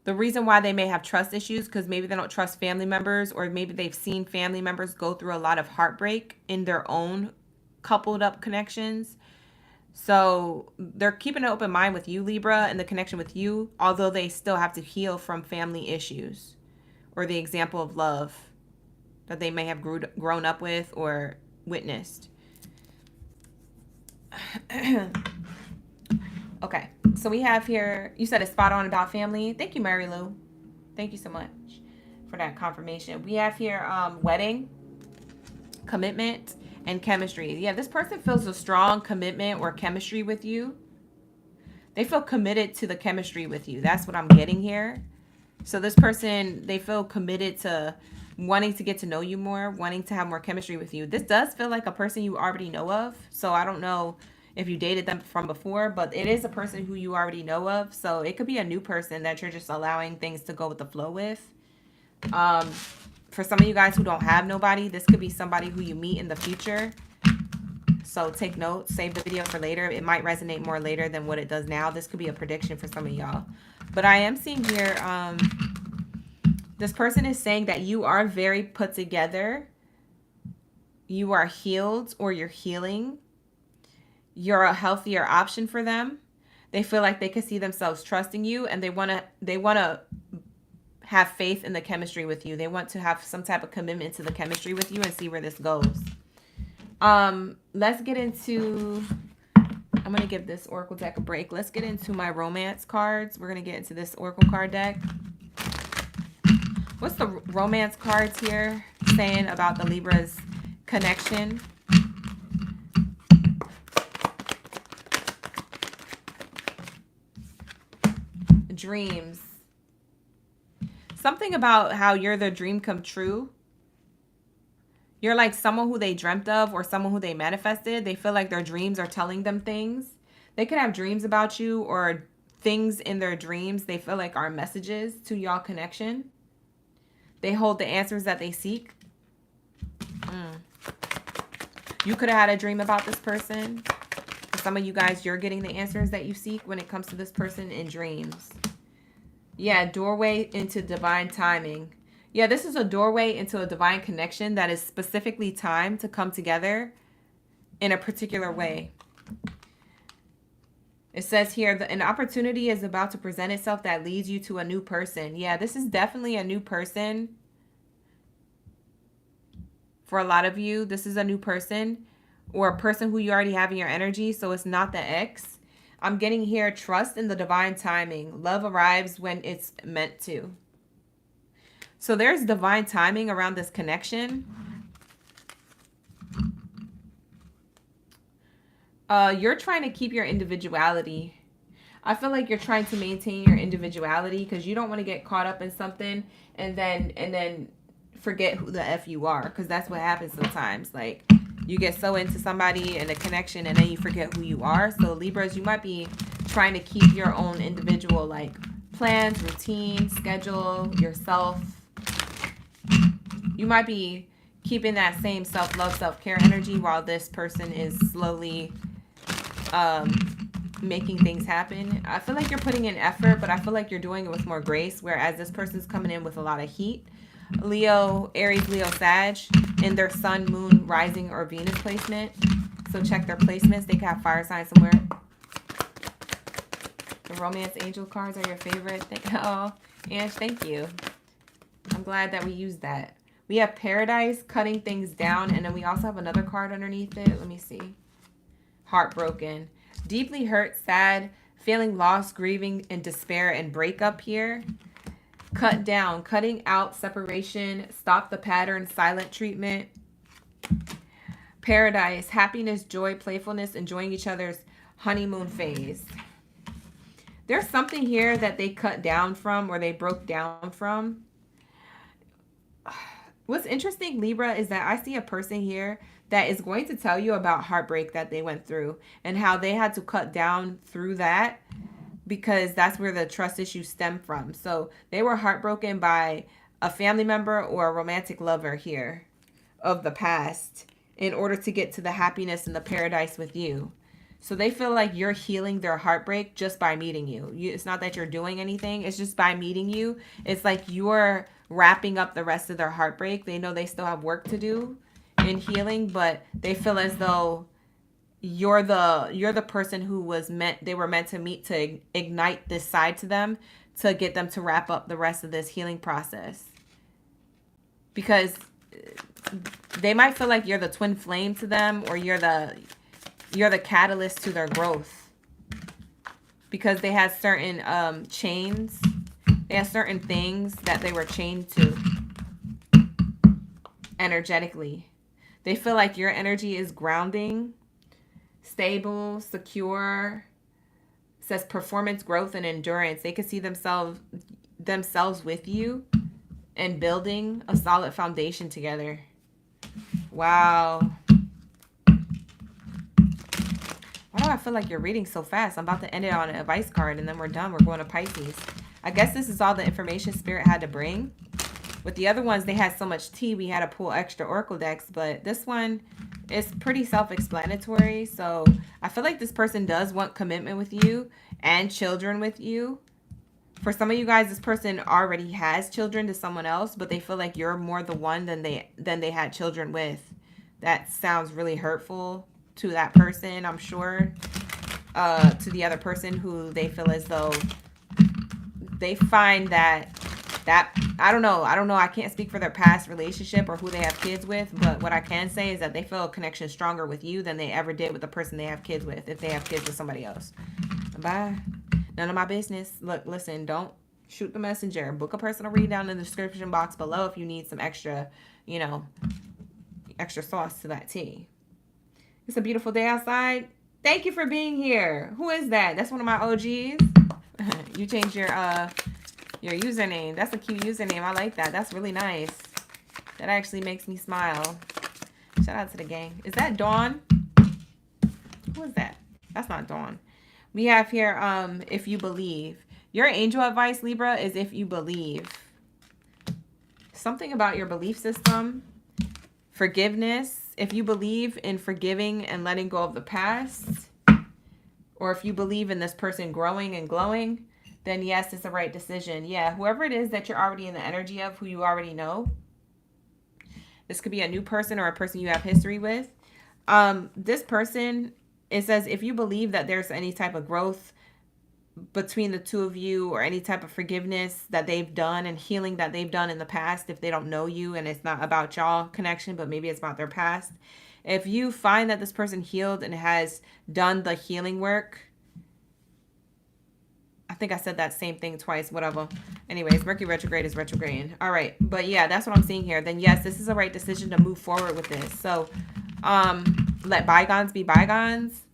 Speaker 1: The reason why they may have trust issues, because maybe they don't trust family members, or maybe they've seen family members go through a lot of heartbreak in their own coupled up connections. So they're keeping an open mind with you, Libra, and the connection with you, although they still have to heal from family issues or the example of love that they may have grown up with or witnessed. Okay, so we have here, you said it's spot on about family. Thank you, Mary Lou. Thank you so much for that confirmation. We have here wedding, commitment, and chemistry. Yeah, this person feels a strong commitment or chemistry with you. They feel committed to the chemistry with you. That's what I'm getting here. So this person, they feel committed to wanting to get to know you more, wanting to have more chemistry with you. This does feel like a person you already know of. So I don't know if you dated them from before, but it is a person who you already know of. So it could be a new person that you're just allowing things to go with the flow with. For some of you guys who don't have nobody, this could be somebody who you meet in the future. So take notes, save the video for later. It might resonate more later than what it does now. This could be a prediction for some of y'all. But I am seeing here, this person is saying that you are very put together. You are healed, or you're healing. You're a healthier option for them. They feel like they can see themselves trusting you, and they want to have faith in the chemistry with you. They want to have some type of commitment to the chemistry with you and see where this goes. Let's get into, I'm going to give this Oracle deck a break. Let's get into my romance cards. We're going to get into this Oracle card deck. What's the romance cards here saying about the Libra's connection? Dreams. Something about how you're the dream come true. You're like someone who they dreamt of, or someone who they manifested. They feel like their dreams are telling them things. They could have dreams about you, or things in their dreams they feel like are messages to y'all connection. They hold the answers that they seek. You could have had a dream about this person. For some of you guys, you're getting the answers that you seek when it comes to this person in dreams. Yeah, doorway into divine timing. Yeah, this is a doorway into a divine connection that is specifically timed to come together in a particular way. It says here that an opportunity is about to present itself that leads you to a new person. Yeah, this is definitely a new person. For a lot of you, this is a new person or a person who you already have in your energy. So it's not the ex. I'm getting here, trust in the divine timing. Love arrives when it's meant to. So there's divine timing around this connection. You're trying to keep your individuality. I feel like you're trying to maintain your individuality because you don't want to get caught up in something and then forget who the F you are, because that's what happens sometimes. Like, you get so into somebody and a connection and then you forget who you are. So Libras, you might be trying to keep your own individual like plans, routine, schedule, yourself. You might be keeping that same self-love, self-care energy while this person is slowly making things happen. I feel like you're putting in effort, but I feel like you're doing it with more grace, whereas this person's coming in with a lot of heat. Leo, Aries, Leo, Sag, in their sun, moon, rising, or Venus placement. So check their placements. They can have fire signs somewhere. The romance angel cards are your favorite. Oh, Ange, thank you. I'm glad that we used that. We have paradise, cutting things down, and then we also have another card underneath it. Let me see. Heartbroken. Deeply hurt, sad, feeling lost, grieving, and despair and breakup here. Cut down, cutting out, separation, stop the pattern, silent treatment. Paradise, happiness, joy, playfulness, enjoying each other's honeymoon phase. There's something here that they cut down from or they broke down from. What's interesting, Libra, is that I see a person here that is going to tell you about heartbreak that they went through and how they had to cut down through that, because that's where the trust issues stem from. So they were heartbroken by a family member or a romantic lover here of the past in order to get to the happiness and the paradise with you. So they feel like you're healing their heartbreak just by meeting you. It's not that you're doing anything. It's just by meeting you. It's like you're wrapping up the rest of their heartbreak. They know they still have work to do in healing, but they feel as though you're the person who they were meant to meet to ignite this side to them, to get them to wrap up the rest of this healing process. Because they might feel like you're the twin flame to them, or you're the catalyst to their growth, because they had certain chains. They had certain things that they were chained to energetically. They feel like your energy is grounding, stable, secure. It says performance, growth, and endurance. They could see themselves with you and building a solid foundation together. Wow. Why do I feel like you're reading so fast? I'm about to end it on an advice card and then we're done. We're going to Pisces. I guess this is all the information Spirit had to bring. With the other ones, they had so much tea, we had to pull extra oracle decks. But this one is pretty self-explanatory. So I feel like this person does want commitment with you and children with you. For some of you guys, this person already has children to someone else, but they feel like you're more the one than they had children with. That sounds really hurtful to that person, I'm sure. To the other person, who they feel as though they find that I don't know. I can't speak for their past relationship or who they have kids with, but what I can say is that they feel a connection stronger with you than they ever did with the person they have kids with, if they have kids with somebody else. Bye. None of my business. Look, listen, don't shoot the messenger. Book a personal read down in the description box below if you need some extra, extra sauce to that tea. It's a beautiful day outside. Thank you for being here. Who is that? That's one of my OGs. You changed your username. That's a cute username. I like that. That's really nice. That actually makes me smile. Shout out to the gang. Is that Dawn? Who is that? That's not Dawn. We have here, if you believe. Your angel advice, Libra, is if you believe. something about your belief system, forgiveness. If you believe in forgiving and letting go of the past, or if you believe in this person growing and glowing, then yes, it's the right decision. Yeah, whoever it is that you're already in the energy of, who you already know. This could be a new person or a person you have history with. This person, it says, if you believe that there's any type of growth between the two of you, or any type of forgiveness that they've done and healing that they've done in the past, if they don't know you and it's not about y'all connection, but maybe it's about their past. If you find that this person healed and has done the healing work, I think I said that same thing twice, whatever. Anyways, Mercury retrograde is retrograding. All right. But yeah, that's what I'm seeing here. Then yes, this is the right decision to move forward with this. So let bygones be bygones.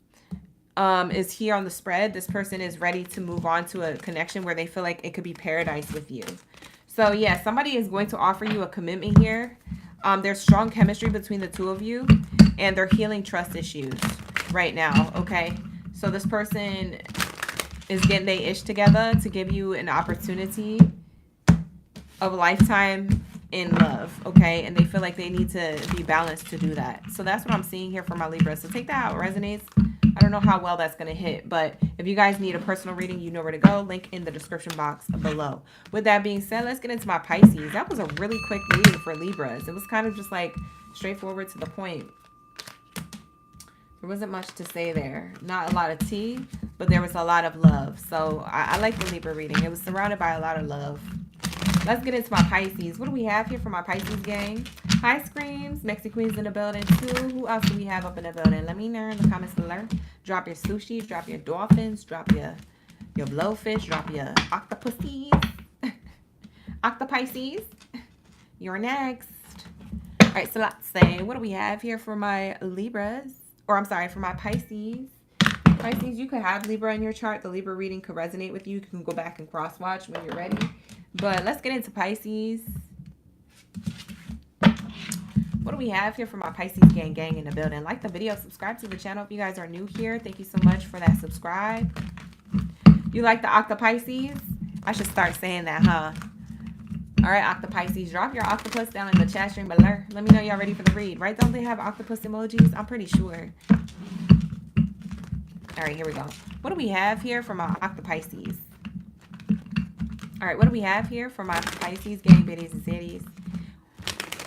Speaker 1: Is here on the spread. This person is ready to move on to a connection where they feel like it could be paradise with you. So yeah, somebody is going to offer you a commitment here. There's strong chemistry between the two of you, and they're healing trust issues right now. Okay. So this person is getting their ish together to give you an opportunity of a lifetime in love. Okay. And they feel like they need to be balanced to do that. So that's what I'm seeing here for my Libra. So take that how it resonates. I don't know how well that's going to hit, but if you guys need a personal reading, you know where to go. Link in the description box below. With that being said, let's get into my Pisces. That was a really quick reading for Libras. It was kind of just like straightforward to the point. There wasn't much to say there. Not a lot of tea, but there was a lot of love. So I like the Libra reading. It was surrounded by a lot of love. Let's get into my Pisces. What do we have here for my Pisces gang? Hi, Screams. Mexi Queen's in the building, too. Who else do we have up in the building? Let me know in the comments below. Drop your sushi. Drop your dolphins. Drop your blowfish. Drop your octopuses. Octopisces. You're next. All right, so let's say, what do we have here for my Libras? Or I'm sorry, for my Pisces. Pisces, you could have Libra in your chart. The Libra reading could resonate with you. You can go back and cross-watch when you're ready. But let's get into Pisces. What do we have here for my Pisces gang in the building? Like the video, subscribe to the channel if you guys are new here. Thank you so much for that subscribe. You like the Octopisces? I should start saying that, huh? All right, Octopisces, drop your octopus down in the chat stream below. Let me know y'all ready for the read. Right? Don't they have octopus emojis? I'm pretty sure. All right, here we go. What do we have here for my Octopisces? All right, what do we have here for my Pisces, gang, biddies, and cities?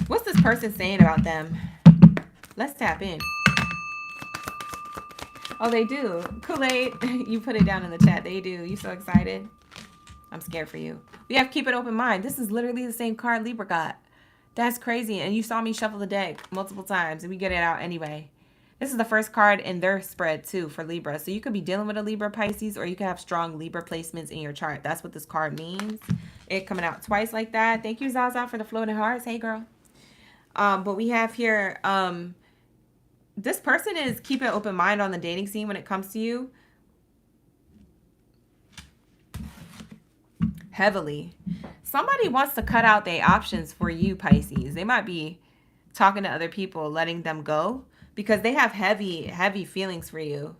Speaker 1: What's this person saying about them? Let's tap in. Oh, they do. Kool-Aid, you put it down in the chat. They do. You so excited? I'm scared for you. We have keep an open mind. This is literally the same card Libra got. That's crazy. And you saw me shuffle the deck multiple times, and we get it out anyway. This is the first card in their spread, too, for Libra. So you could be dealing with a Libra Pisces, or you could have strong Libra placements in your chart. That's what this card means. It coming out twice like that. Thank you, Zaza, for the floating hearts. Hey, girl. But we have here, this person is keeping an open mind on the dating scene when it comes to you. Heavily. Somebody wants to cut out their options for you, Pisces. They might be talking to other people, letting them go, because they have heavy feelings for you.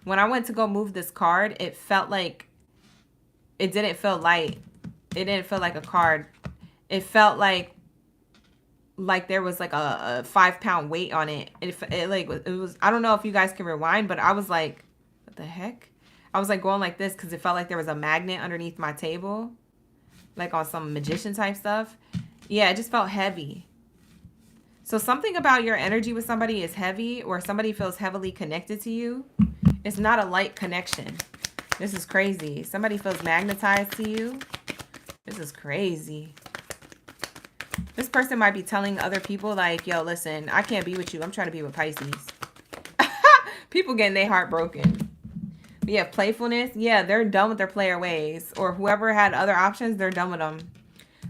Speaker 1: When I went to go move this card, it felt like, it didn't feel light. It didn't feel like a card. It felt like there was like a 5-pound weight on it. It was, I don't know if you guys can rewind, but I was like, what the heck? I was like going like this because it felt like there was a magnet underneath my table, like on some magician type stuff. Yeah, it just felt heavy. So something about your energy with somebody is heavy, or somebody feels heavily connected to you. It's not a light connection. This is crazy. Somebody feels magnetized to you. This is crazy. This person might be telling other people like, yo, listen, I can't be with you. I'm trying to be with Pisces. People getting their heart broken. But yeah, playfulness. Yeah, they're done with their player ways. Or whoever had other options, they're done with them.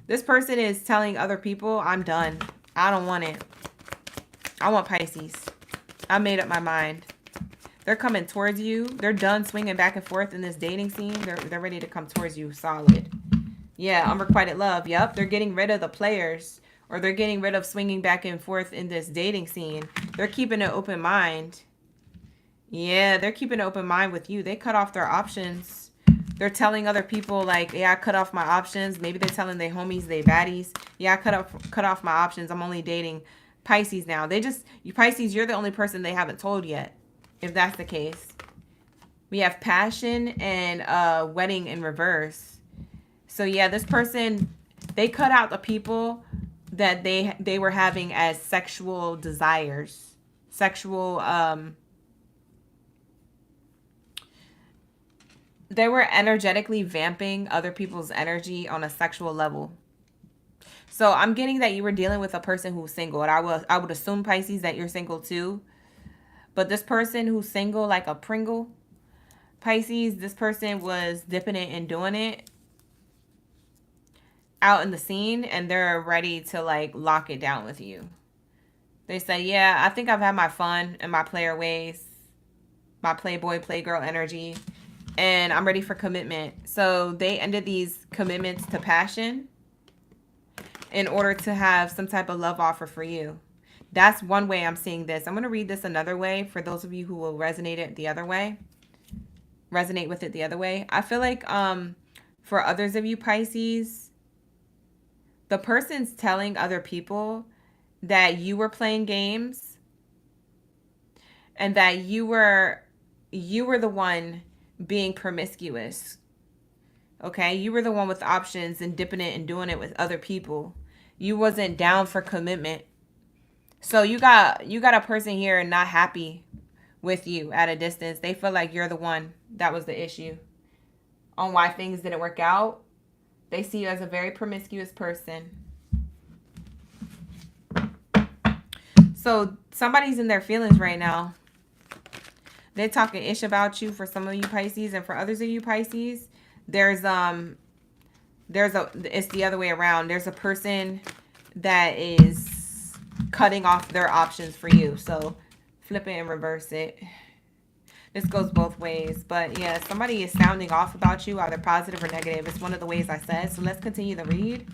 Speaker 1: This person is telling other people, I'm done. I don't want it. I want Pisces. I made up my mind. They're coming towards you. They're done swinging back and forth in this dating scene. They're ready to come towards you solid. Yeah, unrequited love. Yep, they're getting rid of the players, or they're getting rid of swinging back and forth in this dating scene. They're keeping an open mind. Yeah, they're keeping an open mind with you. They cut off their options They're telling other people like, yeah, I cut off my options. Maybe they're telling their homies, they baddies, yeah, I cut off my options. I'm only dating Pisces now. You Pisces, you're the only person they haven't told yet, if that's the case. We have passion and wedding in reverse. So yeah, this person, they cut out the people that they were having as sexual desires, sexual they were energetically vamping other people's energy on a sexual level. So I'm getting that you were dealing with a person who's single, and I would assume, Pisces, that you're single too. But this person who's single, like a Pringle, Pisces, this person was dipping it and doing it out in the scene, and they're ready to like lock it down with you. They say, yeah, I think I've had my fun and my player ways, my playboy, playgirl energy, and I'm ready for commitment. So they ended these commitments to passion in order to have some type of love offer for you. That's one way I'm seeing this. I'm going to read this another way for those of you who will resonate with it the other way. I feel like for others of you Pisces, the person's telling other people that you were playing games and that you were the one being promiscuous. Okay, you were the one with options and dipping it and doing it with other people. You wasn't down for commitment. So you got a person here not happy with you at a distance. They feel like you're the one that was the issue on why things didn't work out. They see you as a very promiscuous person. So somebody's in their feelings right now. They're talking ish about you for some of you Pisces, and for others of you Pisces, it's the other way around. There's a person that is cutting off their options for you. So flip it and reverse it. This goes both ways. But yeah, somebody is sounding off about you, either positive or negative. It's one of the ways I said. So let's continue the read.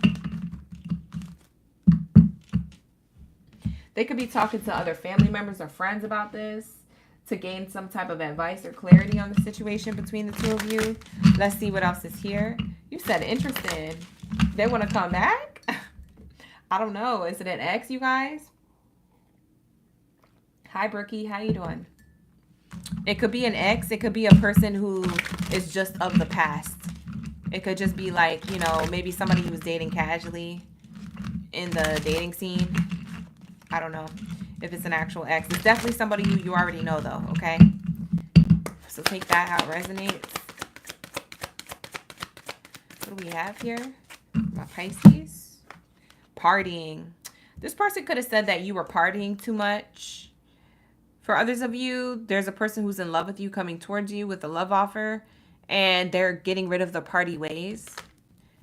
Speaker 1: They could be talking to other family members or friends about this to gain some type of advice or clarity on the situation between the two of you. Let's see what else is here. You said interested. They want to come back? I don't know. Is it an ex, you guys? Hi, Brookie. How you doing? It could be an ex. It could be a person who is just of the past. It could just be like, you know, maybe somebody who was dating casually in the dating scene. I don't know if it's an actual ex. It's definitely somebody who you already know, though, okay? So take that how it resonates. What do we have here? My Pisces. Partying. This person could have said that you were partying too much. For others of you, there's a person who's in love with you coming towards you with a love offer, and they're getting rid of the party ways.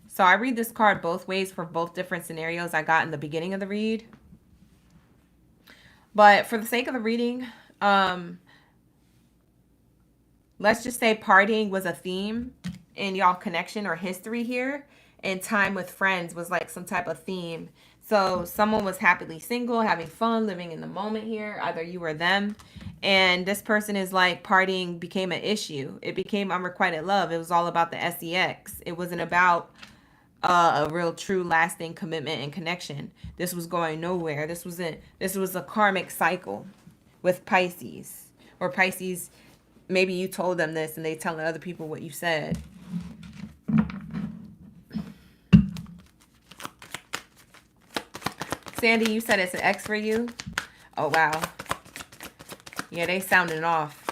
Speaker 1: So I read this card both ways for both different scenarios I got in the beginning of the read. But for the sake of the reading, let's just say partying was a theme in y'all connection or history here. And time with friends was like some type of theme. So someone was happily single, having fun, living in the moment here. Either you or them. And this person is like partying became an issue. It became unrequited love. It was all about the sex. It wasn't about a real true lasting commitment and connection. This was going nowhere. This was a karmic cycle with Pisces. Or Pisces, maybe you told them this and they telling other people what you said. Sandy, you said it's an ex for you? Oh, wow. Yeah, they sounding off.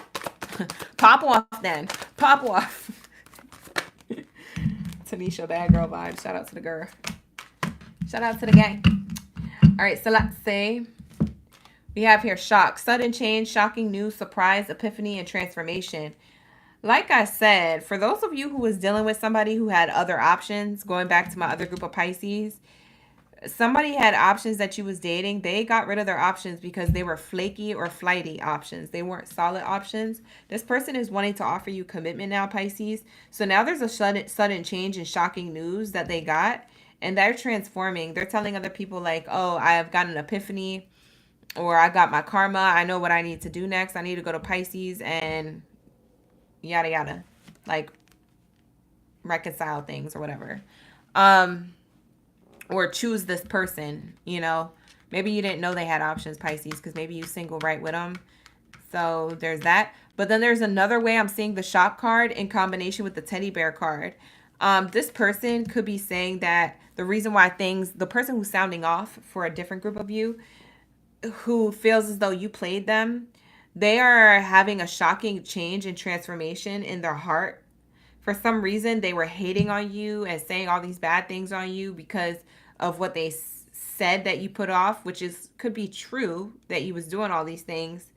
Speaker 1: Pop off then. Pop off. Tanisha, bad girl vibes. Shout out to the girl. Shout out to the gang. All right, so let's say we have here shock, sudden change, shocking news, surprise, epiphany, and transformation. Like I said, for those of you who was dealing with somebody who had other options, going back to my other group of Pisces, somebody had options that you was dating. They got rid of their options because they were flaky or flighty options. They weren't solid options. This person is wanting to offer you commitment now, Pisces. So now there's a sudden change and shocking news that they got, and they're transforming. They're telling other people like, oh, I have got an epiphany, or I got my karma. I know what I need to do next. I need to go to Pisces and yada, yada. Like, reconcile things or whatever. Or choose this person, you know. Maybe you didn't know they had options, Pisces, because maybe you single right with them. So there's that. But then there's another way I'm seeing the shop card in combination with the teddy bear card. This person could be saying that the reason why the person who's sounding off for a different group of you, who feels as though you played them, they are having a shocking change and transformation in their heart. For some reason, they were hating on you and saying all these bad things on you because of what they said that you put off, which could be true that you was doing all these things,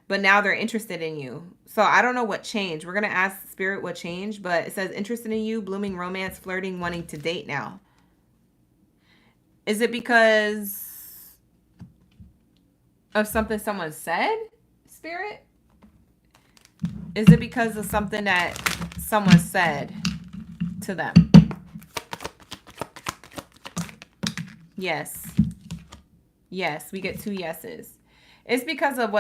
Speaker 1: but now they're interested in you. So I don't know what changed. We're going to ask Spirit what changed, but it says interested in you, blooming romance, flirting, wanting to date now. Is it because of something someone said, Spirit? Is it because of something that someone said to them? Yes. Yes, we get 2 yeses. It's because of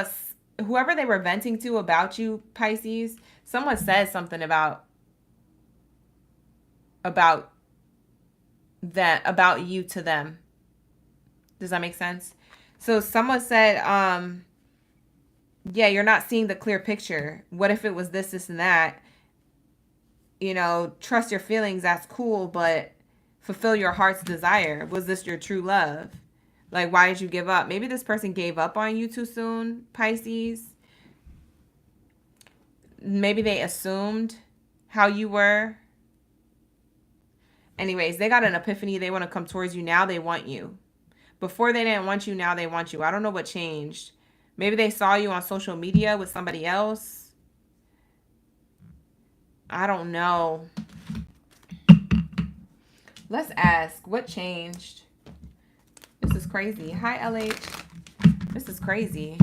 Speaker 1: whoever they were venting to about you, Pisces. Someone said something about you to them. Does that make sense? So someone said, yeah, you're not seeing the clear picture. What if it was this, and that? You know, trust your feelings. That's cool, but fulfill your heart's desire. Was this your true love? Like, why did you give up? Maybe this person gave up on you too soon, Pisces. Maybe they assumed how you were. Anyways, they got an epiphany. They want to come towards you. Now they want you. Before they didn't want you. Now they want you. I don't know what changed. Maybe they saw you on social media with somebody else. I don't know. Let's ask, what changed? This is crazy. Hi, LH. This is crazy.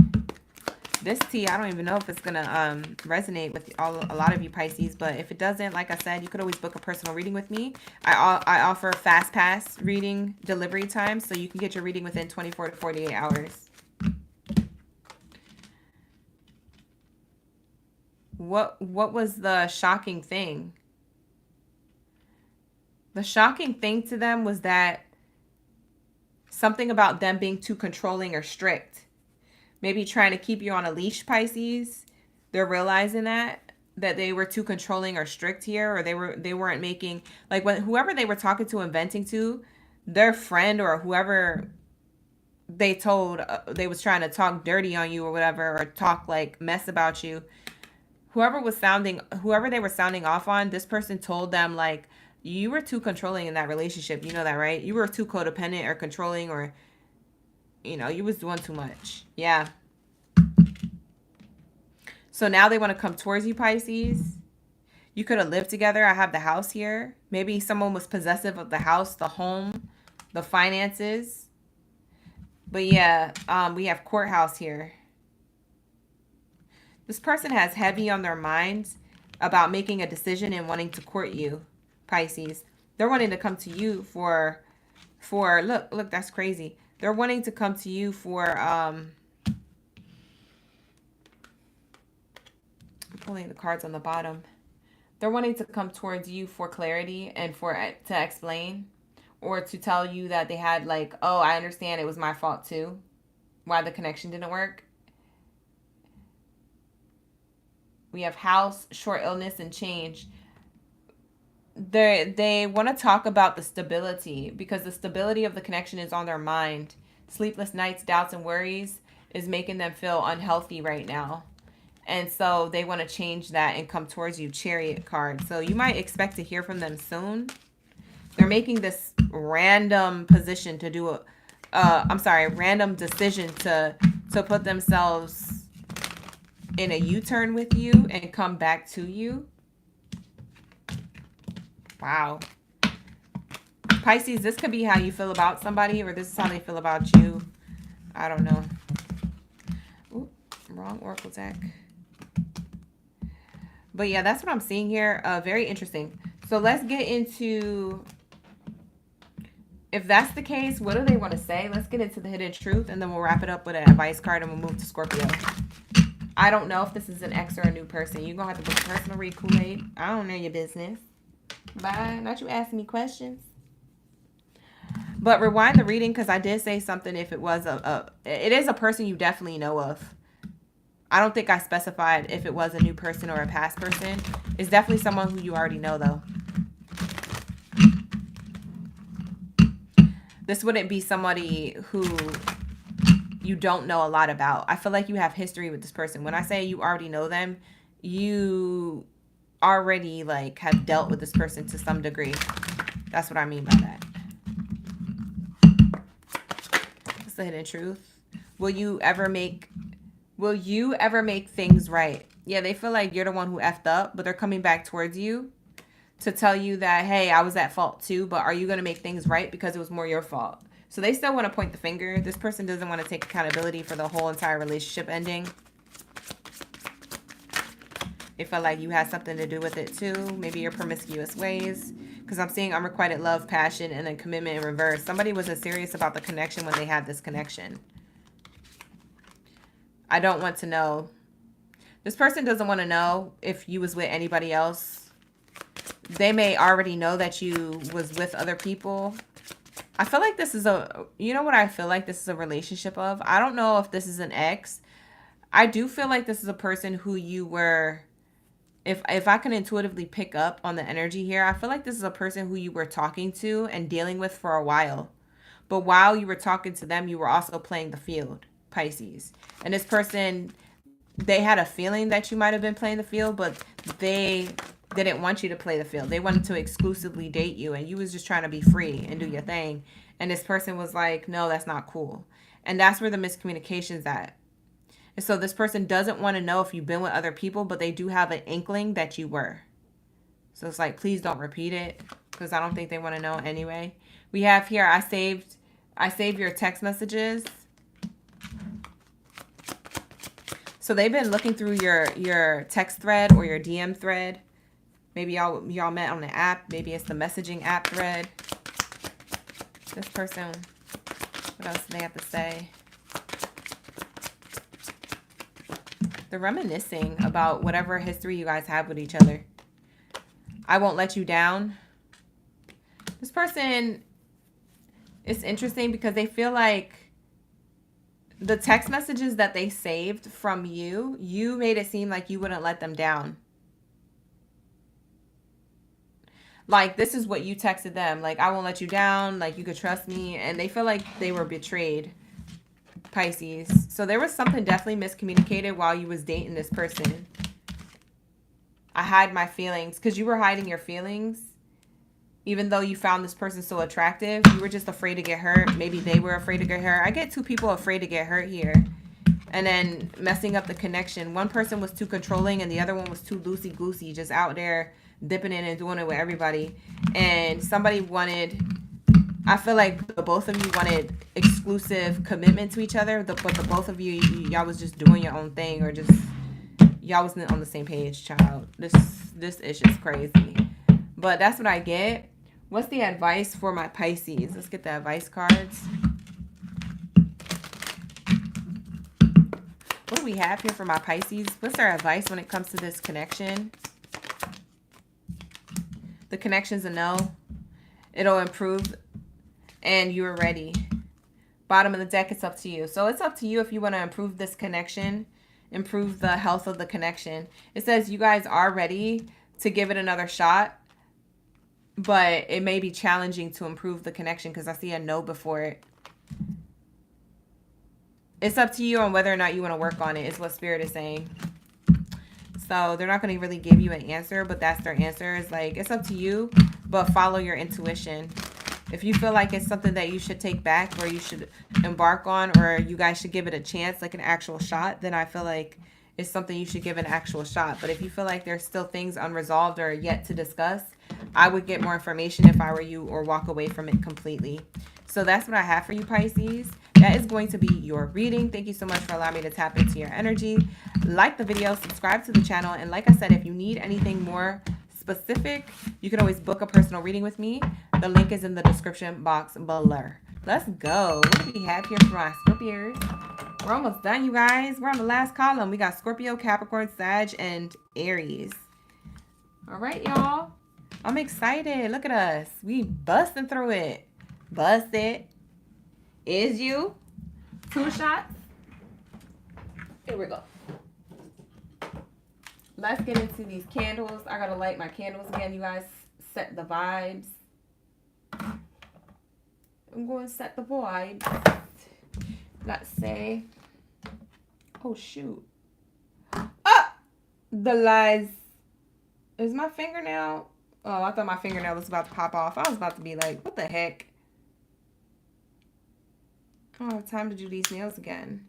Speaker 1: This tea, I don't even know if it's going to resonate with a lot of you Pisces, but if it doesn't, like I said, you could always book a personal reading with me. I offer fast pass reading delivery time, so you can get your reading within 24 to 48 hours. What was the shocking thing? The shocking thing to them was that something about them being too controlling or strict. Maybe trying to keep you on a leash, Pisces. They're realizing that they were too controlling or strict here, or they weren't making, like, when whoever they were talking to and venting to, their friend or whoever they told they was trying to talk dirty on you or whatever, or talk like mess about you. Whoever they were sounding off on, this person told them, like, you were too controlling in that relationship. You know that, right? You were too codependent or controlling, or, you know, you was doing too much. Yeah. So now they want to come towards you, Pisces. You could have lived together. I have the house here. Maybe someone was possessive of the house, the home, the finances. But yeah, we have courthouse here. This person has heavy on their minds about making a decision and wanting to court you, Pisces. They're wanting to come to you for look, that's crazy. They're wanting to come to you for I'm pulling the cards on the bottom. They're wanting to come towards you for clarity and to explain, or to tell you that they had, like, oh, I understand, it was my fault too, why the connection didn't work. We have house, short illness, and change. They want to talk about the stability, because the stability of the connection is on their mind. Sleepless nights, doubts, and worries is making them feel unhealthy right now. And so they want to change that and come towards you. Chariot card. So you might expect to hear from them soon. They're making this random position to do random decision to put themselves in a U-turn with you and come back to you. Wow. Pisces, this could be how you feel about somebody, or this is how they feel about you. I don't know. Ooh, wrong oracle deck. But yeah, that's what I'm seeing here. Very interesting. So let's get into, if that's the case, what do they want to say? Let's get into the hidden truth, and then we'll wrap it up with an advice card, and we'll move to Scorpio. I don't know if this is an ex or a new person. You're going to have to book a personal read, Kool-Aid. I don't know your business. Bye. Not you asking me questions. But rewind the reading, because I did say something if it was it is a person you definitely know of. I don't think I specified if it was a new person or a past person. It's definitely someone who you already know, though. This wouldn't be somebody who you don't know a lot about. I feel like you have history with this person. When I say you already know them, you already like have dealt with this person to some degree. That's what I mean by that. What's the hidden truth? Will you ever make things right? Yeah, they feel like you're the one who effed up, but they're coming back towards you to tell you that, hey, I was at fault too, but are you going to make things right because it was more your fault? So they still want to point the finger. This person doesn't want to take accountability for the whole entire relationship ending. They feel like you had something to do with it too. Maybe your promiscuous ways. Because I'm seeing unrequited love, passion, and then commitment in reverse. Somebody wasn't serious about the connection when they had this connection. I don't want to know. This person doesn't want to know if you was with anybody else. They may already know that you was with other people. I feel like this is you know what I feel like this is a relationship of? I don't know if this is an ex. I do feel like this is a person who you were, if I can intuitively pick up on the energy here, I feel like this is a person who you were talking to and dealing with for a while. But while you were talking to them, you were also playing the field, Pisces. And this person, they had a feeling that you might have been playing the field, but they didn't want you to play the field. They wanted to exclusively date you, and you was just trying to be free and do your thing. And this person was like, no, that's not cool. And that's where the miscommunication's at. And so this person doesn't want to know if you've been with other people, but they do have an inkling that you were. So it's like, please don't repeat it, because I don't think they want to know anyway. We have here, I saved your text messages. So they've been looking through your text thread or your DM thread. Maybe y'all met on the app. Maybe it's the messaging app thread. This person, what else do they have to say? They're reminiscing about whatever history you guys have with each other. I won't let you down. This person, it's interesting because they feel like the text messages that they saved from you, you made it seem like you wouldn't let them down. Like, this is what you texted them. Like, I won't let you down. Like, you could trust me. And they feel like they were betrayed, Pisces. So there was something definitely miscommunicated while you was dating this person. I hide my feelings. Because you were hiding your feelings. Even though you found this person so attractive, you were just afraid to get hurt. Maybe they were afraid to get hurt. I get two people afraid to get hurt here. And then messing up the connection. One person was too controlling and the other one was too loosey-goosey, just out there dipping in and doing it with everybody. And somebody wanted, I feel like the both of you wanted exclusive commitment to each other, but the both of you, y'all was just doing your own thing, or just, y'all wasn't on the same page, child. This is just crazy. But that's what I get. What's the advice for my Pisces? Let's get the advice cards. What do we have here for my Pisces? What's their advice when it comes to this connection? The connection's a no. It'll improve and you're ready. Bottom of the deck, it's up to you. So it's up to you if you want to improve this connection, improve the health of the connection. It says you guys are ready to give it another shot, but it may be challenging to improve the connection because I see a no before it. It's up to you on whether or not you want to work on it, is what Spirit is saying. So they're not going to really give you an answer, but that's their answer. It's like, it's up to you, but follow your intuition. If you feel like it's something that you should take back or you should embark on, or you guys should give it a chance, like an actual shot, then I feel like it's something you should give an actual shot. But if you feel like there's still things unresolved or yet to discuss, I would get more information if I were you, or walk away from it completely. So that's what I have for you, Pisces. That is going to be your reading. Thank you so much for allowing me to tap into your energy. Like the video, subscribe to the channel, and like I said, if you need anything more specific, you can always book a personal reading with me. The link is in the description box below. Let's go. What do we have here for our Scorpios? We're almost done, you guys. We're on the last column. We got Scorpio, Capricorn, Sag, and Aries. All right, y'all. I'm excited. Look at us. We busting through it. Bust it. Is you? 2 shots. Here we go. Let's get into these candles. I gotta light my candles again, you guys. Set the vibes. I'm going to set the vibes. Let's say. Oh, shoot. Ah! The lies. Is my fingernail? Oh, I thought my fingernail was about to pop off. I was about to be like, what the heck? I don't have time to do these nails again.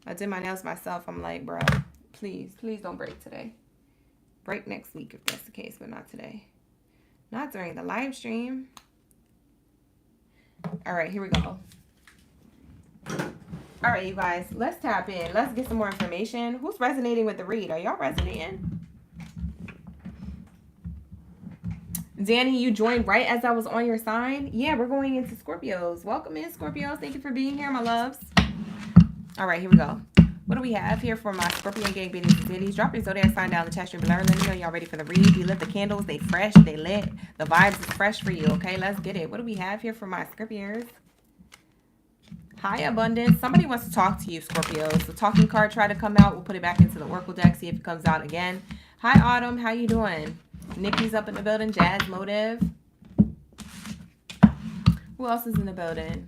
Speaker 1: I did my nails myself. I'm like, bro, please don't break today. Break next week if that's the case, but not today. Not during the live stream. All right, here we go. All right, you guys, let's tap in. Let's get some more information. Who's resonating with the read? Are y'all resonating? Danny, you joined right as I was on your sign? Yeah, we're going into Scorpios. Welcome in, Scorpios. Thank you for being here, my loves. All right, here we go. What do we have here for my Scorpion gang Baddies and Zodiacs? Drop your Zodiac sign down in the chat stream below. Let me know y'all ready for the read. You lit the candles. They fresh. They lit. The vibes is fresh for you, okay? Let's get it. What do we have here for my Scorpios? High abundance. Somebody wants to talk to you, Scorpios. The talking card tried to come out. We'll put it back into the Oracle deck. See if it comes out again. Hi, Autumn. How you doing? Nikki's up in the building. Jazz Motive. Who else is in the building?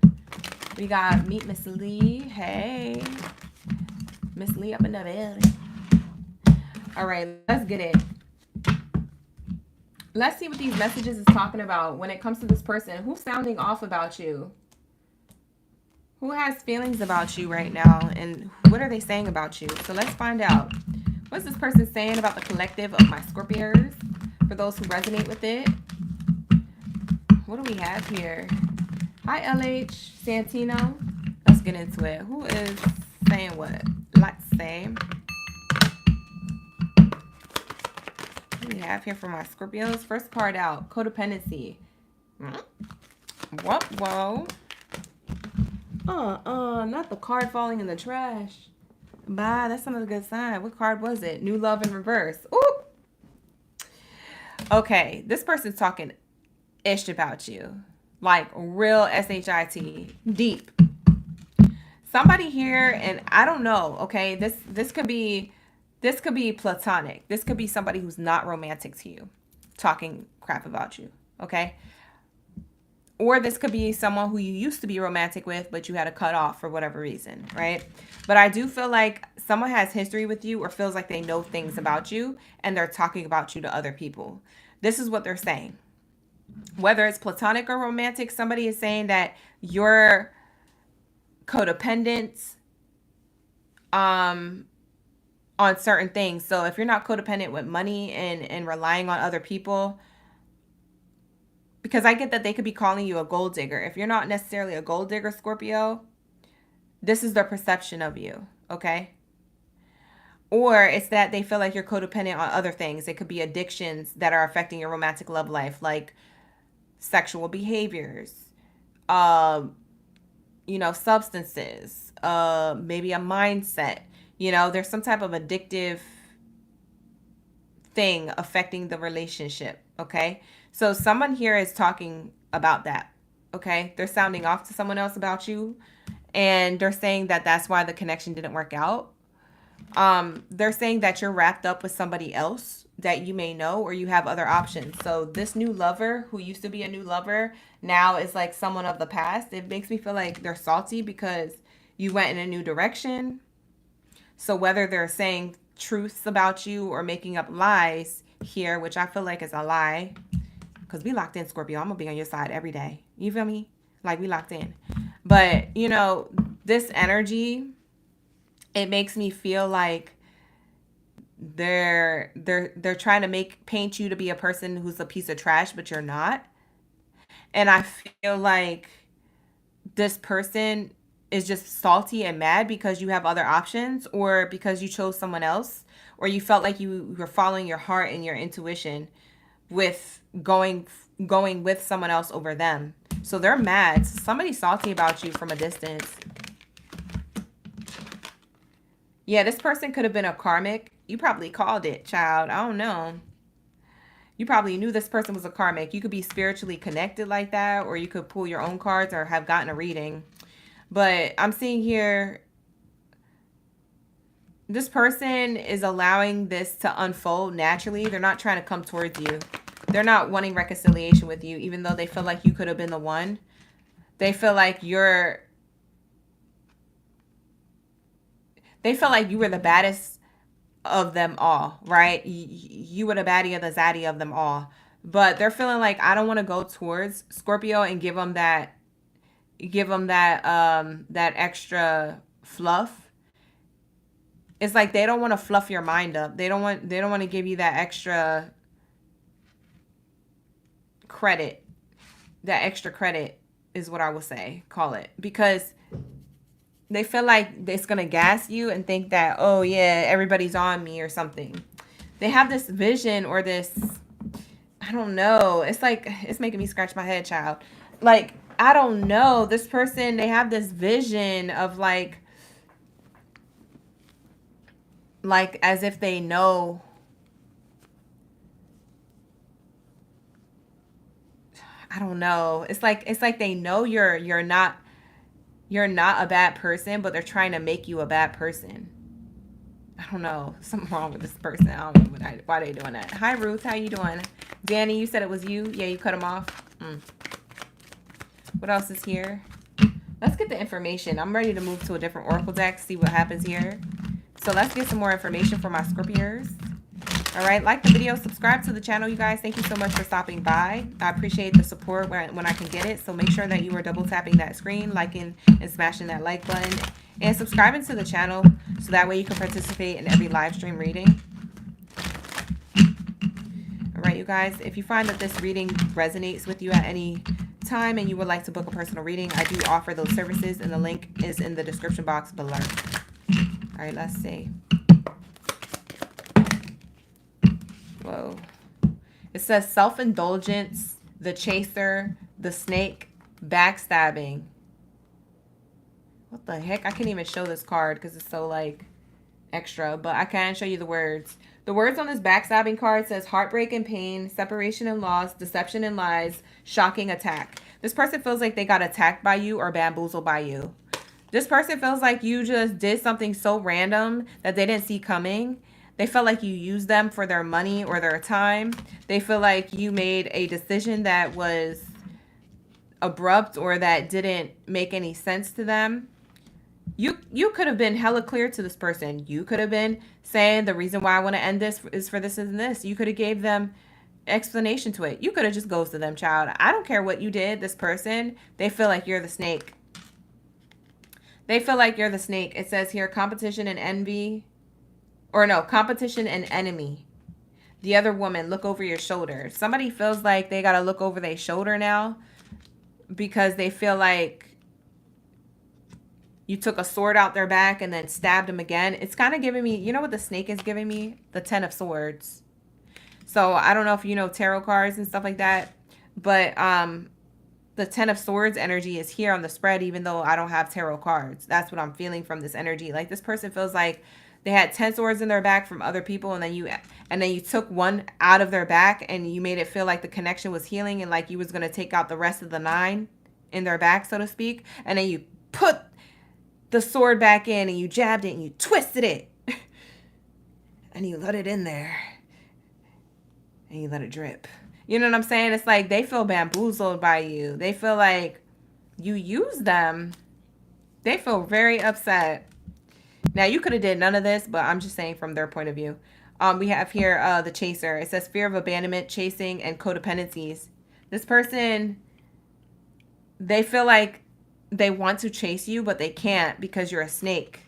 Speaker 1: We got Meet Miss Lee. Hey. Miss Lee up in the building. All right, let's get it. Let's see what these messages is talking about when it comes to this person. Who's sounding off about you? Who has feelings about you right now? And what are they saying about you? So let's find out. What's this person saying about the collective of my Scorpios? For those who resonate with it. What do we have here? Hi, LH Santino. Let's get into it. Who is saying what? Let's say. What do we have here for my Scorpios? First card out. Codependency. Whoa. Not the card falling in the trash. Bye, that's another good sign. What card was it? New love in reverse. Ooh. Okay, this person's talking ish about you. Like real SHIT. Deep. Somebody here, and I don't know, okay? This could be platonic. This could be somebody who's not romantic to you talking crap about you, okay? Or this could be someone who you used to be romantic with, but you had to cut off for whatever reason, right? But I do feel like someone has history with you or feels like they know things about you and they're talking about you to other people. This is what they're saying. Whether it's platonic or romantic, somebody is saying that you're codependent on certain things. So if you're not codependent with money and relying on other people, because I get that they could be calling you a gold digger. If you're not necessarily a gold digger, Scorpio, this is their perception of you, okay? Or it's that they feel like you're codependent on other things. It could be addictions that are affecting your romantic love life, like sexual behaviors, substances, maybe a mindset. There's some type of addictive thing affecting the relationship, okay? So someone here is talking about that, okay? They're sounding off to someone else about you, and they're saying that that's why the connection didn't work out. They're saying that you're wrapped up with somebody else that you may know, or you have other options. So this new lover who used to be a new lover now is like someone of the past. It makes me feel like they're salty because you went in a new direction. So whether they're saying truths about you or making up lies here, which I feel like is a lie, because we locked in, Scorpio. I'm going to be on your side every day. You feel me? Like, we locked in. But, this energy, it makes me feel like they're trying to paint you to be a person who's a piece of trash, but you're not. And I feel like this person is just salty and mad because you have other options, or because you chose someone else, or you felt like you were following your heart and your intuition with going with someone else over them. So they're mad. Somebody's salty about you from a distance. Yeah, this person could have been a karmic. You probably called it, child. I don't know. You probably knew this person was a karmic. You could be spiritually connected like that, or you could pull your own cards or have gotten a reading. But I'm seeing here, this person is allowing this to unfold naturally. They're not trying to come towards you. They're not wanting reconciliation with you, even though they feel like you could have been the one. They feel like they felt like you were the baddest of them all, right? You were the baddie of the zaddy of them all. But they're feeling like, I don't want to go towards Scorpio and give them that that extra fluff. It's like they don't want to fluff your mind up. They don't want to give you that extra credit. That extra credit is what I would say, call it, because they feel like it's going to gas you and think that, oh yeah, everybody's on me or something. They have this vision or this, I don't know. It's like, it's making me scratch my head, child. Like, I don't know. This person, they have this vision of like as if they know. I don't know. It's like they know you're not a bad person, but they're trying to make you a bad person. I don't know. Something wrong with this person. I don't know why they doing that. Hi, Ruth. How you doing? Danny, you said it was you. Yeah, you cut him off. What else is here? Let's get the information. I'm ready to move to a different oracle deck, see what happens here. So let's get some more information for my Scorpios. All right, like the video, subscribe to the channel, you guys. Thank you so much for stopping by. I appreciate the support when I can get it. So make sure that you are double tapping that screen, liking and smashing that like button, and subscribing to the channel so that way you can participate in every live stream reading. All right, you guys, if you find that this reading resonates with you at any time and you would like to book a personal reading, I do offer those services, and the link is in the description box below. All right, let's see. Whoa. It says self-indulgence, the chaser, the snake, backstabbing. What the heck? I can't even show this card because it's so like extra, but I can show you the words. The words on this backstabbing card says heartbreak and pain, separation and loss, deception and lies, shocking attack. This person feels like they got attacked by you or bamboozled by you. This person feels like you just did something so random that they didn't see coming. They felt like you used them for their money or their time. They feel like you made a decision that was abrupt or that didn't make any sense to them. You could have been hella clear to this person. You could have been saying the reason why I want to end this is for this and this. You could have gave them explanation to it. You could have just ghosted them, child. I don't care what you did. This person, they feel like you're the snake. They feel like you're the snake. It says here competition and envy. Or no, competition and enemy. The other woman, look over your shoulder. Somebody feels like they got to look over their shoulder now because they feel like you took a sword out their back and then stabbed them again. It's kind of giving me, you know what the snake is giving me? The 10 of Swords. So I don't know if you know tarot cards and stuff like that, but the 10 of Swords energy is here on the spread, even though I don't have tarot cards. That's what I'm feeling from this energy. Like this person feels like they had 10 swords in their back from other people, and then you took one out of their back and you made it feel like the connection was healing and like you was going to take out the rest of the 9 in their back, so to speak. And then you put the sword back in and you jabbed it and you twisted it and you let it in there and you let it drip. You know what I'm saying? It's like they feel bamboozled by you. They feel like you used them. They feel very upset. Now, you could have did none of this, but I'm just saying from their point of view. We have here the chaser. It says fear of abandonment, chasing, and codependencies. This person, they feel like they want to chase you, but they can't because you're a snake.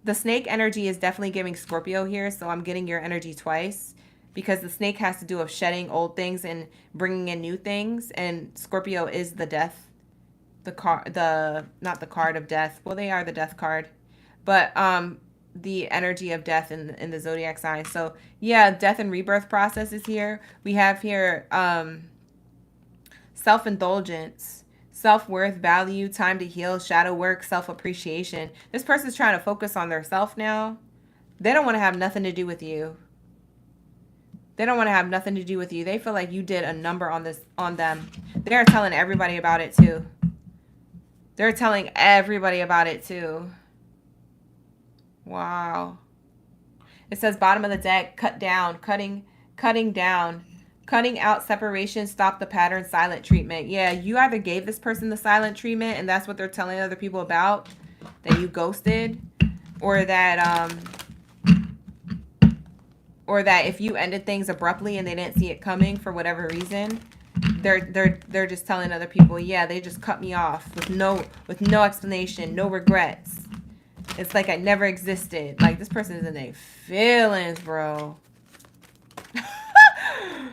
Speaker 1: The snake energy is definitely giving Scorpio here, so I'm getting your energy twice because the snake has to do with shedding old things and bringing in new things, and Scorpio is the death. Not the card of death. Well, they are the death card, but the energy of death in the zodiac sign. So yeah, death and rebirth process is here. We have here self-indulgence, self-worth, value, time to heal, shadow work, self-appreciation. This person's trying to focus on their self now. They don't want to have nothing to do with you. They don't want to have nothing to do with you. They feel like you did a number on them. They're telling everybody about it too. They're telling everybody about it too. Wow. It says bottom of the deck, cut down, cutting down, cutting out separation, stop the pattern, silent treatment. Yeah, you either gave this person the silent treatment and that's what they're telling other people about, that you ghosted, or that if you ended things abruptly and they didn't see it coming for whatever reason, they're just telling other people, yeah, they just cut me off with no explanation, no regrets. It's like I never existed. Like, this person is in their feelings, bro.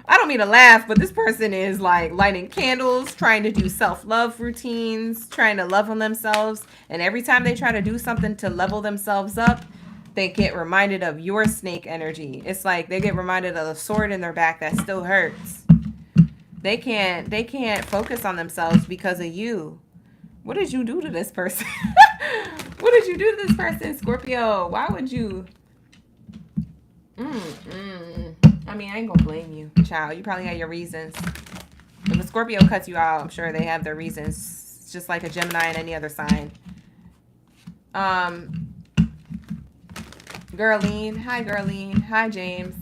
Speaker 1: I don't mean to laugh, but this person is like lighting candles, trying to do self-love routines, trying to love on themselves. And every time they try to do something to level themselves up, they get reminded of your snake energy. It's like they get reminded of the sword in their back that still hurts. They can't focus on themselves because of you. What did you do to this person? What did you do to this person, Scorpio? Why would you? I mean, I ain't gonna blame you, child. You probably had your reasons. If a Scorpio cuts you out, I'm sure they have their reasons. It's just like a Gemini and any other sign. Girlene. Hi, Girlene. Hi, James.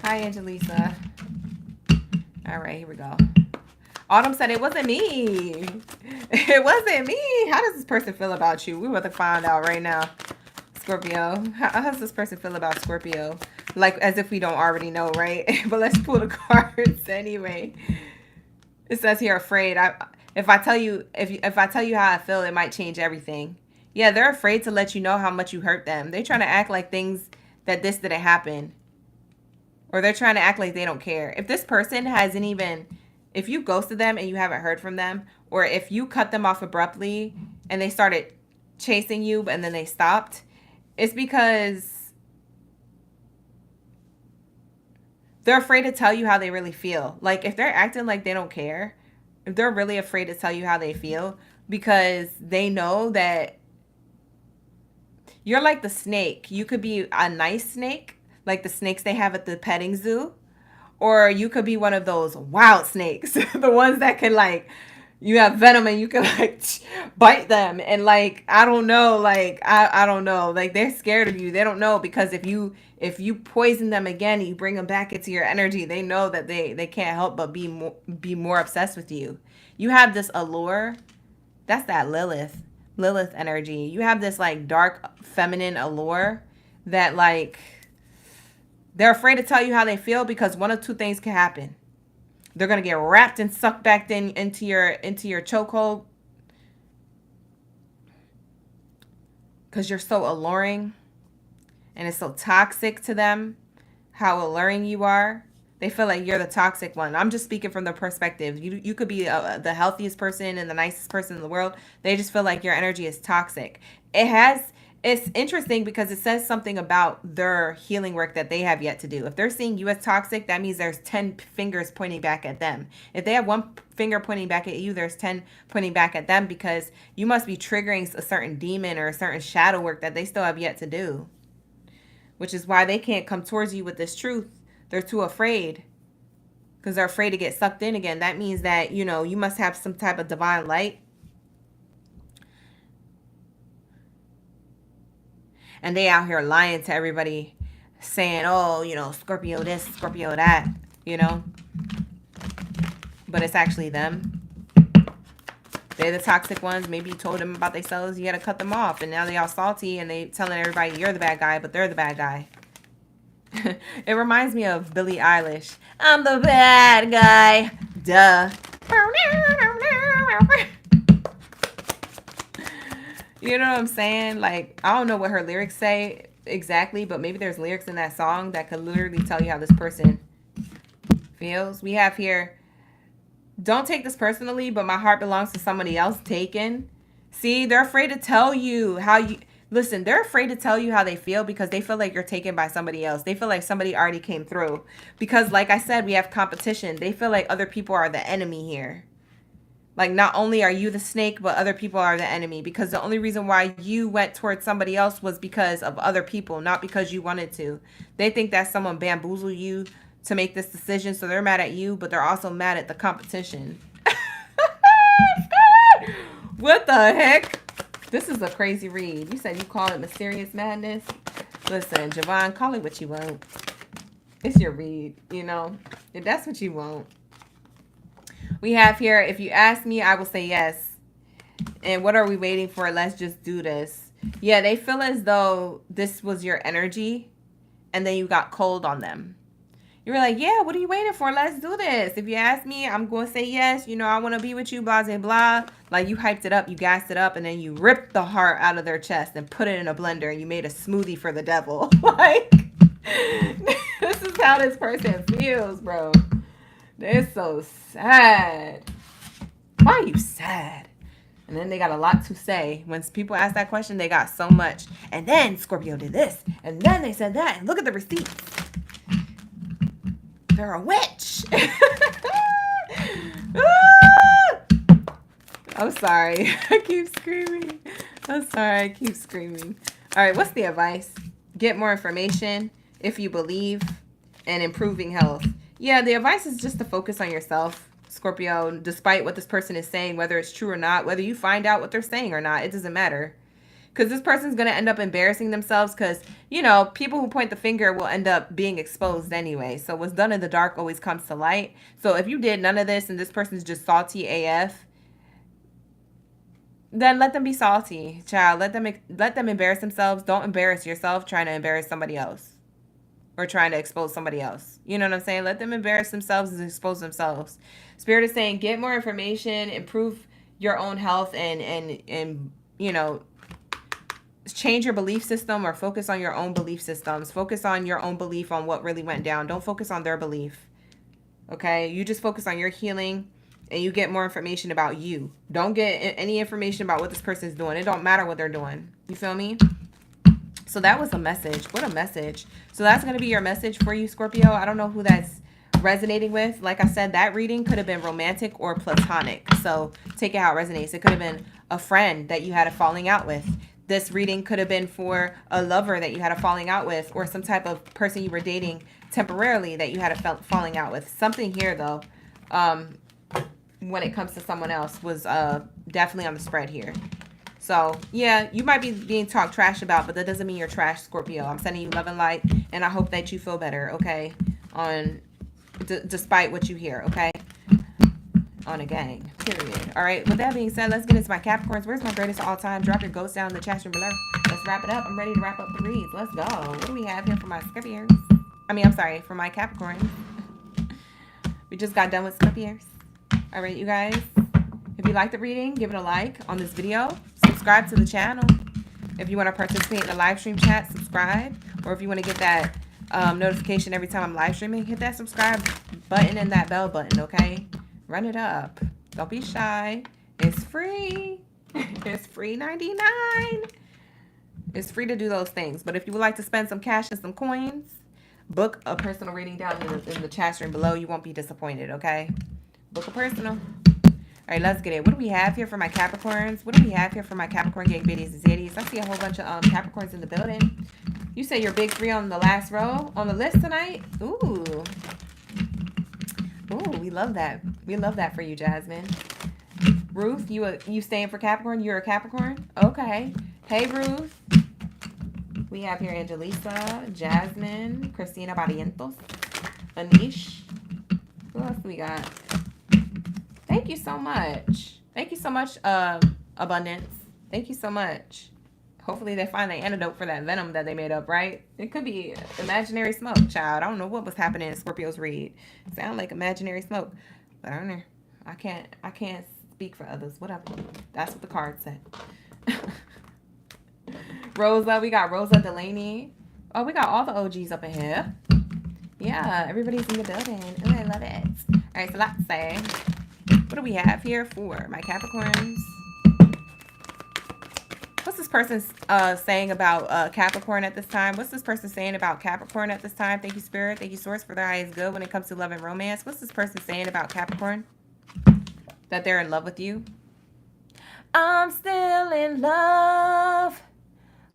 Speaker 1: Hi, Angelisa. All right, here we go. Autumn said, it wasn't me. It wasn't me. How does this person feel about you? We're about to find out right now. Scorpio. How does this person feel about Scorpio? Like, as if we don't already know, right? But let's pull the cards anyway. It says here, afraid. If I tell you how I feel, it might change everything. Yeah, they're afraid to let you know how much you hurt them. They're trying to act like things that this didn't happen. Or they're trying to act like they don't care. If this person hasn't even, if you ghosted them and you haven't heard from them, or if you cut them off abruptly and they started chasing you and then they stopped, it's because they're afraid to tell you how they really feel. Like, if they're acting like they don't care, if they're really afraid to tell you how they feel, because they know that you're like the snake. You could be a nice snake, like the snakes they have at the petting zoo, or you could be one of those wild snakes, the ones that can, like, you have venom and you can, like, bite them. And, like, I don't know, like, I don't know. Like, they're scared of you. They don't know, because if you poison them again and you bring them back into your energy, they know that they can't help but be more obsessed with you. You have this allure. That's that Lilith energy. You have this, like, dark feminine allure that, like, they're afraid to tell you how they feel, because one of two things can happen. They're going to get wrapped and sucked back into your chokehold, because you're so alluring and it's so toxic to them how alluring you are. They feel like you're the toxic one. I'm just speaking from the perspective. You could be the healthiest person and the nicest person in the world. They just feel like your energy is toxic. It's interesting because it says something about their healing work that they have yet to do. If they're seeing you as toxic, that means there's 10 fingers pointing back at them. If they have one finger pointing back at you, there's 10 pointing back at them, because you must be triggering a certain demon or a certain shadow work that they still have yet to do. Which is why they can't come towards you with this truth. They're too afraid, because they're afraid to get sucked in again. That means that, you know, you must have some type of divine light. And they out here lying to everybody, saying, oh, you know, Scorpio this, Scorpio that, you know. But it's actually them. They're the toxic ones. Maybe you told them about themselves. You got to cut them off. And now they all salty and they telling everybody you're the bad guy, but they're the bad guy. It reminds me of Billie Eilish. I'm the bad guy. Duh. You know what I'm saying? Like, I don't know what her lyrics say exactly, but maybe there's lyrics in that song that could literally tell you how this person feels. We have here, don't take this personally, but my heart belongs to somebody else. Taken. See, they're afraid to tell you how you... Listen, they're afraid to tell you how they feel because they feel like you're taken by somebody else. They feel like somebody already came through. Because, like I said, we have competition. They feel like other people are the enemy here. Like, not only are you the snake, but other people are the enemy. Because the only reason why you went towards somebody else was because of other people, not because you wanted to. They think that someone bamboozled you to make this decision. So they're mad at you, but they're also mad at the competition. What the heck? This is a crazy read. You said you call it mysterious madness. Listen, Javon, call it what you want. It's your read, you know. If that's what you want. We have here, if you ask me, I will say yes. And what are we waiting for? Let's just do this. Yeah, they feel as though this was your energy and then you got cold on them. You were like, yeah, what are you waiting for? Let's do this. If you ask me, I'm going to say yes. You know, I want to be with you, blah, blah, blah. Like, you hyped it up, you gassed it up, and then you ripped the heart out of their chest and put it in a blender, and you made a smoothie for the devil. Like, this is how this person feels, bro. They're so sad. Why are you sad? And then they got a lot to say. When people ask that question, they got so much. And then Scorpio did this. And then they said that. And look at the receipts. They're a witch. I'm sorry. I keep screaming. I'm sorry. I keep screaming. All right. What's the advice? Get more information if you believe and improving health. Yeah, the advice is just to focus on yourself, Scorpio, despite what this person is saying, whether it's true or not, whether you find out what they're saying or not, it doesn't matter. Because this person's going to end up embarrassing themselves because, you know, people who point the finger will end up being exposed anyway. So what's done in the dark always comes to light. So if you did none of this and this person's just salty AF, then let them be salty, child. Let them embarrass themselves. Don't embarrass yourself trying to embarrass somebody else or trying to expose somebody else. You know what I'm saying? Let them embarrass themselves and expose themselves. Spirit is saying get more information, improve your own health, and you know, change your belief system or focus on your own belief systems. Focus on your own belief on what really went down. Don't focus on their belief. Okay? You just focus on your healing and you get more information about you. Don't get any information about what this person is doing. It don't matter what they're doing. You feel me? So that was a message. What a message. So that's going to be your message for you, Scorpio. I don't know who that's resonating with. Like I said, that reading could have been romantic or platonic. So take it how it resonates. It could have been a friend that you had a falling out with. This reading could have been for a lover that you had a falling out with, or some type of person you were dating temporarily that you had a falling out with. Something here, though, when it comes to someone else was definitely on the spread here. So, yeah, you might be being talked trash about, but that doesn't mean you're trash, Scorpio. I'm sending you love and light, and I hope that you feel better, okay, despite what you hear, okay? On a gang, period. All right, with that being said, let's get into my Capricorns. Where's my greatest of all time? Drop your ghost down in the chat room below. Let's wrap it up. I'm ready to wrap up the reads. Let's go. What do we have here for my Scorpios? I'm sorry, for my Capricorns. We just got done with Scorpios. All right, you guys. If you like the reading, give it a like on this video. Subscribe to the channel. If you want to participate in the live stream chat, subscribe. Or if you want to get that notification every time I'm live streaming, hit that subscribe button and that bell button, okay? Run it up. Don't be shy. It's free. It's free 99. It's free to do those things. But if you would like to spend some cash and some coins, book a personal reading down in the chat stream below. You won't be disappointed, okay? Book a personal. All right, let's get it. What do we have here for my Capricorns? What do we have here for my Capricorn gang biddies and zeddies? I see a whole bunch of Capricorns in the building. You say you're big 3 on the last row on the list tonight? Ooh. Ooh, we love that. We love that for you, Jasmine. Ruth, you staying for Capricorn? You're a Capricorn? Okay. Hey, Ruth. We have here Angelisa, Jasmine, Christina Barrientos, Anish. Who else we got? Thank you so much. Thank you so much, Abundance. Thank you so much. Hopefully they find the antidote for that venom that they made up, right? It could be imaginary smoke, child. I don't know what was happening in Scorpio's read. Sound like imaginary smoke. But I don't know. I can't speak for others. Whatever. That's what the card said. Rosa, we got Rosa Delaney. Oh, we got all the OGs up in here. Yeah, everybody's in the building. Oh, I love it. All right, so let's say, what do we have here for my Capricorns? What's this person saying about Capricorn at this time? What's this person saying about Capricorn at this time? Thank you, Spirit. Thank you, Source, for their highest good when it comes to love and romance. What's this person saying about Capricorn? That they're in love with you? I'm still in love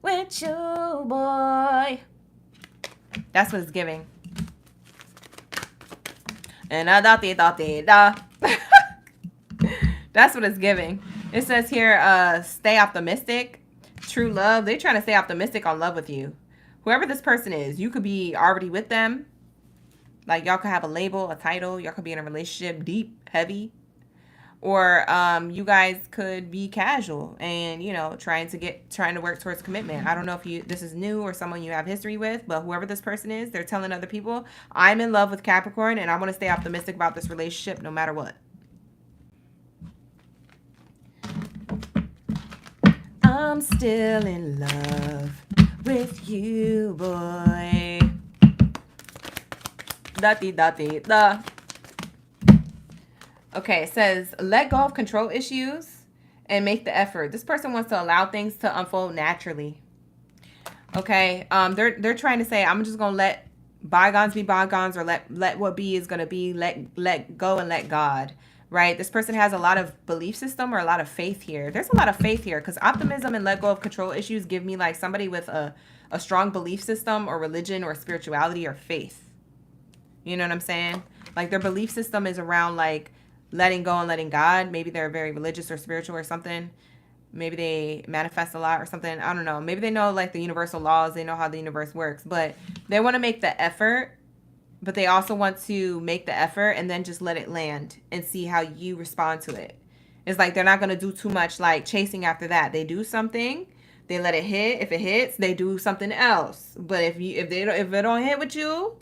Speaker 1: with you, boy. That's what it's giving. And da. That's what it's giving. It says here, stay optimistic. True love. They're trying to stay optimistic on love with you. Whoever this person is, you could be already with them. Like, y'all could have a label, a title. Y'all could be in a relationship, deep, heavy. Or you guys could be casual and, you know, trying to work towards commitment. I don't know if this is new or someone you have history with, but whoever this person is, they're telling other people, I'm in love with Capricorn and I want to stay optimistic about this relationship no matter what. I'm still in love with you, boy. Da. Okay, it says, let go of control issues and make the effort. This person wants to allow things to unfold naturally. Okay, they're trying to say, I'm just gonna let bygones be bygones, or let what be is gonna be. Let go and let God. Right? This person has a lot of belief system or a lot of faith here. There's a lot of faith here because optimism and let go of control issues give me like somebody with a strong belief system or religion or spirituality or faith. You know what I'm saying? Like their belief system is around like letting go and letting God. Maybe they're very religious or spiritual or something. Maybe they manifest a lot or something. I don't know. Maybe they know like the universal laws. They know how the universe works. But they want to make the effort. But they also want to make the effort and then just let it land and see how you respond to it. It's like they're not going to do too much like chasing after that. They do something. They let it hit. If it hits, they do something else. But if it don't hit with you,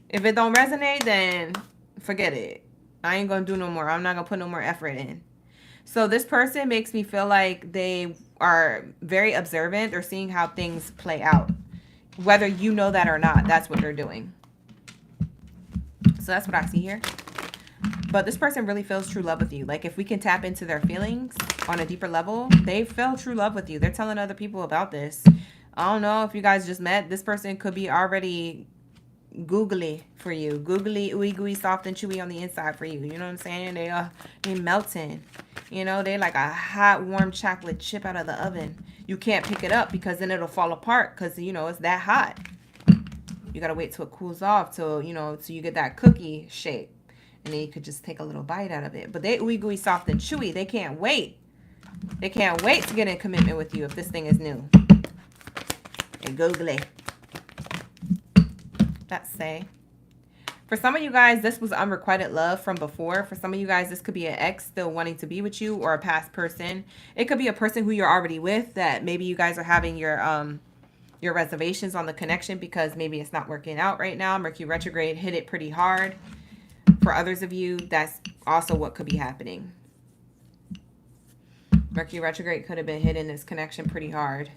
Speaker 1: if it don't resonate, then forget it. I ain't going to do no more. I'm not going to put no more effort in. So this person makes me feel like they are very observant. They're seeing how things play out. Whether you know that or not, that's what they're doing. So that's what I see here. But this person really feels true love with you. Like if we can tap into their feelings on a deeper level, they feel true love with you. They're telling other people about this. I don't know if you guys just met. This person could be already googly for you. Googly, ooey gooey, soft and chewy on the inside for you. You know what I'm saying? They melting. You know, they like a hot, warm chocolate chip out of the oven. You can't pick it up because then it'll fall apart because, you know, it's that hot. You got to wait till it cools off till, you know, till you get that cookie shape. And then you could just take a little bite out of it. But they ooey gooey, soft and chewy. They can't wait. They can't wait to get in commitment with you if this thing is new. They googly. Let's say. For some of you guys, this was unrequited love from before. For some of you guys, this could be an ex still wanting to be with you or a past person. It could be a person who you're already with that maybe you guys are having your reservations on the connection because maybe it's not working out right now. Mercury retrograde hit it pretty hard. For others of you, that's also what could be happening. Mercury retrograde could have been hitting this connection pretty hard.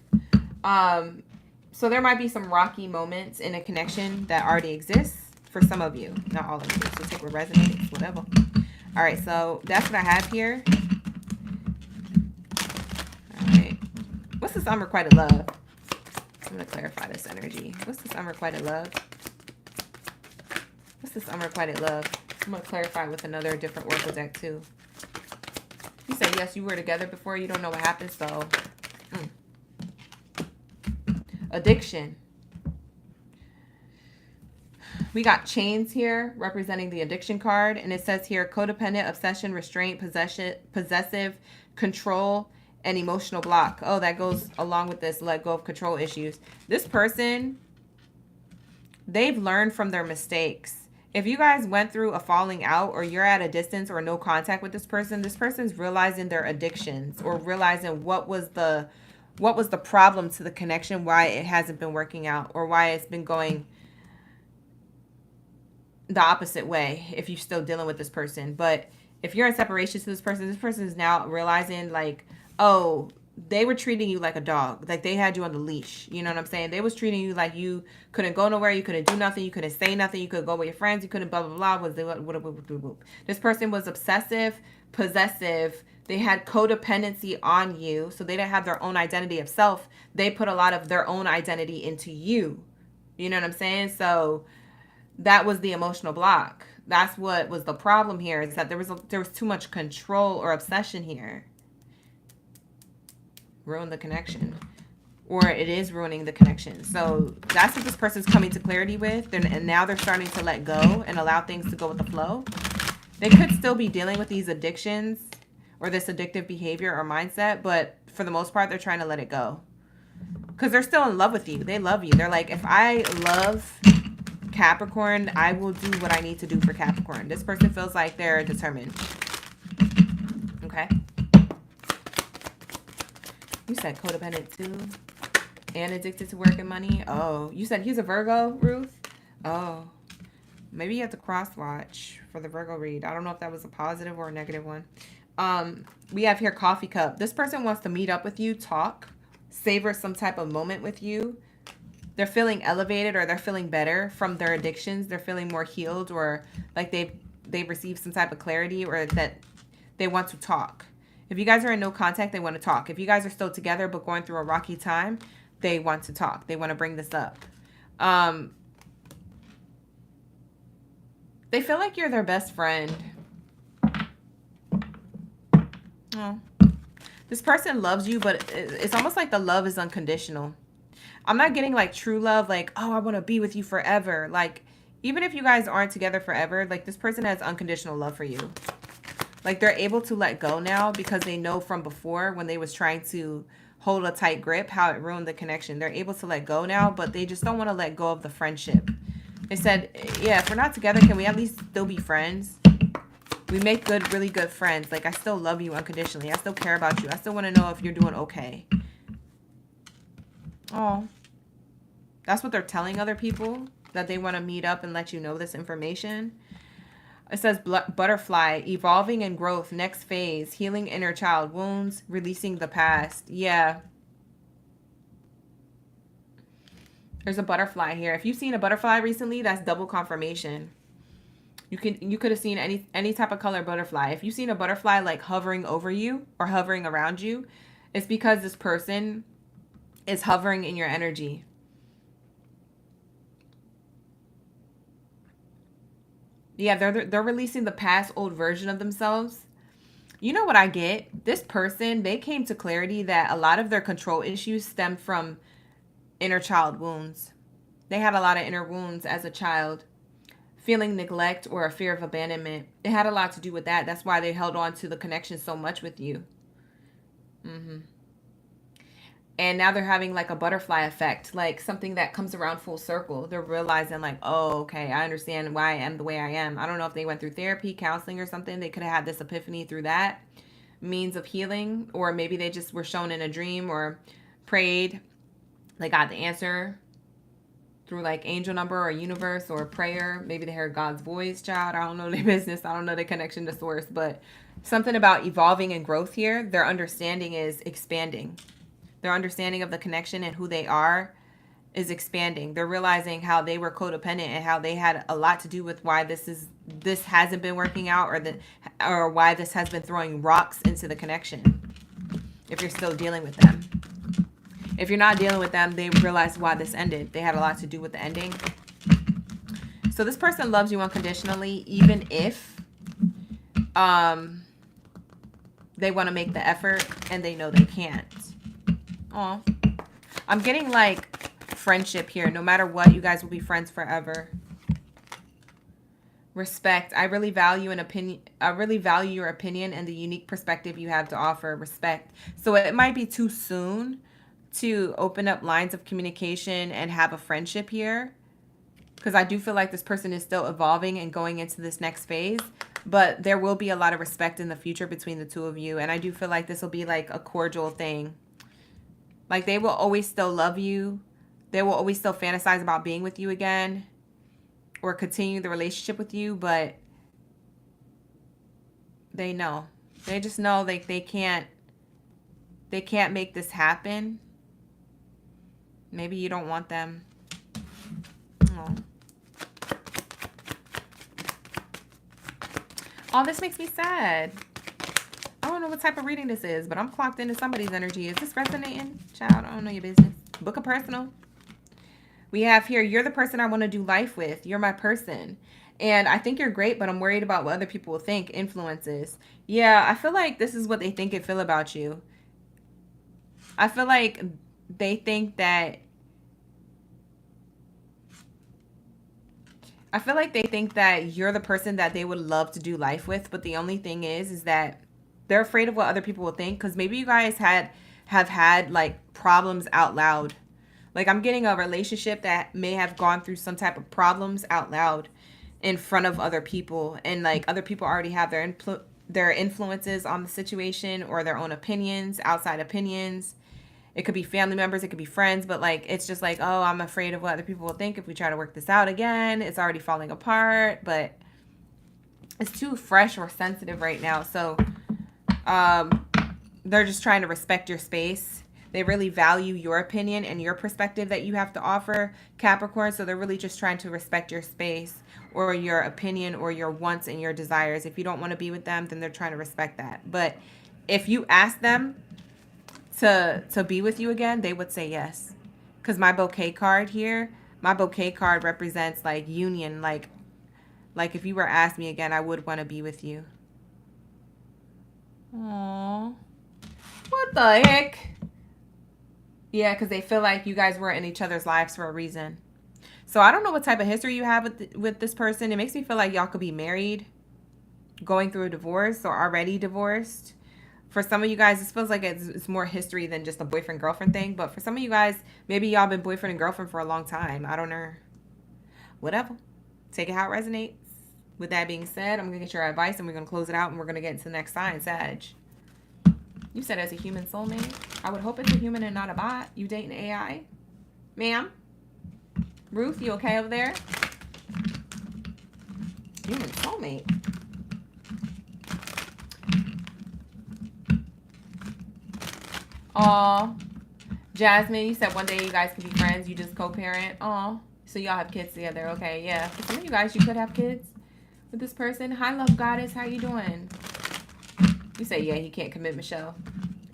Speaker 1: So there might be some rocky moments in a connection that already exists for some of you. Not all of you. So take what resonates, whatever. All right, so that's what I have here. All right. What's this unrequited love? I'm going to clarify this energy. What's this unrequited love? What's this unrequited love? I'm going to clarify with another different oracle deck too. You said, yes, you were together before. You don't know what happened, so. Addiction. We got chains here representing the addiction card. And it says here, codependent, obsession, restraint, possessive, control, and emotional block. Oh, that goes along with this let go of control issues. This person, they've learned from their mistakes. If you guys went through a falling out or you're at a distance or no contact with this person's realizing their addictions or realizing what was the problem to the connection, why it hasn't been working out or why it's been going the opposite way if you're still dealing with this person. But if you're in separation to this person is now realizing like, oh, they were treating you like a dog. Like they had you on the leash. You know what I'm saying? They was treating you like you couldn't go nowhere. You couldn't do nothing. You couldn't say nothing. You couldn't go with your friends. You couldn't blah, blah, blah. This person was obsessive, possessive. They had codependency on you. So they didn't have their own identity of self. They put a lot of their own identity into you. You know what I'm saying? So that was the emotional block. That's what was the problem here, is that there was too much control or obsession here. Ruin the connection. or it is ruining the connection. So that's what this person's coming to clarity with. And now they're starting to let go and allow things to go with the flow. They could still be dealing with these addictions or this addictive behavior or mindset, but for the most part, they're trying to let it go. Because they're still in love with you. They love you. They're like, if I love Capricorn, I will do what I need to do for Capricorn. This person feels like they're determined. Okay. You said codependent too. And addicted to work and money. Oh, you said he's a Virgo, Ruth? Oh. Maybe you have to cross-watch for the Virgo read. I don't know if that was a positive or a negative one. We have here coffee cup. This person wants to meet up with you, talk, savor some type of moment with you. They're feeling elevated, or they're feeling better from their addictions. They're feeling more healed, or like they've received some type of clarity, or that they want to talk. If you guys are in no contact, they want to talk. If you guys are still together but going through a rocky time, they want to talk. They want to bring this up. They feel like you're their best friend. Oh. This person loves you, but it's almost like the love is unconditional. I'm not getting like true love, like, oh, I want to be with you forever. Like, even if you guys aren't together forever, like this person has unconditional love for you. Like they're able to let go now because they know from before when they was trying to hold a tight grip how it ruined the connection. They're able to let go now, but they just don't want to let go of the friendship. They said, yeah, if we're not together, can we at least still be friends? We make good, really good friends. Like, I still love you unconditionally. I still care about you. I still want to know if you're doing okay. Oh. That's what they're telling other people, that they want to meet up and let you know this information. It says butterfly, evolving and growth, next phase, healing inner child wounds, releasing the past. Yeah. There's a butterfly here. If you've seen a butterfly recently, that's double confirmation. You could have seen any type of color butterfly. If you've seen a butterfly like hovering over you or hovering around you, it's because this person is hovering in your energy. Yeah, they're releasing the past old version of themselves. You know what I get? This person, they came to clarity that a lot of their control issues stem from inner child wounds. They had a lot of inner wounds as a child. Feeling neglect or a fear of abandonment. It had a lot to do with that. That's why they held on to the connection so much with you. And now they're having like a butterfly effect, like something that comes around full circle. They're realizing like, oh, okay, I understand why I am the way I am. I don't know if they went through therapy, counseling or something. They could have had this epiphany through that means of healing. Or maybe they just were shown in a dream or prayed. They got the answer through like angel number or universe or prayer. Maybe they heard God's voice, child. I don't know their business. I don't know their connection to source. But something about evolving and growth here. Their understanding is expanding. Their understanding of the connection and who they are is expanding. They're realizing how they were codependent and how they had a lot to do with why this hasn't been working out, or why this has been throwing rocks into the connection. If you're still dealing with them. If you're not dealing with them, they realize why this ended. They had a lot to do with the ending. So this person loves you unconditionally, even if they want to make the effort and they know they can't. Oh, I'm getting like friendship here. No matter what, you guys will be friends forever. Respect. I really value an opinion. I really value your opinion and the unique perspective you have to offer. Respect. So it might be too soon to open up lines of communication and have a friendship here, because I do feel like this person is still evolving and going into this next phase, but there will be a lot of respect in the future between the two of you. And I do feel like this will be like a cordial thing. Like they will always still love you. They will always still fantasize about being with you again or continue the relationship with you, but they know. They just know like they can't make this happen. Maybe you don't want them. Oh, this makes me sad. I don't know what type of reading this is, but I'm clocked into somebody's energy. Is this resonating? Child, I don't know your business. Book a personal. We have here, you're the person I want to do life with. You're my person. And I think you're great, but I'm worried about what other people will think. Influences. Yeah, I feel like this is what they think and feel about you. I feel like they think that, I feel like they think that you're the person that they would love to do life with, but the only thing is that they're afraid of what other people will think, because maybe you guys have had like problems out loud. Like, I'm getting a relationship that may have gone through some type of problems out loud in front of other people, and like other people already have their influences on the situation, or their own opinions, outside opinions. It could be family members, it could be friends, but like it's just like, oh, I'm afraid of what other people will think if we try to work this out again. It's already falling apart, but it's too fresh or sensitive right now. So they're just trying to respect your space. They really value your opinion and your perspective that you have to offer, Capricorn. So they're really just trying to respect your space, or your opinion, or your wants and your desires. If you don't want to be with them, then they're trying to respect that. But if you ask them to be with you again, they would say yes. Because my bouquet card here, my bouquet card represents like union. Like if you were asked me again, I would want to be with you. Aww. What the heck? Yeah, because they feel like you guys were in each other's lives for a reason. So I don't know what type of history you have with this person. It makes me feel like y'all could be married, going through a divorce, or already divorced. For some of you guys, this feels like it's more history than just a boyfriend-girlfriend thing. But for some of you guys, maybe y'all been boyfriend and girlfriend for a long time. I don't know. Whatever. Take it how it resonates. With that being said, I'm going to get your advice, and we're going to close it out, and we're going to get into the next sign, Sag. You said as a human soulmate. I would hope it's a human and not a bot. You dating AI? Ma'am? Ruth, you okay over there? Human soulmate. Aw. Jasmine, you said one day you guys could be friends. You just co-parent. Aw. So y'all have kids together. Okay, yeah. For some of you guys, you could have kids with this person. Hi, love goddess. How you doing? You say, yeah, he can't commit, Michelle.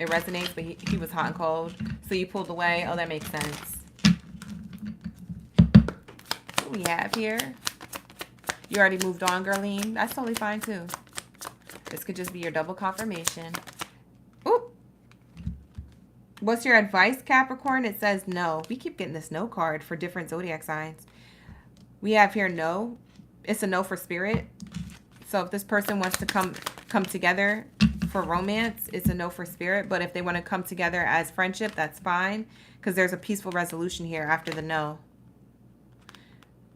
Speaker 1: It resonates, but he was hot and cold. So you pulled away. Oh, that makes sense. What we have here? You already moved on, Girlene. That's totally fine, too. This could just be your double confirmation. Ooh. What's your advice, Capricorn? It says no. We keep getting this no card for different zodiac signs. We have here no. It's a no for spirit. So if this person wants to come together for romance, it's a no for spirit. But if they want to come together as friendship, that's fine, because there's a peaceful resolution here after the no.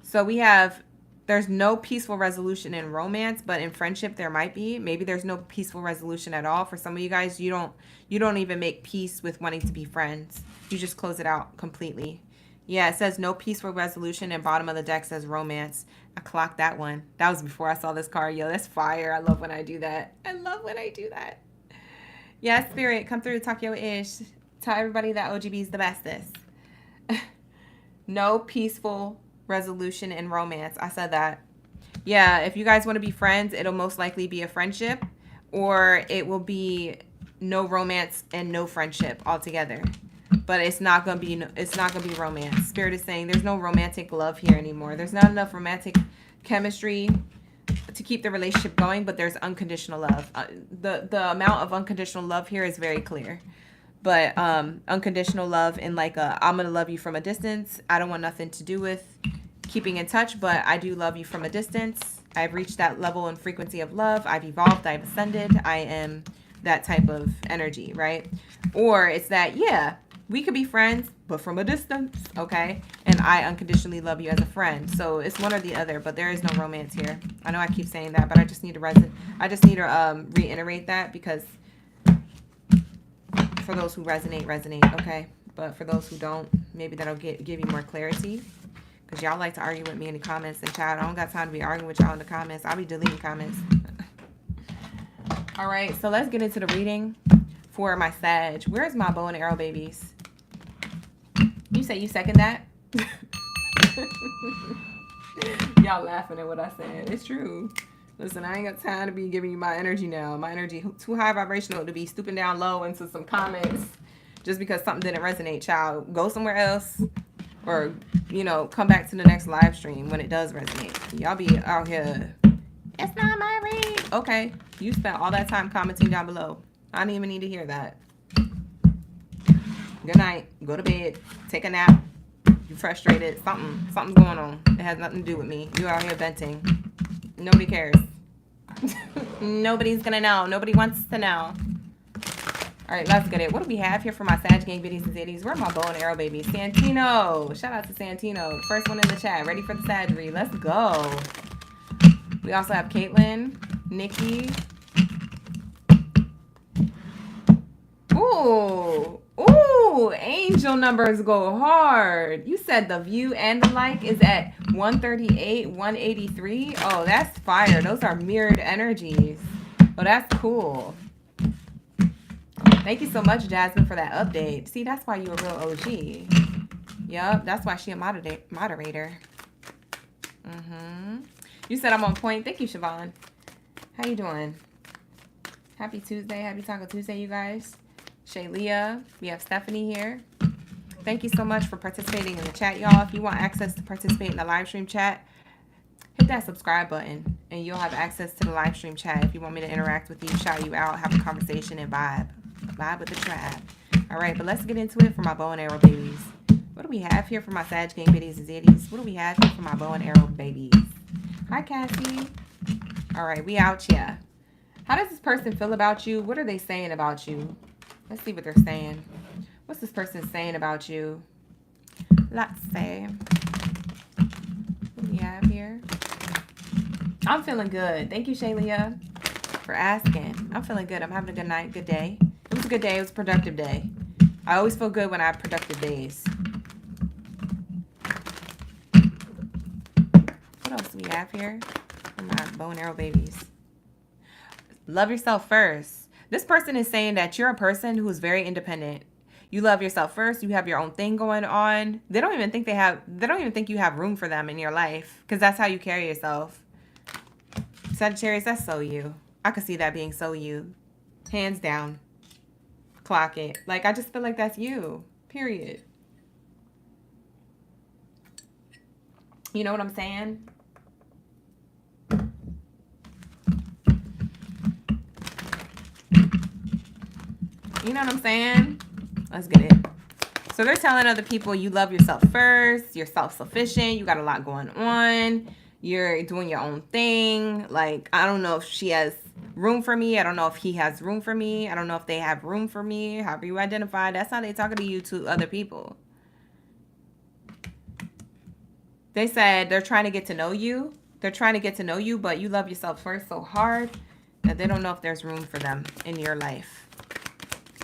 Speaker 1: So we have, there's no peaceful resolution in romance, but in friendship there might be. Maybe there's no peaceful resolution at all. For some of you guys, you don't even make peace with wanting to be friends. You just close it out completely. Yeah, it says no peaceful resolution, and bottom of the deck says romance. I clocked that one. That was before I saw this card. Yo, that's fire. I love when I do that. I love when I do that. Yeah, Spirit, come through, talk your ish. Tell everybody that OGB is the bestest. No peaceful resolution in romance. I said that. Yeah, if you guys want to be friends, it'll most likely be a friendship, or it will be no romance and no friendship altogether. But it's not gonna be romance. Spirit is saying there's no romantic love here anymore. There's not enough romantic chemistry to keep the relationship going, but there's unconditional love. The amount of unconditional love here is very clear. But unconditional love in like I'm gonna love you from a distance. I don't want nothing to do with keeping in touch, but I do love you from a distance. I've reached that level and frequency of love. I've evolved. I've ascended. I am that type of energy, right? Or it's that, yeah, we could be friends, but from a distance, okay? And I unconditionally love you as a friend. So it's one or the other, but there is no romance here. I know I keep saying that, but I just need to reiterate that, because for those who resonate, okay? But for those who don't, maybe that'll give you more clarity, because y'all like to argue with me in the comments and chat. I don't got time to be arguing with y'all in the comments. I'll be deleting comments. All right, so let's get into the reading for my Sag. Where's my bow and arrow babies? You say you second that? Y'all laughing at what I said. It's true. Listen, I ain't got time to be giving you my energy now. My energy too high vibrational to be stooping down low into some comments just because something didn't resonate, child. Go somewhere else, or, you know, come back to the next live stream when it does resonate. Y'all be out here, it's not my read. Okay, you spent all that time commenting down below. I didn't even need to hear that. Good night. Go to bed. Take a nap. You're frustrated. Something's going on. It has nothing to do with me. You're out here venting. Nobody cares. Nobody's gonna know. Nobody wants to know. All right, let's get it. What do we have here for my Sag gang biddies and zitties? Where are my bow and arrow babies? Santino. Shout out to Santino. First one in the chat. Ready for the Saggery. Let's go. We also have Caitlin, Nikki. Ooh. Ooh. Angel numbers go hard. You said the view and the like is at 138, 183. Oh, that's fire. Those are mirrored energies. Oh, that's cool. Thank you so much, Jasmine, for that update. See, that's why you're a real OG. Yup, that's why she a moderator. You said I'm on point. Thank you, Siobhan. How you doing? Happy Tuesday. Happy Taco Tuesday, you guys. Shaylia. We have Stephanie here. Thank you so much for participating in the chat, y'all. If you want access to participate in the live stream chat, hit that subscribe button, and you'll have access to the live stream chat if you want me to interact with you, shout you out, have a conversation, and vibe with the tribe. All right, but let's get into it for my bow and arrow babies. What do we have here for my Sag gang biddies and zitties? What do we have here for my bow and arrow babies? Hi, Cassie. All right, we out here. How does this person feel about you? What are they saying about you? Let's see what they're saying. What's this person saying about you? Let's see. What do we have here? I'm feeling good. Thank you, Shaylia, for asking. I'm feeling good. I'm having a good night, good day. It was a good day. It was a productive day. I always feel good when I have productive days. What else do we have here for my bow and arrow babies? Love yourself first. This person is saying that you're a person who is very independent. You love yourself first. You have your own thing going on. They don't even think you have room for them in your life, because that's how you carry yourself. Sagittarius, that's so you. I could see that being so you. Hands down. Clock it. Like, I just feel like that's you. Period. You know what I'm saying? You know what I'm saying? Let's get it. So they're telling other people you love yourself first. You're self-sufficient. You got a lot going on. You're doing your own thing. Like, I don't know if she has room for me. I don't know if he has room for me. I don't know if they have room for me. However you identify, that's how they talking to you to other people. They said they're trying to get to know you. They're trying to get to know you, but you love yourself first so hard that they don't know if there's room for them in your life.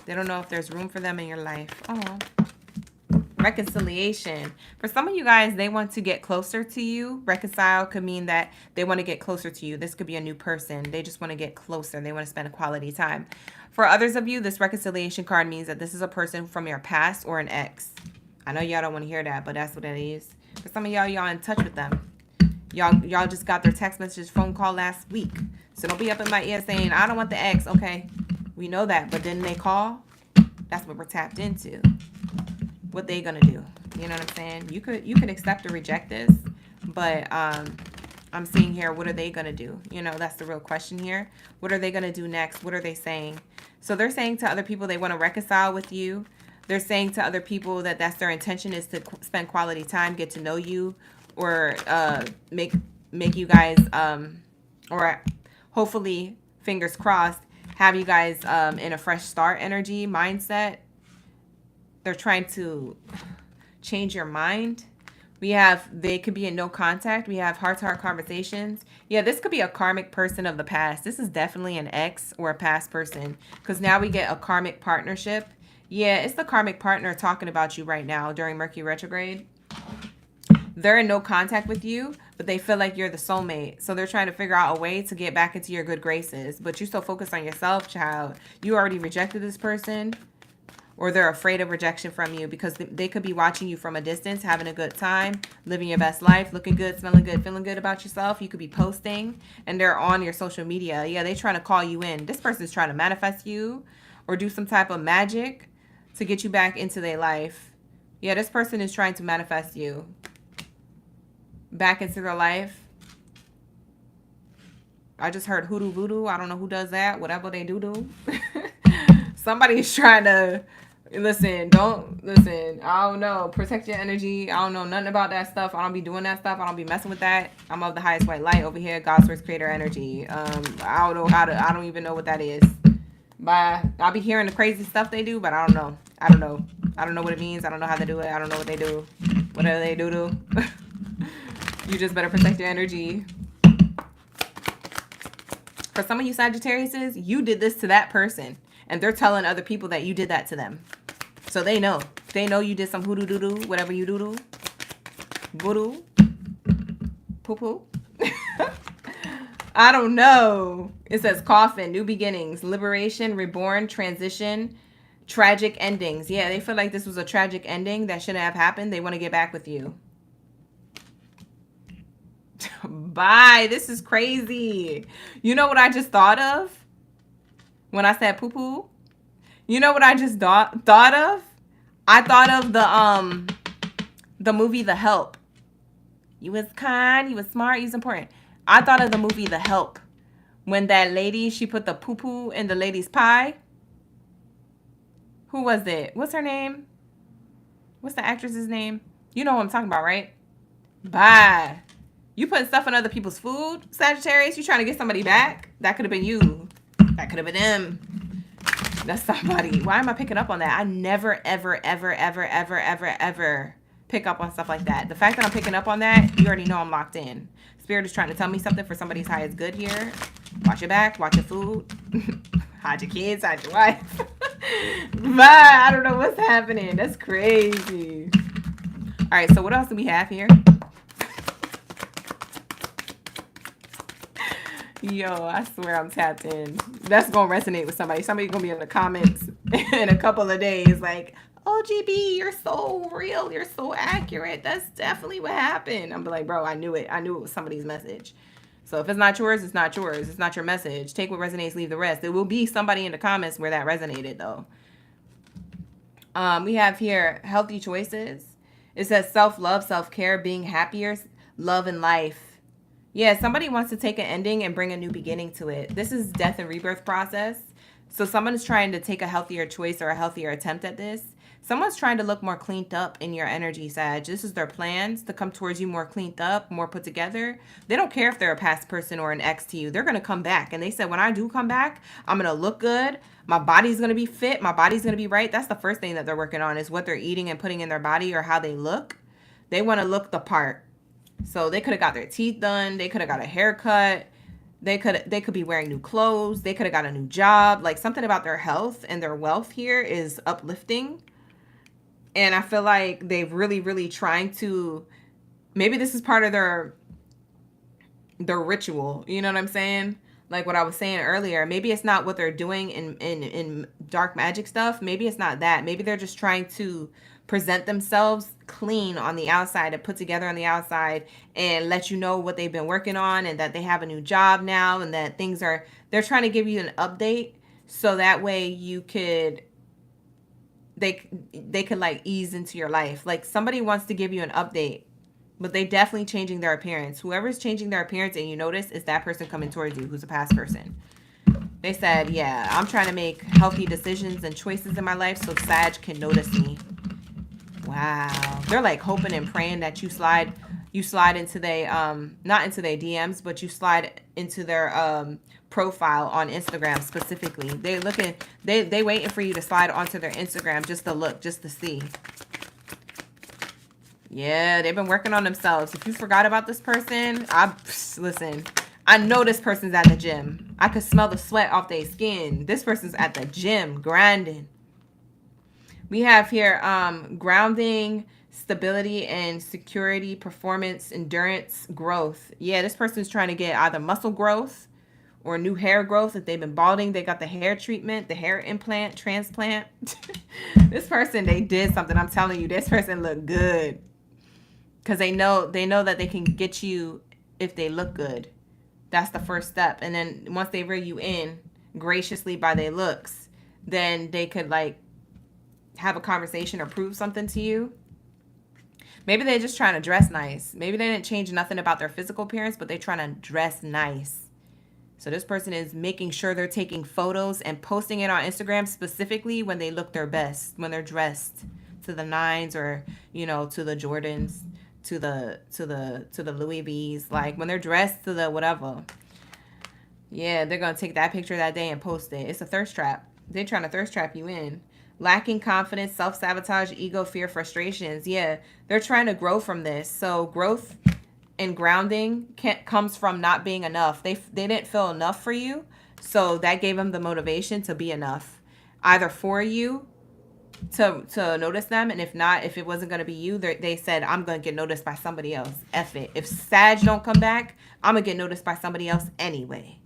Speaker 1: They don't know if there's room for them in your life. Oh. Reconciliation. For some of you guys, they want to get closer to you. Reconcile could mean that they want to get closer to you. This could be a new person. They just want to get closer. They want to spend a quality time. For others of you, this reconciliation card means that this is a person from your past or an ex. I know y'all don't want to hear that, but that's what it is. For some of y'all in touch with them. Y'all just got their text message, phone call last week. So don't be up in my ear saying, I don't want the ex. Okay, we know that. But then they call. That's what we're tapped into. What they gonna do? You know what I'm saying? You could accept or reject this, but I'm seeing here, what are they gonna do? You know, that's the real question here. What are they gonna do next? What are they saying? So they're saying to other people they want to reconcile with you. They're saying to other people that that's their intention, is to spend quality time, get to know you, or make you guys or hopefully, fingers crossed, have you guys in a fresh start energy mindset. They're trying to change your mind. We have, they could be in no contact. We have heart-to-heart conversations. Yeah, this could be a karmic person of the past. This is definitely an ex or a past person, because now we get a karmic partnership. Yeah, it's the karmic partner talking about you right now during Mercury retrograde. They're in no contact with you, but they feel like you're the soulmate. So they're trying to figure out a way to get back into your good graces. But you're so focused on yourself, child. You already rejected this person. Or they're afraid of rejection from you, because they could be watching you from a distance, having a good time, living your best life, looking good, smelling good, feeling good about yourself. You could be posting, and they're on your social media. Yeah, they're trying to call you in. This person's trying to manifest you or do some type of magic to get you back into their life. Yeah, this person is trying to manifest you back into their life. I just heard hoodoo voodoo. I don't know who does that. Whatever they do. Somebody's trying to Listen, don't listen. I don't know. Protect your energy. I don't know nothing about that stuff. I don't be doing that stuff. I don't be messing with that. I'm of the highest white light over here. God's first creator energy. I don't know how to. I don't even know what that is. But I'll be hearing the crazy stuff they do, but I don't know. I don't know. I don't know what it means. I don't know how they do it. I don't know what they do. Whatever they do. You just better protect your energy. For some of you Sagittariuses, you did this to that person. And they're telling other people that you did that to them. So they know. They know you did some hoodoo doo-doo, whatever you doo-doo. Voodoo. Poo-poo. I don't know. It says coffin, new beginnings, liberation, reborn, transition, tragic endings. Yeah, they feel like this was a tragic ending that shouldn't have happened. They want to get back with you. Bye. This is crazy. You know what I just thought of? When I said poo-poo, you know what I just thought of? I thought of the movie The Help. You was kind, you was smart, you was important. I thought of the movie The Help. When that lady, she put the poo-poo in the lady's pie. Who was it? What's her name? What's the actress's name? You know what I'm talking about, right? Bye. You putting stuff in other people's food, Sagittarius? You trying to get somebody back? That could have been you. That could have been them. That's somebody. Why am I picking up on that? I never, ever, ever, ever, ever, ever, ever pick up on stuff like that. The fact that I'm picking up on that, you already know I'm locked in. Spirit is trying to tell me something for somebody's highest good here. Watch your back. Watch your food. Hide your kids. Hide your wife. But I don't know what's happening. That's crazy. All right. So what else do we have here? Yo, I swear I'm tapped in. That's going to resonate with somebody. Somebody's going to be in the comments in a couple of days like, oh, GB, you're so real. You're so accurate. That's definitely what happened. I'm like, bro, I knew it. I knew it was somebody's message. So if it's not yours, it's not yours. It's not your message. Take what resonates, leave the rest. There will be somebody in the comments where that resonated, though. We have here healthy choices. It says self-love, self-care, being happier, love and life. Yeah, somebody wants to take an ending and bring a new beginning to it. This is death and rebirth process. So someone is trying to take a healthier choice or a healthier attempt at this. Someone's trying to look more cleaned up in your energy, Sag. This is their plans to come towards you more cleaned up, more put together. They don't care if they're a past person or an ex to you. They're going to come back. And they said, when I do come back, I'm going to look good. My body's going to be fit. My body's going to be right. That's the first thing that they're working on is what they're eating and putting in their body or how they look. They want to look the part. So they could have got their teeth done. They could have got a haircut. They could be wearing new clothes. They could have got a new job. Like something about their health and their wealth here is uplifting. And I feel like they've really, really trying to, maybe this is part of their ritual. You know what I'm saying? Like what I was saying earlier, maybe it's not what they're doing in dark magic stuff. Maybe it's not that. Maybe they're just trying to present themselves clean on the outside and put together on the outside and let you know what they've been working on and that they have a new job now and that they're trying to give you an update so that way you could, they could like ease into your life. Like somebody wants to give you an update, but they definitely changing their appearance. Whoever's changing their appearance and you notice is that person coming towards you who's a past person. They said, yeah, I'm trying to make healthy decisions and choices in my life so Sag can notice me. Wow. They're like hoping and praying that you slide into not into their DMs, but you slide into their profile on Instagram specifically. They waiting for you to slide onto their Instagram just to look, just to see. Yeah, they've been working on themselves. If you forgot about this person, listen, I know this person's at the gym. I could smell the sweat off their skin. This person's at the gym grinding. We have here grounding, stability, and security, performance, endurance, growth. Yeah, this person's trying to get either muscle growth or new hair growth. If they've been balding, they got the hair treatment, the hair implant, transplant. This person, they did something. I'm telling you, this person looked good. Because they know that they can get you if they look good. That's the first step. And then once they bring you in graciously by their looks, then they could like have a conversation or prove something to you. Maybe they're just trying to dress nice. Maybe they didn't change nothing about their physical appearance, but they're trying to dress nice. So this person is making sure they're taking photos and posting it on Instagram, specifically when they look their best, when they're dressed to the nines, or, you know, to the Jordans, to the Louis V's, like when they're dressed to the whatever. Yeah, they're going to take that picture that day and post it. It's a thirst trap. They're trying to thirst trap you in. Lacking confidence, self-sabotage, ego, fear, frustrations. Yeah, they're trying to grow from this. So growth and grounding comes from not being enough. They didn't feel enough for you. So that gave them the motivation to be enough. Either for you, to notice them, and if not, if it wasn't going to be you, they said, I'm going to get noticed by somebody else. F it. If Sag don't come back, I'm going to get noticed by somebody else anyway.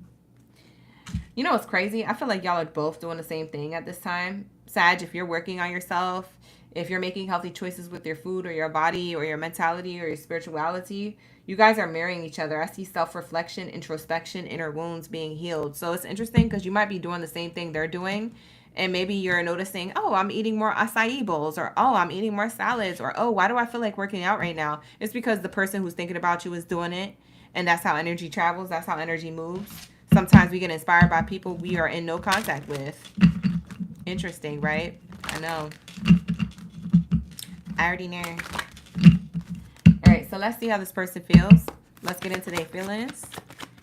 Speaker 1: You know what's crazy? I feel like y'all are both doing the same thing at this time. Sag, if you're working on yourself, if you're making healthy choices with your food or your body or your mentality or your spirituality, you guys are mirroring each other. I see self-reflection, introspection, inner wounds being healed. So it's interesting because you might be doing the same thing they're doing. And maybe you're noticing, oh, I'm eating more acai bowls, or, oh, I'm eating more salads, or, oh, why do I feel like working out right now? It's because the person who's thinking about you is doing it. And that's how energy travels. That's how energy moves. Sometimes we get inspired by people we are in no contact with. Interesting, right? I know. I already know. All right, so let's see how this person feels. Let's get into their feelings.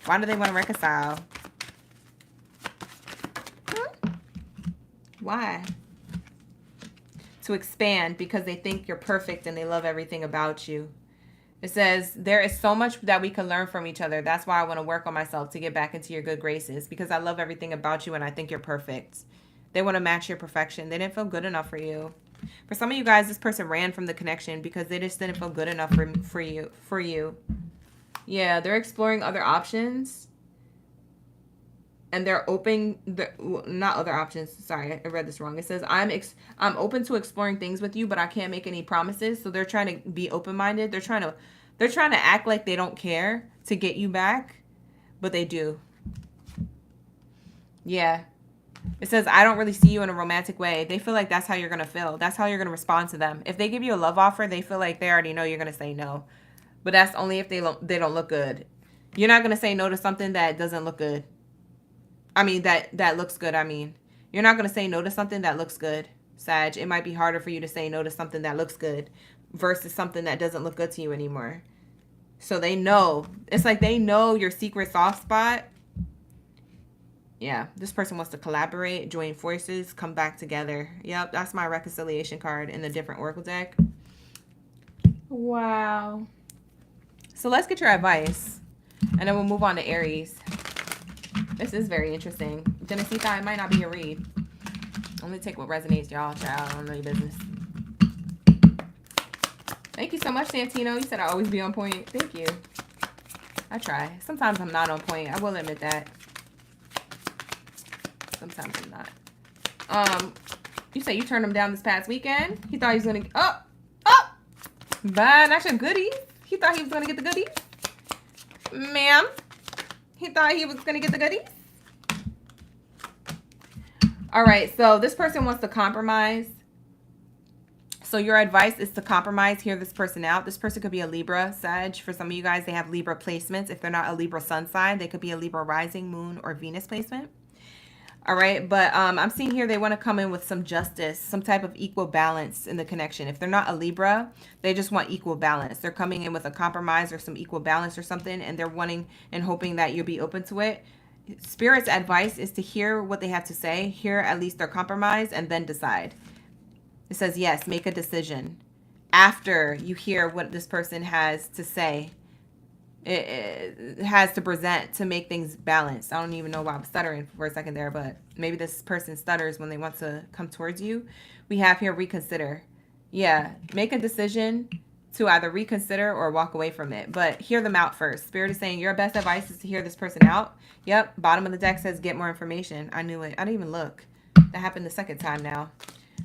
Speaker 1: Why do they want to reconcile? Why? To expand, because they think you're perfect and they love everything about you. It says, there is so much that we can learn from each other. That's why I want to work on myself to get back into your good graces, because I love everything about you and I think you're perfect. They want to match your perfection. They didn't feel good enough for you. For some of you guys, this person ran from the connection because they just didn't feel good enough for you. Yeah, they're exploring other options. And they're open, not other options. Sorry, I read this wrong. It says, I'm open to exploring things with you, but I can't make any promises. So they're trying to be open-minded. They're trying to act like they don't care to get you back, but they do. Yeah. It says, I don't really see you in a romantic way. They feel like that's how you're going to feel. That's how you're going to respond to them. If they give you a love offer, they feel like they already know you're going to say no. But that's only if they don't look good. You're not going to say no to something that doesn't look good. I mean, that looks good. I mean, you're not going to say no to something that looks good, Sag. It might be harder for you to say no to something that looks good versus something that doesn't look good to you anymore. So they know. It's like they know your secret soft spot. Yeah, this person wants to collaborate, join forces, come back together. Yep, that's my reconciliation card in the different Oracle deck. Wow. So let's get your advice, and then we'll move on to Aries. This is very interesting. Genesita, it might not be a read. Only take what resonates, y'all. Child, I don't know your business. Thank you so much, Santino. You said I always be on point. Thank you. I try. Sometimes I'm not on point. I will admit that. Sometimes I'm not. You say you turned him down this past weekend? He thought he was gonna but that's your goodie. He thought he was gonna get the goodies. Ma'am. He thought he was gonna get the goodies. All right, so this person wants to compromise. So your advice is to compromise, hear this person out. This person could be a Libra, Sag. For some of you guys, they have Libra placements. If they're not a Libra sun sign, they could be a Libra rising, moon, or Venus placement. All right, but I'm seeing here they want to come in with some justice, some type of equal balance in the connection. If they're not a Libra, they just want equal balance. They're coming in with a compromise or some equal balance or something, and they're wanting and hoping that you'll be open to it. Spirit's advice is to hear what they have to say, hear at least their compromise, and then decide. It says, yes, make a decision after you hear what this person has to say. It has to present to make things balanced. I don't even know why I'm stuttering for a second there, but maybe this person stutters when they want to come towards you. We have here reconsider. Yeah, make a decision to either reconsider or walk away from it, but hear them out first. Spirit is saying your best advice is to hear this person out. Yep, bottom of the deck says get more information. I knew it. I didn't even look. That happened the second time now.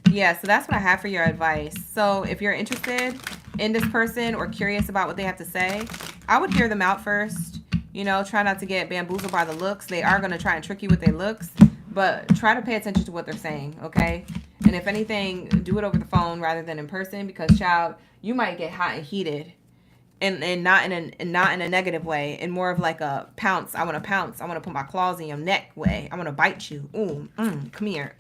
Speaker 1: Yeah, so that's what I have for your advice. So if you're interested in this person or curious about what they have to say, I would hear them out first. You know, try not to get bamboozled by the looks. They are going to try and trick you with their looks, but try to pay attention to what they're saying, okay? And if anything, do it over the phone rather than in person, because, child, you might get hot and heated and not in a negative way, and more of like a pounce. I want to pounce. I want to put my claws in your neck way. I want to bite you. Ooh, come here.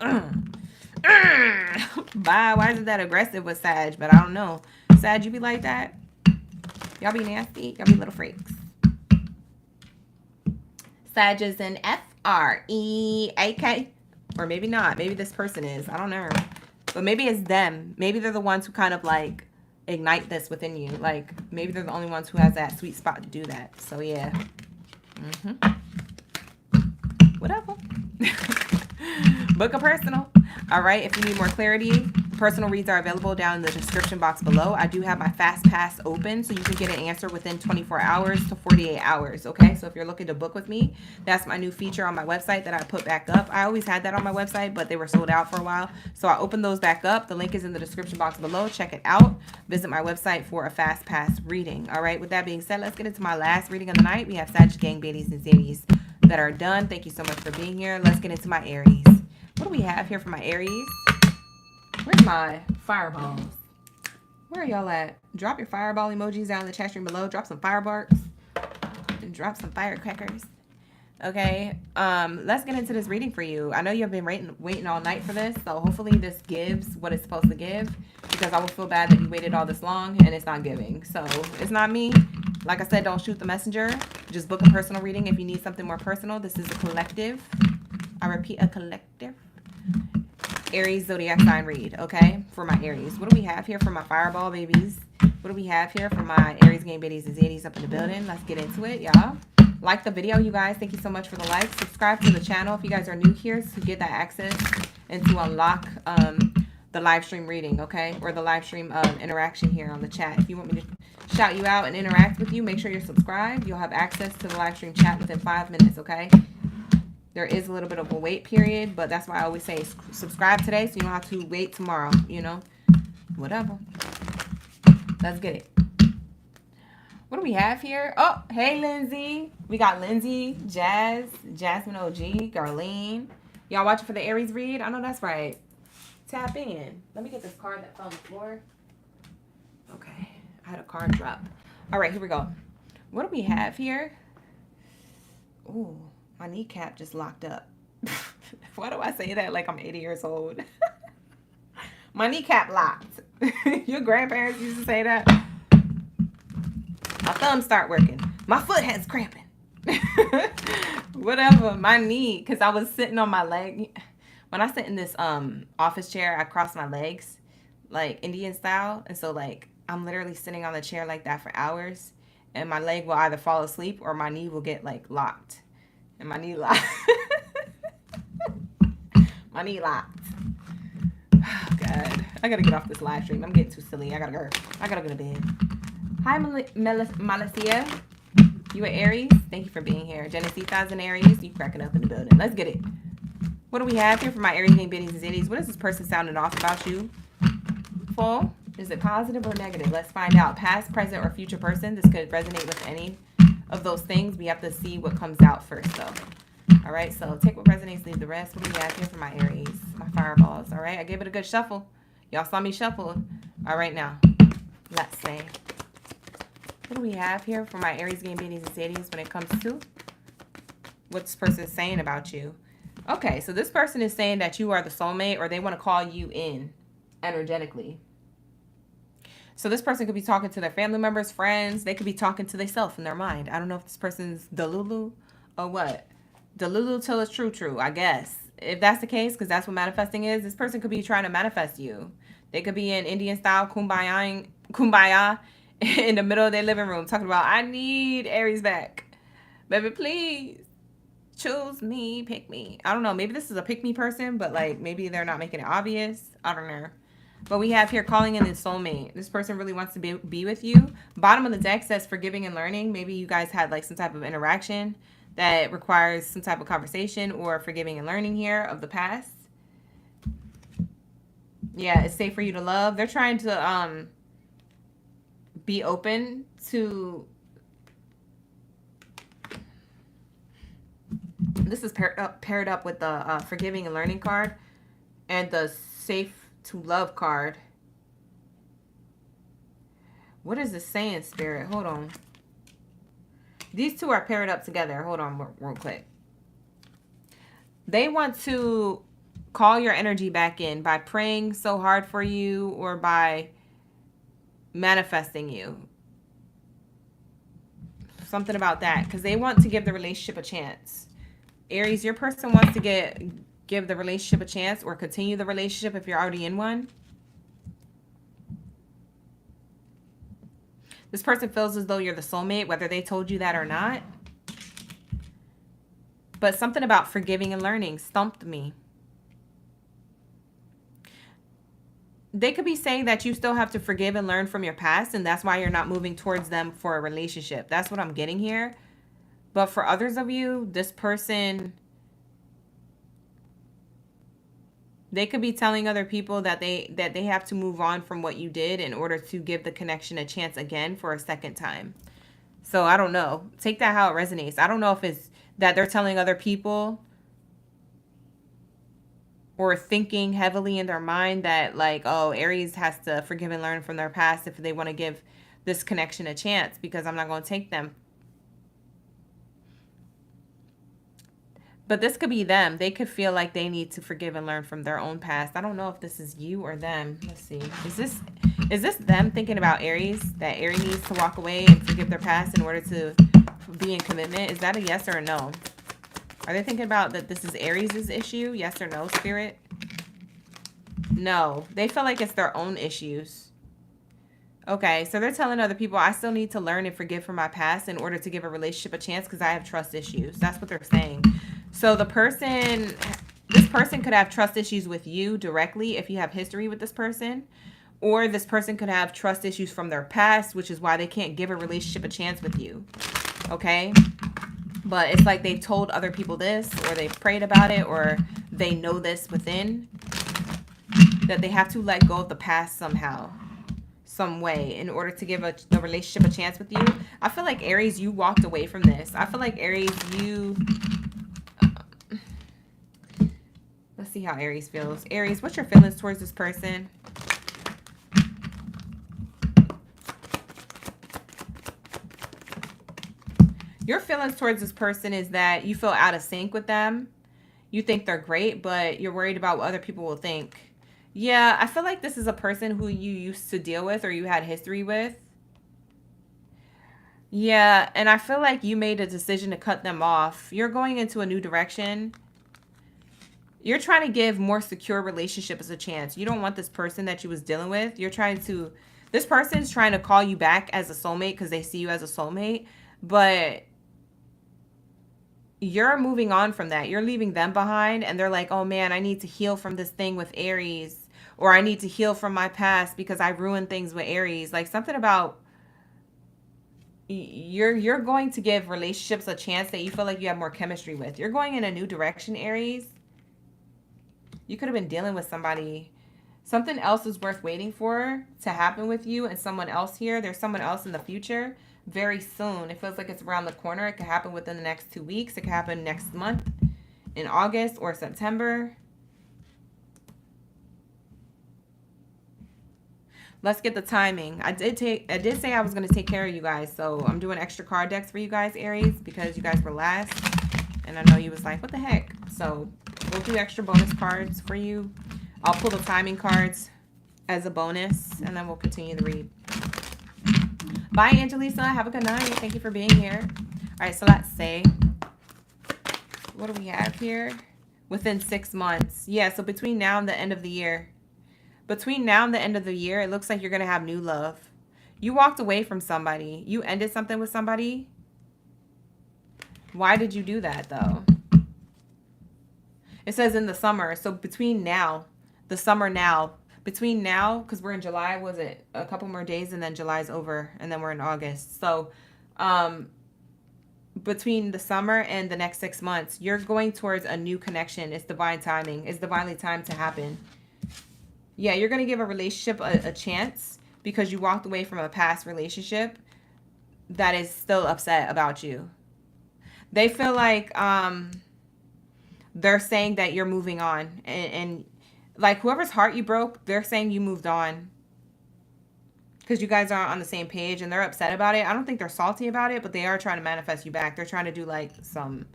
Speaker 1: Bye. Why isn't that aggressive with Sag? But I don't know. Sag, you be like that? Y'all be nasty. Y'all be little freaks. Sag is in Freak. Or maybe not. Maybe this person is. I don't know. But maybe it's them. Maybe they're the ones who kind of like ignite this within you. Like maybe they're the only ones who has that sweet spot to do that. So yeah. Whatever. Book a personal. All right. If you need more clarity, personal reads are available down in the description box below. I do have my fast pass open, so you can get an answer within 24 hours to 48 hours. Okay. So if you're looking to book with me, that's my new feature on my website that I put back up. I always had that on my website, but they were sold out for a while. So I opened those back up. The link is in the description box below. Check it out. Visit my website for a fast pass reading. All right. With that being said, let's get into my last reading of the night. We have Sag, Gang, Baddies, and Zodiacs that are done. Thank you so much for being here. Let's get into my Aries. What do we have here for my Aries? Where's my fireballs? Where are y'all at? Drop your fireball emojis down in the chat stream below. Drop some firebarks. And drop some firecrackers. Okay. Let's get into this reading for you. I know you've been waiting all night for this. So hopefully this gives what it's supposed to give. Because I will feel bad that you waited all this long and it's not giving. So it's not me. Like I said, don't shoot the messenger. Just book a personal reading if you need something more personal. This is a collective. I repeat, a collective. Aries zodiac sign read, okay, for my Aries. What do we have here for my fireball babies? What do we have here for my Aries, Gang, Baddies, and Zodiacs up in the building? Let's get into it, y'all. Like the video, you guys. Thank you so much for the likes. Subscribe to the channel if you guys are new here to get that access and to unlock the live stream reading, okay, or the live stream interaction here on the chat. If you want me to shout you out and interact with you, make sure you're subscribed. You'll have access to the live stream chat within 5 minutes, okay? There is a little bit of a wait period, but that's why I always say subscribe today so you don't have to wait tomorrow, you know? Whatever. Let's get it. What do we have here? Oh, hey, Lindsay. We got Lindsay, Jazz, Jasmine OG, Garlene. Y'all watching for the Aries read? I know that's right. Tap in. Let me get this card that fell on the floor. Okay. I had a card drop. All right, here we go. What do we have here? Ooh. My kneecap just locked up. Why do I say that like I'm 80 years old? My kneecap locked. Your grandparents used to say that. My thumbs start working. My foot has cramping. Whatever. My knee, because I was sitting on my leg. When I sit in this office chair, I cross my legs like Indian style. And so like I'm literally sitting on the chair like that for hours. And my leg will either fall asleep or my knee will get like locked. And my knee locked. My knee locked. Oh, God. I gotta get off this live stream. I'm getting too silly. I gotta go to bed. Hi, Malicia. You an Aries? Thank you for being here. Genesita's an Aries. You cracking up in the building. Let's get it. What do we have here for my Aries, Gang, Baddies, and Zodiacs? What is this person sounding off about you? Full? Is it positive or negative? Let's find out. Past, present, or future person. This could resonate with any of those things. We have to see what comes out first, though. All right, so take what resonates, leave the rest. What do we have here for my Aries? My fireballs. All right, I gave it a good shuffle. Y'all saw me shuffle. All right, now, let's say. What do we have here for my Aries, Gang, Baddies, and Zodiacs when it comes to what this person is saying about you? Okay, so this person is saying that you are the soulmate, or they want to call you in energetically. So this person could be talking to their family members, friends. They could be talking to themselves in their mind. I don't know if this person's Delulu or what. Delulu till it's true, I guess. If that's the case, because that's what manifesting is, this person could be trying to manifest you. They could be in Indian style kumbaya in the middle of their living room talking about, I need Aries back. Baby, please. Choose me, pick me. I don't know. Maybe this is a pick me person, but like maybe they're not making it obvious. I don't know. But we have here calling in the soulmate. This person really wants to be with you. Bottom of the deck says forgiving and learning. Maybe you guys had like some type of interaction that requires some type of conversation or forgiving and learning here of the past. Yeah, it's safe for you to love. They're trying to be open to... This is paired up with the forgiving and learning card and the safe to love card. What is this saying, Spirit? Hold on. These two are paired up together. Hold on real quick. They want to call your energy back in by praying so hard for you or by manifesting you. Something about that, because they want to give the relationship a chance. Aries, your person wants to give the relationship a chance or continue the relationship if you're already in one. This person feels as though you're the soulmate, whether they told you that or not. But something about forgiving and learning stumped me. They could be saying that you still have to forgive and learn from your past, and that's why you're not moving towards them for a relationship. That's what I'm getting here. But for others of you, this person, they could be telling other people that they have to move on from what you did in order to give the connection a chance again for a second time. So I don't know. Take that how it resonates. I don't know if it's that they're telling other people or thinking heavily in their mind that, like, oh, Aries has to forgive and learn from their past if they want to give this connection a chance, because I'm not going to take them. But this could be them. They could feel like they need to forgive and learn from their own past. I don't know if this is you or them. Let's see. Is this them thinking about Aries? That Aries needs to walk away and forgive their past in order to be in commitment? Is that a yes or a no? Are they thinking about that this is Aries' issue? Yes or no, Spirit? No. They feel like it's their own issues. Okay, so they're telling other people, I still need to learn and forgive from my past in order to give a relationship a chance because I have trust issues. That's what they're saying. So this person could have trust issues with you directly if you have history with this person. Or this person could have trust issues from their past, which is why they can't give a relationship a chance with you. Okay? But it's like they told other people this, or they prayed about it, or they know this within, that they have to let go of the past somehow, some way, in order to give the relationship a chance with you. I feel like Aries, you walked away from this. I feel like Aries, you... Let's see how Aries feels. Aries, what's your feelings towards this person? Your feelings towards this person is that you feel out of sync with them. You think they're great, but you're worried about what other people will think. Yeah, I feel like this is a person who you used to deal with or you had history with. Yeah, and I feel like you made a decision to cut them off. You're going into a new direction. You're trying to give more secure relationships a chance. You don't want this person that you was dealing with. This person's trying to call you back as a soulmate because they see you as a soulmate. But you're moving on from that. You're leaving them behind, and they're like, oh man, I need to heal from this thing with Aries, or I need to heal from my past because I ruined things with Aries. Like something about you're going to give relationships a chance that you feel like you have more chemistry with. You're going in a new direction, Aries. You could have been dealing with somebody. Something else is worth waiting for to happen with you and someone else here. There's someone else in the future. Very soon. It feels like it's around the corner. It could happen within the next 2 weeks. It could happen next month in August or September. Let's get the timing. I did say I was going to take care of you guys. So I'm doing extra card decks for you guys, Aries, because you guys were last. And I know you was like, what the heck? So we'll do extra bonus cards for you. I'll pull the timing cards as a bonus, and then we'll continue the read. Bye, Angelisa. Have a good night. Thank you for being here. All right, so let's say, what do we have here? Within 6 months. Yeah, so between now and the end of the year. Between now and the end of the year, it looks like you're going to have new love. You walked away from somebody. You ended something with somebody. Why did you do that, though? It says in the summer. So between now, the summer now, between now, because we're in July, was it a couple more days and then July's over and then we're in August. So between the summer and the next 6 months, you're going towards a new connection. It's divine timing. It's divinely timed to happen. Yeah, you're going to give a relationship a chance because you walked away from a past relationship that is still upset about you. They feel like they're saying that you're moving on. And like whoever's heart you broke, they're saying you moved on. because you guys aren't on the same page and they're upset about it. I don't think they're salty about it, but they are trying to manifest you back. They're trying to do like some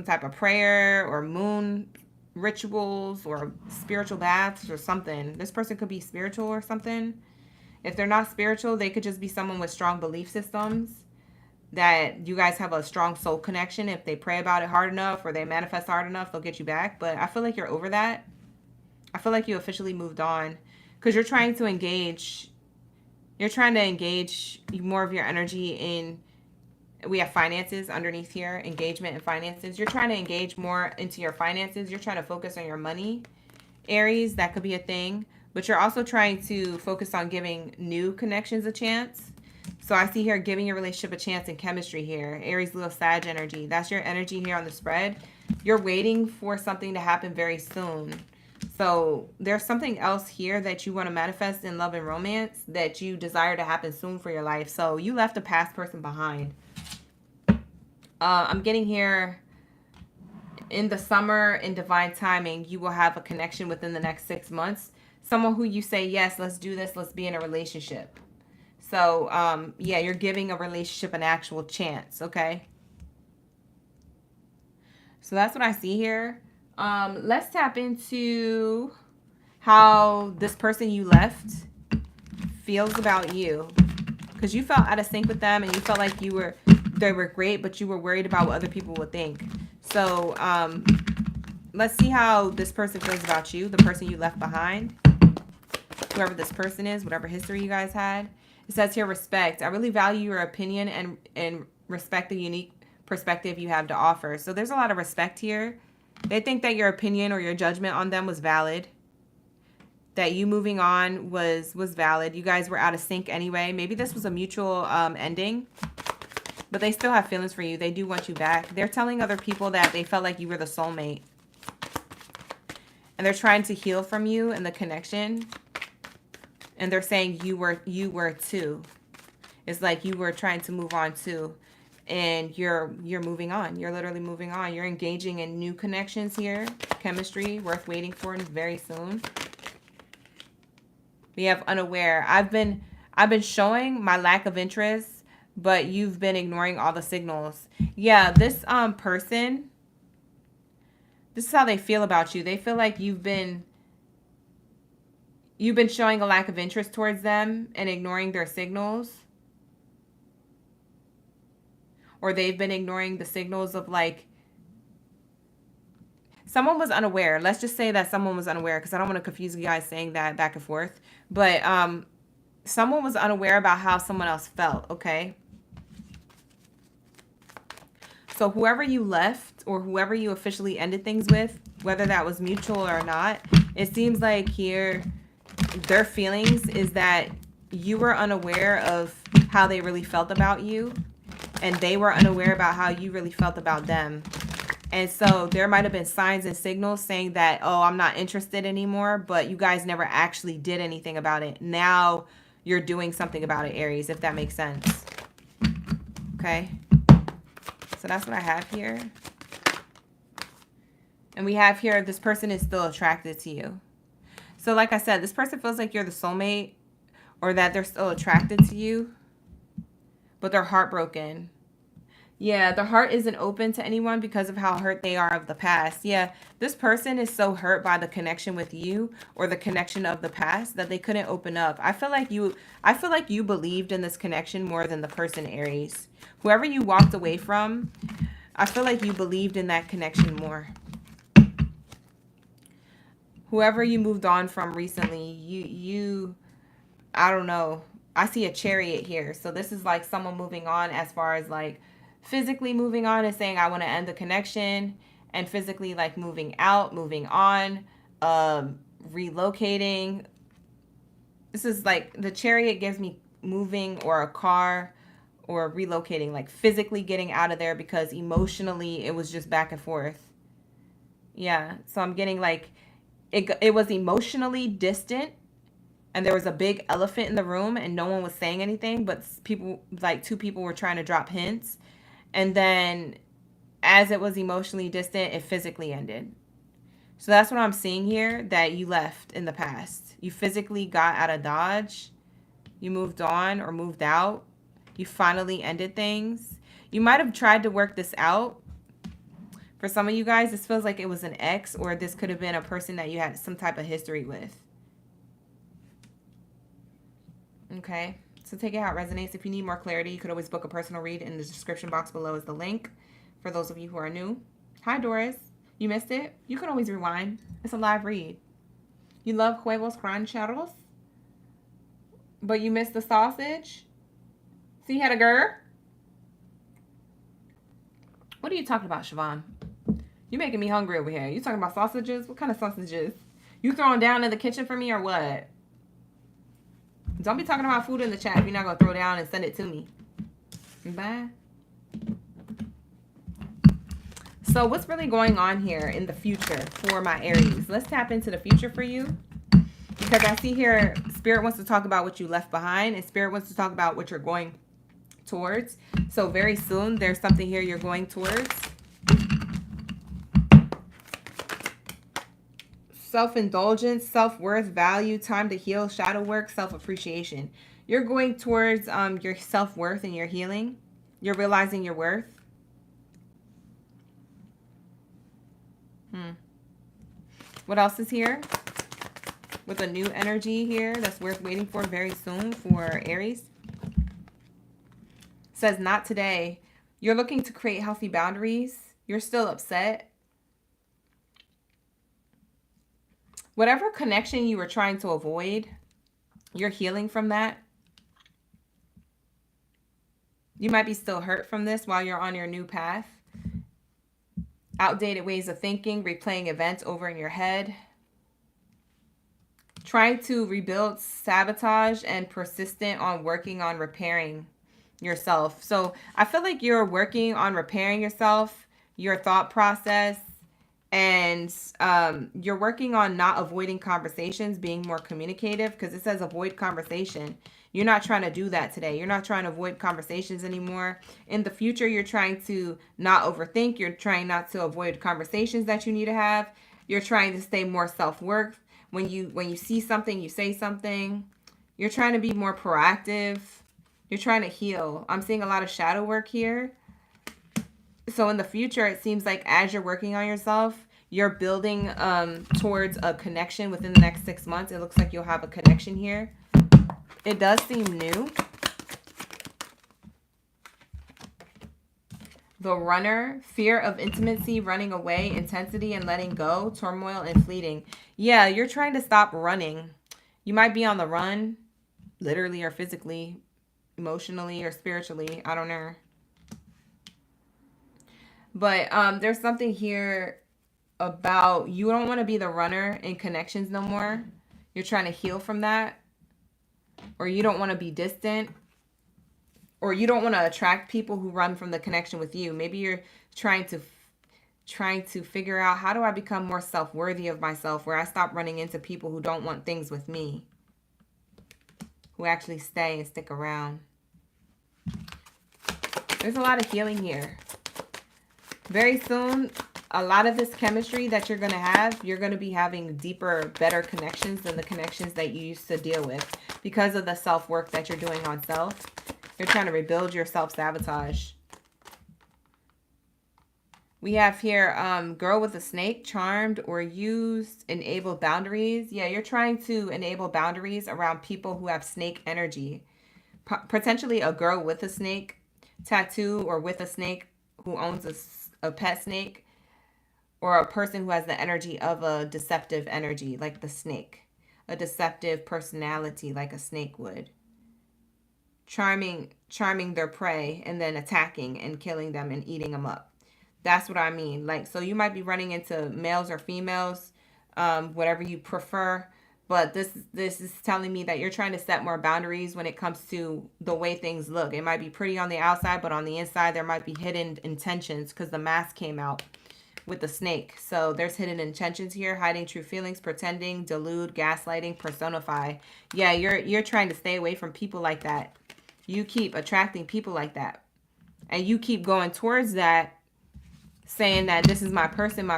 Speaker 1: type of prayer or moon rituals or spiritual baths or something. This person could be spiritual or something. If they're not spiritual, they could just be someone with strong belief systems that you guys have a strong soul connection. If they pray about it hard enough or they manifest hard enough, they'll get you back. But I feel like you're over that. I feel like you officially moved on because you're trying to engage. You're trying to engage more of your energy in, we have finances underneath here, engagement and finances. You're trying to engage more into your finances. You're trying to focus on your money, Aries. That could be a thing. But you're also trying to focus on giving new connections a chance. So I see here giving your relationship a chance in chemistry here. Aries, Leo, Sag energy. That's your energy here on the spread. You're waiting for something to happen very soon. So there's something else here that you want to manifest in love and romance that you desire to happen soon for your life. So you left a past person behind. I'm getting here in the summer, in divine timing, you will have a connection within the next 6 months. Someone who you say, yes, let's do this. Let's be in a relationship. So, yeah, you're giving a relationship an actual chance, okay? So that's what I see here. Let's tap into how this person you left feels about you. Because you felt out of sync with them and you felt like they were great, but you were worried about what other people would think. So, let's see how this person feels about you, the person you left behind. Whoever this person is, whatever history you guys had. It says here, respect. I really value your opinion and respect the unique perspective you have to offer. So there's a lot of respect here. They think that your opinion or your judgment on them was valid. That you moving on was valid. You guys were out of sync anyway. Maybe this was a mutual ending. But they still have feelings for you. They do want you back. They're telling other people that they felt like you were the soulmate. And they're trying to heal from you and the connection. And they're saying you were too. It's like you were trying to move on too. And you're moving on. You're literally moving on. You're engaging in new connections here. Chemistry worth waiting for very soon. We have unaware. I've been showing my lack of interest, but you've been ignoring all the signals. Yeah, this person, this is how they feel about you. They feel like you've been showing a lack of interest towards them and ignoring their signals. Or they've been ignoring the signals of like, someone was unaware. Let's just say that someone was unaware because I don't want to confuse you guys saying that back and forth. But someone was unaware about how someone else felt, okay? So whoever you left or whoever you officially ended things with, whether that was mutual or not, it seems like here their feelings is that you were unaware of how they really felt about you. And they were unaware about how you really felt about them. And so there might have been signs and signals saying that, oh, I'm not interested anymore. But you guys never actually did anything about it. Now you're doing something about it, Aries, if that makes sense. Okay. So that's what I have here. And we have here, this person is still attracted to you. So like I said, this person feels like you're the soulmate or that they're still attracted to you. But they're heartbroken. Yeah, the heart isn't open to anyone because of how hurt they are of the past. Yeah, this person is so hurt by the connection with you or the connection of the past that they couldn't open up. I feel like you believed in this connection more than the person, Aries. Whoever you walked away from, I feel like you believed in that connection more. Whoever you moved on from recently, I don't know. I see a Chariot here. So this is like someone moving on as far as like physically moving on and saying, I want to end the connection, and physically like moving out, moving on, relocating. This is like the Chariot gives me moving or a car or relocating, like physically getting out of there because emotionally it was just back and forth. Yeah. So I'm getting like it was emotionally distant. And there was a big elephant in the room and no one was saying anything, but people, like two people were trying to drop hints. And then as it was emotionally distant, it physically ended. So that's what I'm seeing here, that you left in the past. You physically got out of Dodge You moved on or moved out. You finally ended things. You might have tried to work this out. For some of you guys, this feels like it was an ex, or this could have been a person that you had some type of history with. Okay, so take it how it resonates. If you need more clarity, you could always book a personal read. In the description box below is the link for those of you who are new. Hi, Doris. You missed it? You can always rewind. It's a live read. You love huevos rancheros, but you missed the sausage? So you had a girl? What are you talking about, Siobhan? You making me hungry over here. You talking about sausages? What kind of sausages? You throwing down in the kitchen for me or what? Don't be talking about food in the chat if you're not going to throw down and send it to me. Bye. So what's really going on here in the future for my Aries? Let's tap into the future for you. Because I see here, Spirit wants to talk about what you left behind. And Spirit wants to talk about what you're going towards. So very soon, there's something here you're going towards. Self-indulgence, self-worth, value, time to heal, shadow work, self-appreciation. You're going towards your self-worth and your healing. You're realizing your worth. What else is here? With a new energy here that's worth waiting for very soon for Aries. Says not today. You're looking to create healthy boundaries. You're still upset. Whatever connection you were trying to avoid, you're healing from that. You might be still hurt from this while you're on your new path. Outdated ways of thinking, replaying events over in your head. Trying to rebuild, sabotage, and persistent on working on repairing yourself. So I feel like you're working on repairing yourself, your thought process, and you're working on not avoiding conversations, being more communicative, because it says avoid conversation. You're not trying to do that today. You're not trying to avoid conversations anymore. In the future, you're trying to not overthink. You're trying not to avoid conversations that you need to have. You're trying to stay more self-worth. When you see something, you say something. You're trying to be more proactive. You're trying to heal. I'm seeing a lot of shadow work here. So in the future, it seems like as you're working on yourself, you're building towards a connection within the next 6 months. It looks like you'll have a connection here. It does seem new. The runner, fear of intimacy, running away, intensity and letting go, turmoil and fleeting. Yeah, you're trying to stop running. You might be on the run, literally or physically, emotionally or spiritually. I don't know. But there's something here about you don't want to be the runner in connections no more. You're trying to heal from that. Or you don't want to be distant. Or you don't want to attract people who run from the connection with you. Maybe you're trying to figure out, how do I become more self-worthy of myself, where I stop running into people who don't want things with me, who actually stay and stick around. There's a lot of healing here. Very soon, a lot of this chemistry that you're going to have, you're going to be having deeper, better connections than the connections that you used to deal with because of the self-work that you're doing on self. You're trying to rebuild your self-sabotage. We have here, girl with a snake, charmed or used, enable boundaries. Yeah, you're trying to enable boundaries around people who have snake energy. Potentially a girl with a snake tattoo, or with a snake who owns a pet snake, or a person who has the energy of a deceptive energy like the snake, a deceptive personality like a snake would. Charming their prey and then attacking and killing them and eating them up. That's what I mean. Like, so you might be running into males or females, whatever you prefer. But this is telling me that you're trying to set more boundaries when it comes to the way things look. It might be pretty on the outside, but on the inside there might be hidden intentions, because the mask came out with the snake. So there's hidden intentions here, hiding true feelings, pretending, delude, gaslighting, personify. Yeah, you're trying to stay away from people like that. You keep attracting people like that. And you keep going towards that, saying that this is my person,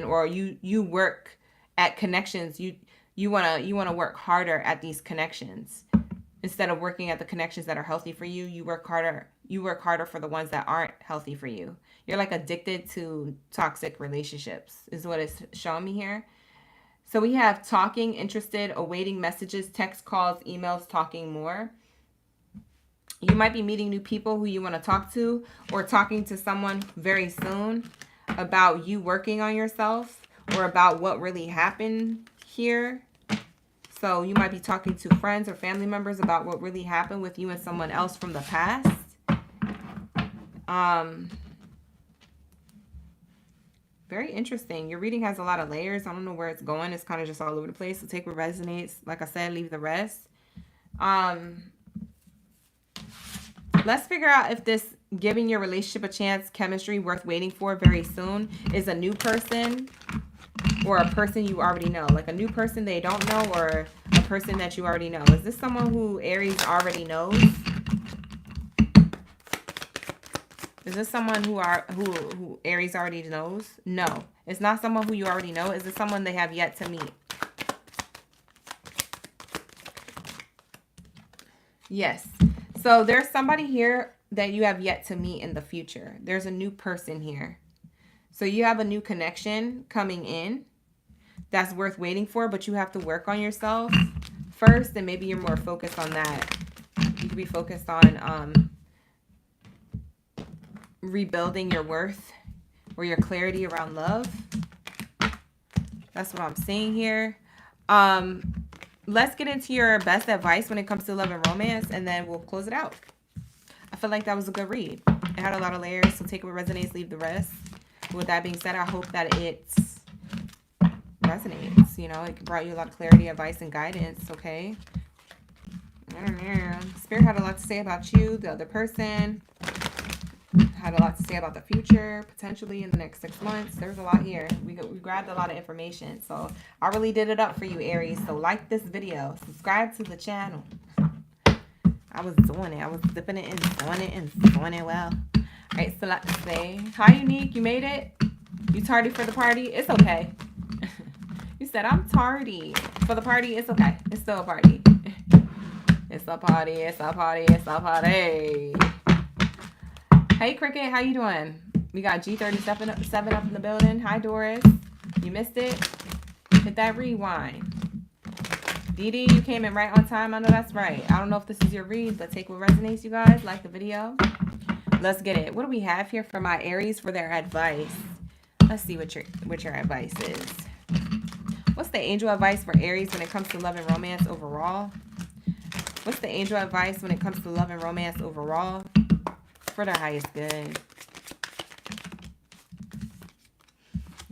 Speaker 1: or you work at connections. You want to work harder at these connections. Instead of working at the connections that are healthy for you, you work harder. You work harder for the ones that aren't healthy for you. You're like addicted to toxic relationships is what it's showing me here. So we have talking, interested, awaiting messages, text calls, emails, talking more. You might be meeting new people who you want to talk to, or talking to someone very soon about you working on yourself, or about what really happened here. So you might be talking to friends or family members about what really happened with you and someone else from the past. Very interesting. Your reading has a lot of layers. I don't know where it's going. It's kind of just all over the place. So take what resonates. Like I said, leave the rest. Let's figure out if this giving your relationship a chance, chemistry worth waiting for very soon is a new person or a person you already know. Like a new person they don't know, or a person that you already know. Is this someone who Aries already knows? Is this someone who Aries already knows? No. It's not someone who you already know. Is it someone they have yet to meet? Yes. So there's somebody here that you have yet to meet in the future. There's a new person here. So you have a new connection coming in that's worth waiting for, but you have to work on yourself first, and maybe you're more focused on that. You could be focused on rebuilding your worth or your clarity around love. That's what I'm seeing here. Let's get into your best advice when it comes to love and romance, and then we'll close it out. I feel like that was a good read. It had a lot of layers, so take what resonates, leave the rest. With that being said, I hope that it resonates. You know, it brought you a lot of clarity, advice, and guidance, okay? I don't know. Spirit had a lot to say about you, the other person. Had a lot to say about the future, potentially in the next 6 months. There's a lot here. We grabbed a lot of information. So I really did it up for you, Aries. So like this video. Subscribe to the channel. I was doing it. I was dipping it and doing it well. All right, so let's say, hi, Unique. You made it? You tardy for the party? It's okay. You said, I'm tardy for the party. It's okay. It's still a party. It's a party. It's a party. It's a party. Hey, Cricket, how you doing? We got G37 up in the building. Hi, Doris. You missed it? Hit that rewind. Dee Dee, you came in right on time. I know that's right. I don't know if this is your read, but take what resonates, you guys. Like the video. Let's get it. What do we have here for my Aries for their advice? Let's see what your advice is. What's the angel advice for Aries when it comes to love and romance overall? What's the angel advice when it comes to love and romance overall? For their highest good.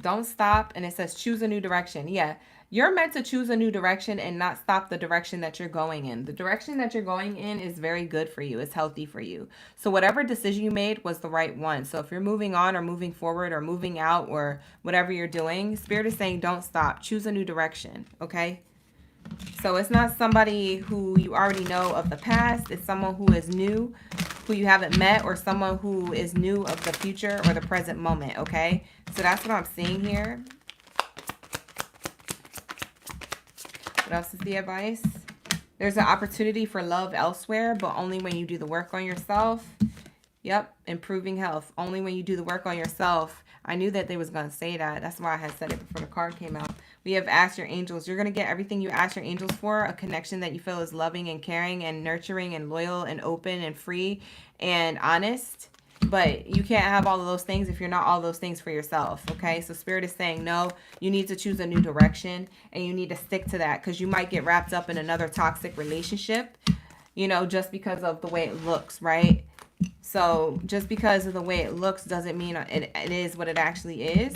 Speaker 1: Don't stop. And it says choose a new direction. Yeah, you're meant to choose a new direction and not stop the direction that you're going in. The direction that you're going in is very good for you. It's healthy for you. So whatever decision you made was the right one. So if you're moving on or moving forward or moving out or whatever you're doing, Spirit is saying don't stop. Choose a new direction. Okay? So it's not somebody who you already know of the past. It's someone who is new, who you haven't met, or someone who is new of the future or the present moment, okay? So that's what I'm seeing here. What else is the advice? There's an opportunity for love elsewhere, but only when you do the work on yourself. Yep, improving health. Only when you do the work on yourself. I knew that they was going to say that. That's why I had said it before the card came out. We have asked your angels. You're going to get everything you ask your angels for. A connection that you feel is loving and caring and nurturing and loyal and open and free and honest. But you can't have all of those things if you're not all those things for yourself, okay? So Spirit is saying, no, you need to choose a new direction and you need to stick to that, because you might get wrapped up in another toxic relationship, you know, just because of the way it looks, right? So just because of the way it looks doesn't mean it is what it actually is.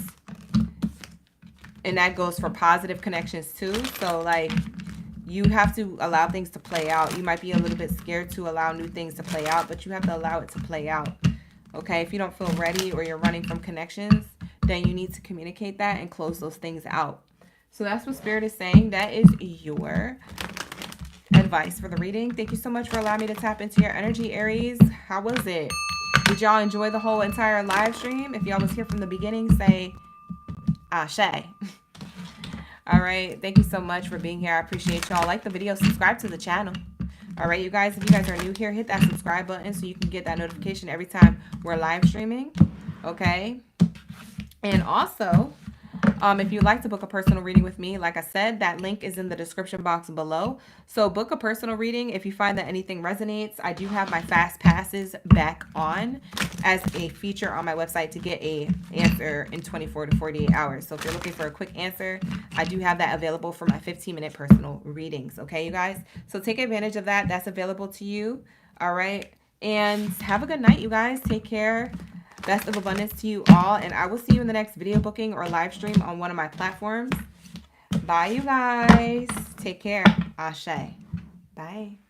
Speaker 1: And that goes for positive connections too. So like, you have to allow things to play out. You might be a little bit scared to allow new things to play out, but you have to allow it to play out. Okay, if you don't feel ready or you're running from connections, then you need to communicate that and close those things out. So that's what Spirit is saying. That is your advice for the reading. Thank you so much for allowing me to tap into your energy, Aries. How was it? Did y'all enjoy the whole entire live stream? If y'all was here from the beginning, say Ashe. All right. Thank you so much for being here. I appreciate y'all. Like the video, subscribe to the channel. All right, you guys, if you guys are new here, hit that subscribe button so you can get that notification every time we're live streaming. Okay. And also, if you'd like to book a personal reading with me, like I said, that link is in the description box below. So book a personal reading. If you find that anything resonates, I do have my fast passes back on as a feature on my website to get a answer in 24 to 48 hours. So if you're looking for a quick answer, I do have that available for my 15-minute personal readings. Okay, you guys? So take advantage of that. That's available to you. All right. And have a good night, you guys. Take care. Best of abundance to you all, and I will see you in the next video booking or live stream on one of my platforms. Bye, you guys. Take care. Ashe. Bye.